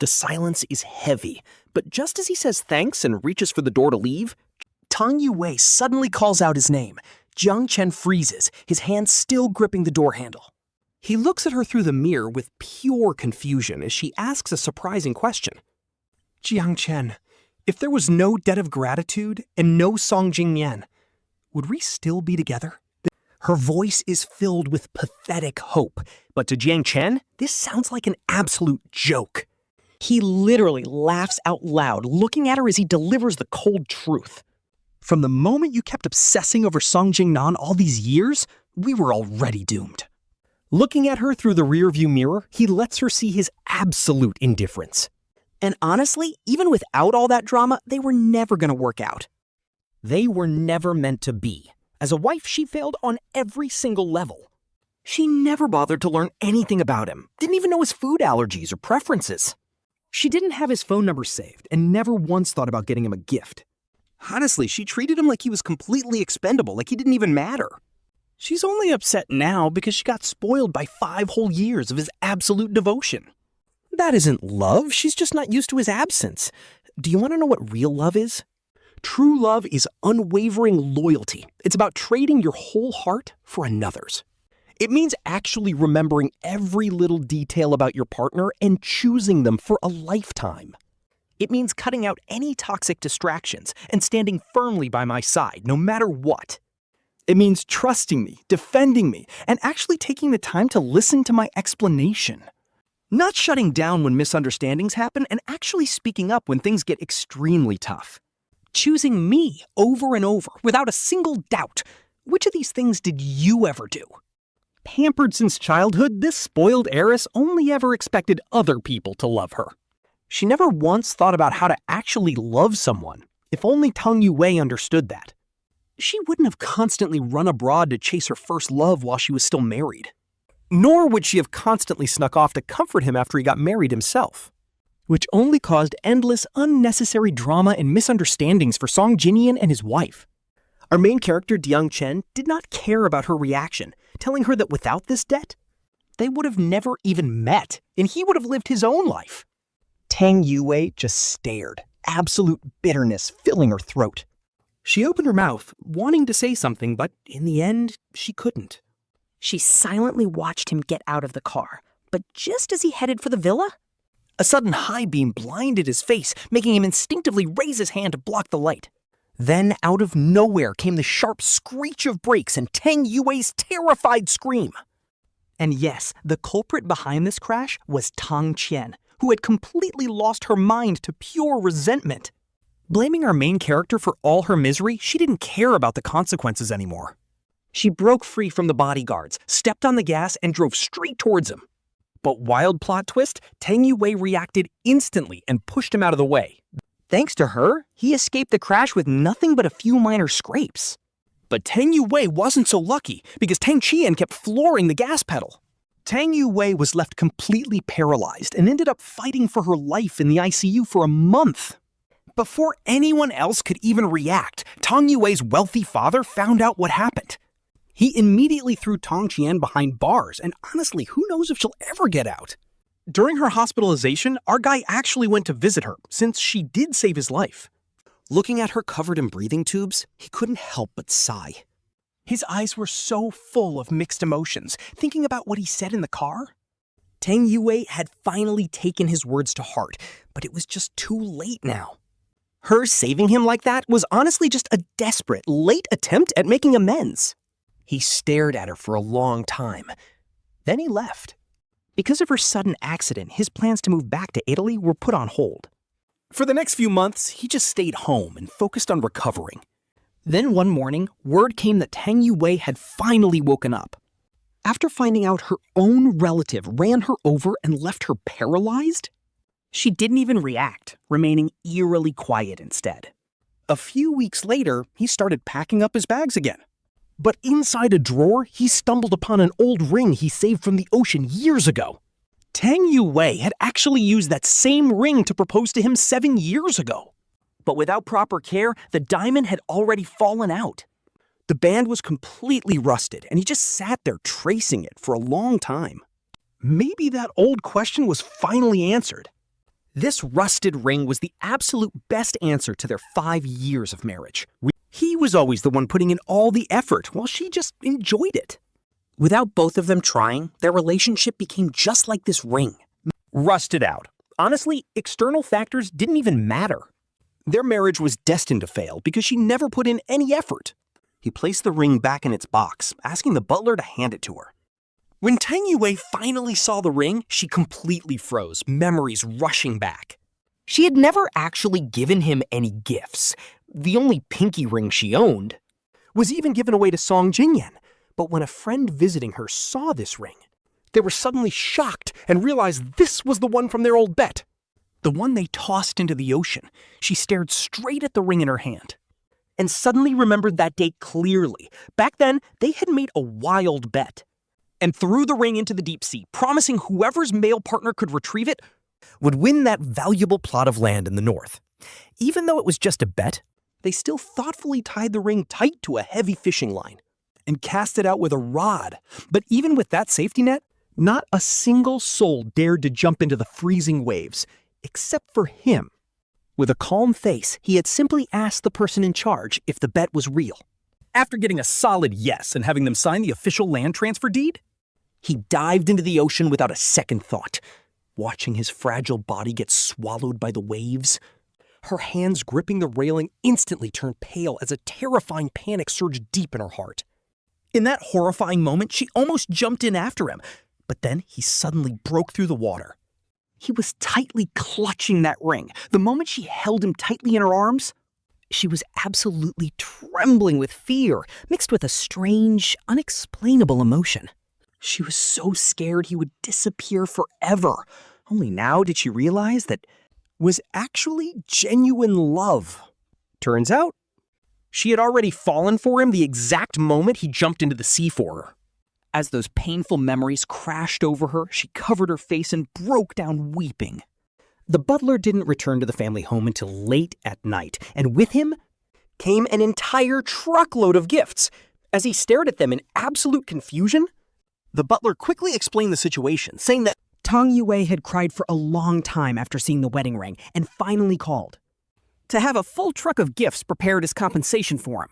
The silence is heavy, but just as he says thanks and reaches for the door to leave, Tang Yuwei suddenly calls out his name. Jiang Chen freezes, his hand still gripping the door handle. He looks at her through the mirror with pure confusion as she asks a surprising question. Jiang Chen, if there was no debt of gratitude and no Song Jingnian, would we still be together? Her voice is filled with pathetic hope, but to Jiang Chen, this sounds like an absolute joke. He literally laughs out loud, looking at her as he delivers the cold truth. From the moment you kept obsessing over Song Jingnian all these years, we were already doomed. Looking at her through the rearview mirror, he lets her see his absolute indifference. And honestly, even without all that drama, they were never going to work out. They were never meant to be. As a wife, she failed on every single level. She never bothered to learn anything about him, didn't even know his food allergies or preferences. She didn't have his phone number saved and never once thought about getting him a gift. Honestly, she treated him like he was completely expendable, like he didn't even matter. She's only upset now because she got spoiled by 5 whole years of his absolute devotion. That isn't love, she's just not used to his absence. Do you want to know what real love is? True love is unwavering loyalty. It's about trading your whole heart for another's. It means actually remembering every little detail about your partner and choosing them for a lifetime. It means cutting out any toxic distractions and standing firmly by my side, no matter what. It means trusting me, defending me, and actually taking the time to listen to my explanation. Not shutting down when misunderstandings happen and actually speaking up when things get extremely tough. Choosing me over and over without a single doubt. Which of these things did you ever do? Pampered since childhood, this spoiled heiress only ever expected other people to love her. She never once thought about how to actually love someone. If only Tang Yuwei understood that. She wouldn't have constantly run abroad to chase her first love while she was still married. Nor would she have constantly snuck off to comfort him after he got married himself, which only caused endless unnecessary drama and misunderstandings for Song Jingnian and his wife. Our main character, Diang Chen, did not care about her reaction, telling her that without this debt, they would have never even met, and he would have lived his own life. Tang Yuwei just stared, absolute bitterness filling her throat. She opened her mouth, wanting to say something, but in the end, she couldn't. She silently watched him get out of the car, but just as he headed for the villa, a sudden high beam blinded his face, making him instinctively raise his hand to block the light. Then, out of nowhere, came the sharp screech of brakes and Tang Yuwei's terrified scream. And yes, the culprit behind this crash was Tang Qian, who had completely lost her mind to pure resentment. Blaming our main character for all her misery, she didn't care about the consequences anymore. She broke free from the bodyguards, stepped on the gas, and drove straight towards him. But wild plot twist, Tang Yuwei reacted instantly and pushed him out of the way. Thanks to her, he escaped the crash with nothing but a few minor scrapes. But Tang Yuwei wasn't so lucky, because Tang Qian kept flooring the gas pedal. Tang Yuwei was left completely paralyzed and ended up fighting for her life in the ICU for a month. Before anyone else could even react, Tang Yuwei's wealthy father found out what happened. He immediately threw Tang Qian behind bars, and honestly, who knows if she'll ever get out. During her hospitalization, our guy actually went to visit her, since she did save his life. Looking at her covered in breathing tubes, he couldn't help but sigh. His eyes were so full of mixed emotions, thinking about what he said in the car. Tang Yuwei had finally taken his words to heart, but it was just too late now. Her saving him like that was honestly just a desperate, late attempt at making amends. He stared at her for a long time. Then he left. Because of her sudden accident, his plans to move back to Italy were put on hold. For the next few months, he just stayed home and focused on recovering. Then one morning, word came that Tang Yuwei had finally woken up. After finding out her own relative ran her over and left her paralyzed, she didn't even react, remaining eerily quiet instead. A few weeks later, he started packing up his bags again. But inside a drawer, he stumbled upon an old ring he saved from the ocean years ago. Tang Yuwei had actually used that same ring to propose to him 7 years ago. But without proper care, the diamond had already fallen out. The band was completely rusted, and he just sat there tracing it for a long time. Maybe that old question was finally answered. This rusted ring was the absolute best answer to their 5 years of marriage. He was always the one putting in all the effort, while she just enjoyed it. Without both of them trying, their relationship became just like this ring. Rusted out. Honestly, external factors didn't even matter. Their marriage was destined to fail because she never put in any effort. He placed the ring back in its box, asking the butler to hand it to her. When Tang Yuwei finally saw the ring, she completely froze, memories rushing back. She had never actually given him any gifts. The only pinky ring she owned was even given away to Song Jingnian. But when a friend visiting her saw this ring, they were suddenly shocked and realized this was the one from their old bet. The one they tossed into the ocean. She stared straight at the ring in her hand and suddenly remembered that day clearly. Back then, they had made a wild bet and threw the ring into the deep sea, promising whoever's male partner could retrieve it would win that valuable plot of land in the north. Even though it was just a bet, they still thoughtfully tied the ring tight to a heavy fishing line and cast it out with a rod. But even with that safety net, not a single soul dared to jump into the freezing waves, except for him. With a calm face, he had simply asked the person in charge if the bet was real. After getting a solid yes and having them sign the official land transfer deed, he dived into the ocean without a second thought, watching his fragile body get swallowed by the waves. Her hands gripping the railing instantly turned pale as a terrifying panic surged deep in her heart. In that horrifying moment, she almost jumped in after him, but then he suddenly broke through the water. He was tightly clutching that ring. The moment she held him tightly in her arms, she was absolutely trembling with fear, mixed with a strange, unexplainable emotion. She was so scared he would disappear forever. Only now did she realize that was actually genuine love. Turns out, she had already fallen for him the exact moment he jumped into the sea for her. As those painful memories crashed over her, she covered her face and broke down weeping. The butler didn't return to the family home until late at night, and with him came an entire truckload of gifts. As he stared at them in absolute confusion, the butler quickly explained the situation, saying that Tang Yuwei had cried for a long time after seeing the wedding ring and finally called to have a full truck of gifts prepared as compensation for him.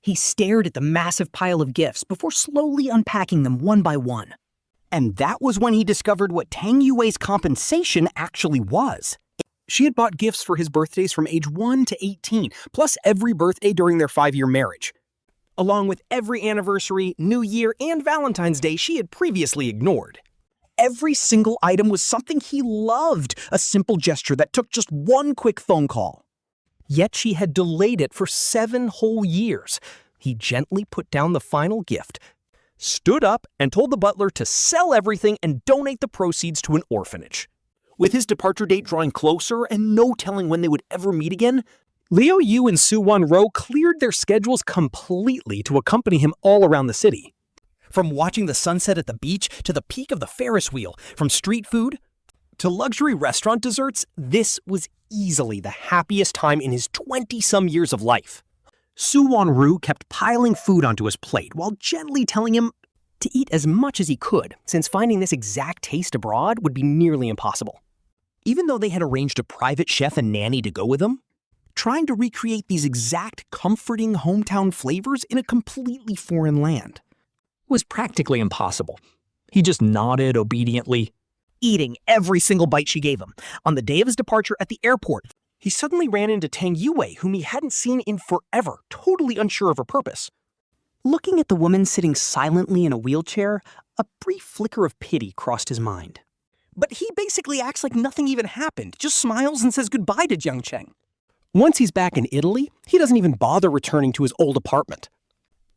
He stared at the massive pile of gifts before slowly unpacking them one by one. And that was when he discovered what Tang Yuwei's compensation actually was. She had bought gifts for his birthdays from age 1 to 18, plus every birthday during their 5-year marriage, along with every anniversary, New Year, and Valentine's Day she had previously ignored. Every single item was something he loved, a simple gesture that took just one quick phone call. Yet she had delayed it for 7 whole years. He gently put down the final gift, stood up, and told the butler to sell everything and donate the proceeds to an orphanage. With his departure date drawing closer and no telling when they would ever meet again, Liu Yu and Su Wan-ro cleared their schedules completely to accompany him all around the city. From watching the sunset at the beach to the peak of the Ferris wheel, from street food to luxury restaurant desserts, this was easily the happiest time in his 20-some years of life. Su Wan-ru kept piling food onto his plate while gently telling him to eat as much as he could, since finding this exact taste abroad would be nearly impossible. Even though they had arranged a private chef and nanny to go with them, trying to recreate these exact comforting hometown flavors in a completely foreign land was practically impossible. He just nodded obediently, eating every single bite she gave him. On the day of his departure at the airport, he suddenly ran into Tang Yuwei, whom he hadn't seen in forever, totally unsure of her purpose. Looking at the woman sitting silently in a wheelchair, a brief flicker of pity crossed his mind. But he basically acts like nothing even happened, just smiles and says goodbye to Jiang Cheng. Once he's back in Italy, he doesn't even bother returning to his old apartment.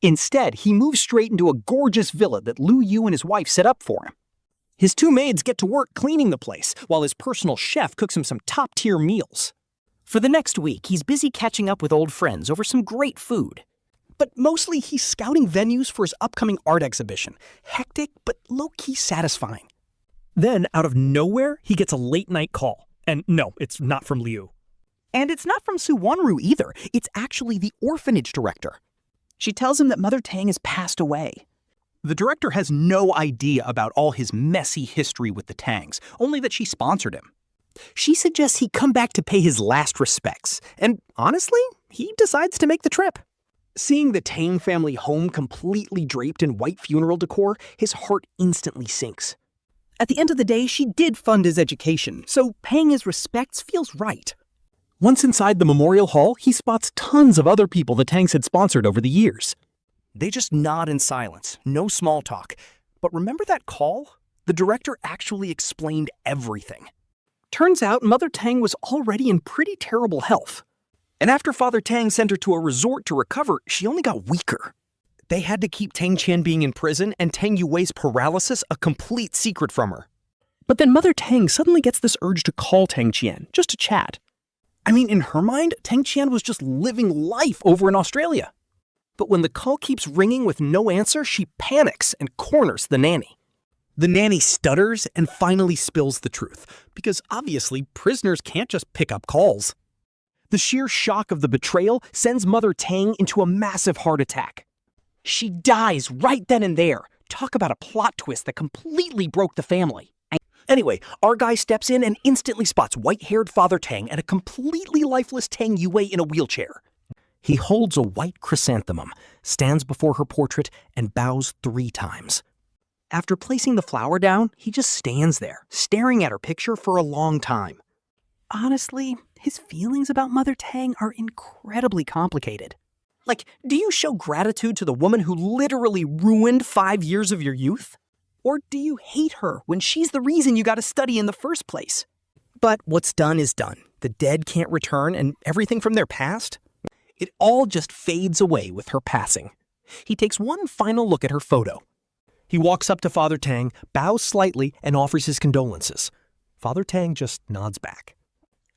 Instead, he moves straight into a gorgeous villa that Liu Yu and his wife set up for him. His 2 maids get to work cleaning the place, while his personal chef cooks him some top-tier meals. For the next week, he's busy catching up with old friends over some great food. But mostly, he's scouting venues for his upcoming art exhibition. Hectic, but low-key satisfying. Then, out of nowhere, he gets a late-night call. And no, it's not from Liu. And it's not from Su Wan-ru either. It's actually the orphanage director. She tells him that Mother Tang has passed away. The director has no idea about all his messy history with the Tangs, only that she sponsored him. She suggests he come back to pay his last respects, and honestly, he decides to make the trip. Seeing the Tang family home completely draped in white funeral decor, his heart instantly sinks. At the end of the day, she did fund his education, so paying his respects feels right. Once inside the memorial hall, he spots tons of other people the Tangs had sponsored over the years. They just nod in silence, no small talk. But remember that call? The director actually explained everything. Turns out Mother Tang was already in pretty terrible health. And after Father Tang sent her to a resort to recover, she only got weaker. They had to keep Tang Qian being in prison and Tang Yuwei's paralysis a complete secret from her. But then Mother Tang suddenly gets this urge to call Tang Qian, just to chat. I mean, in her mind, Tang Qian was just living life over in Australia. But when the call keeps ringing with no answer, she panics and corners the nanny. The nanny stutters and finally spills the truth, because obviously prisoners can't just pick up calls. The sheer shock of the betrayal sends Mother Tang into a massive heart attack. She dies right then and there. Talk about a plot twist that completely broke the family. Anyway, our guy steps in and instantly spots white-haired Father Tang and a completely lifeless Tang Yuwei in a wheelchair. He holds a white chrysanthemum, stands before her portrait, and bows 3 times. After placing the flower down, he just stands there, staring at her picture for a long time. Honestly, his feelings about Mother Tang are incredibly complicated. Like, do you show gratitude to the woman who literally ruined 5 years of your youth? Or do you hate her when she's the reason you got to study in the first place? But what's done is done. The dead can't return, and everything from their past? It all just fades away with her passing. He takes one final look at her photo. He walks up to Father Tang, bows slightly, and offers his condolences. Father Tang just nods back.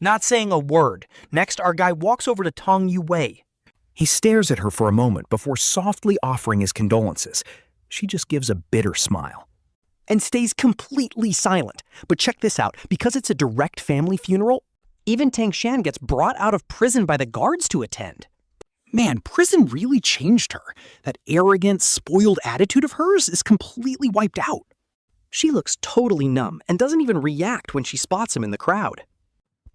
Not saying a word, next our guy walks over to Tang Yuwei. He stares at her for a moment before softly offering his condolences. She just gives a bitter smile and stays completely silent. But check this out. Because it's a direct family funeral, even Tang Shan gets brought out of prison by the guards to attend. Man, prison really changed her. That arrogant, spoiled attitude of hers is completely wiped out. She looks totally numb and doesn't even react when she spots him in the crowd.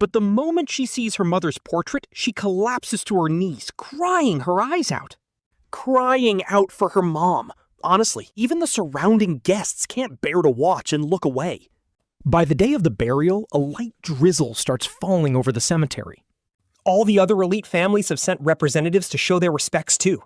But the moment she sees her mother's portrait, she collapses to her knees, crying her eyes out. Crying out for her mom. Honestly, even the surrounding guests can't bear to watch and look away. By the day of the burial, a light drizzle starts falling over the cemetery. All the other elite families have sent representatives to show their respects too.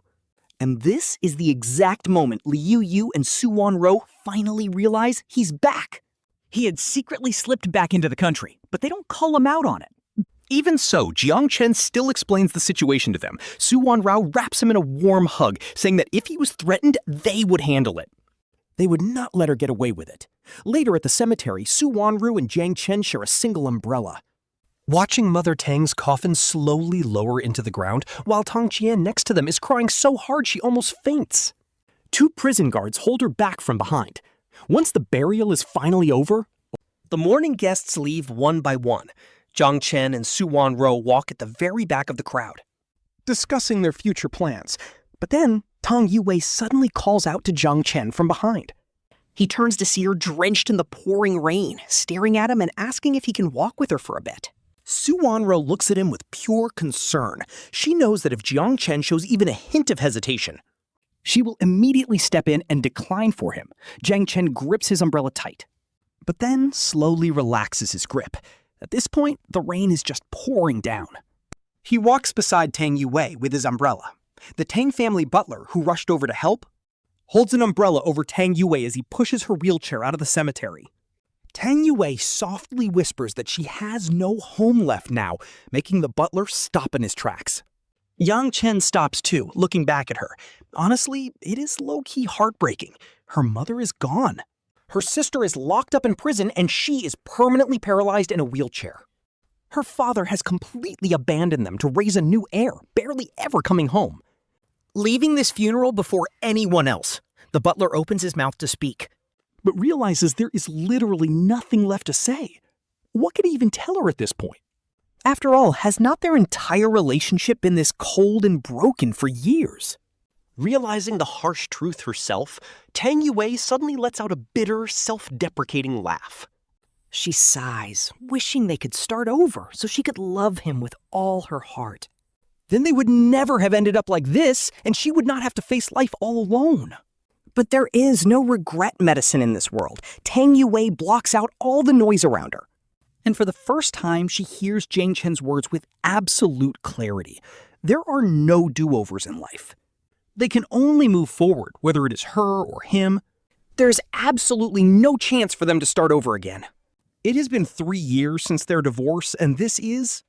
And this is the exact moment Liu Yu and Su Wanro finally realize he's back. He had secretly slipped back into the country, but they don't call him out on it. Even so, Jiang Chen still explains the situation to them. Su Wanrao wraps him in a warm hug, saying that if he was threatened, they would handle it. They would not let her get away with it. Later at the cemetery, Su Wanru and Jiang Chen share a single umbrella. Watching Mother Tang's coffin slowly lower into the ground, while Tang Qian next to them is crying so hard she almost faints. Two prison guards hold her back from behind. Once the burial is finally over, the mourning guests leave one by one. Jiang Chen and Su Wanro walk at the very back of the crowd, discussing their future plans. But then, Tang Yuwei suddenly calls out to Jiang Chen from behind. He turns to see her drenched in the pouring rain, staring at him and asking if he can walk with her for a bit. Su Wanro looks at him with pure concern. She knows that if Jiang Chen shows even a hint of hesitation, she will immediately step in and decline for him. Jiang Chen grips his umbrella tight, but then slowly relaxes his grip. At this point, the rain is just pouring down. He walks beside Tang Yuwei with his umbrella. The Tang family butler, who rushed over to help, holds an umbrella over Tang Yuwei as he pushes her wheelchair out of the cemetery. Tang Yuwei softly whispers that she has no home left now, making the butler stop in his tracks. Yang Chen stops too, looking back at her. Honestly, it is low-key heartbreaking. Her mother is gone. Her sister is locked up in prison and she is permanently paralyzed in a wheelchair. Her father has completely abandoned them to raise a new heir, barely ever coming home. Leaving this funeral before anyone else, the butler opens his mouth to speak, but realizes there is literally nothing left to say. What could he even tell her at this point? After all, has not their entire relationship been this cold and broken for years? Realizing the harsh truth herself, Tang Yuwei suddenly lets out a bitter, self-deprecating laugh. She sighs, wishing they could start over so she could love him with all her heart. Then they would never have ended up like this, and she would not have to face life all alone. But there is no regret medicine in this world. Tang Yuwei blocks out all the noise around her. And for the first time, she hears Jiang Chen's words with absolute clarity. There are no do-overs in life. They can only move forward, whether it is her or him. There's absolutely no chance for them to start over again. It has been 3 years since their divorce, and this is,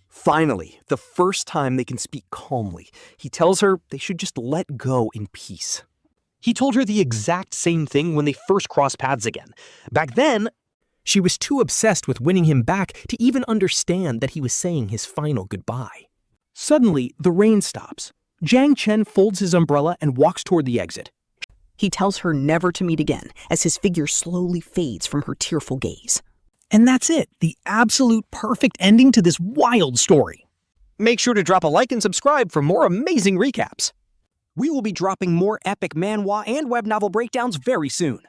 finally, the first time they can speak calmly. He tells her they should just let go in peace. He told her the exact same thing when they first crossed paths again. Back then, she was too obsessed with winning him back to even understand that he was saying his final goodbye. Suddenly, the rain stops. Jiang Chen folds his umbrella and walks toward the exit. He tells her never to meet again as his figure slowly fades from her tearful gaze. And that's it, the absolute perfect ending to this wild story. Make sure to drop a like and subscribe for more amazing recaps. We will be dropping more epic manhwa and web novel breakdowns very soon.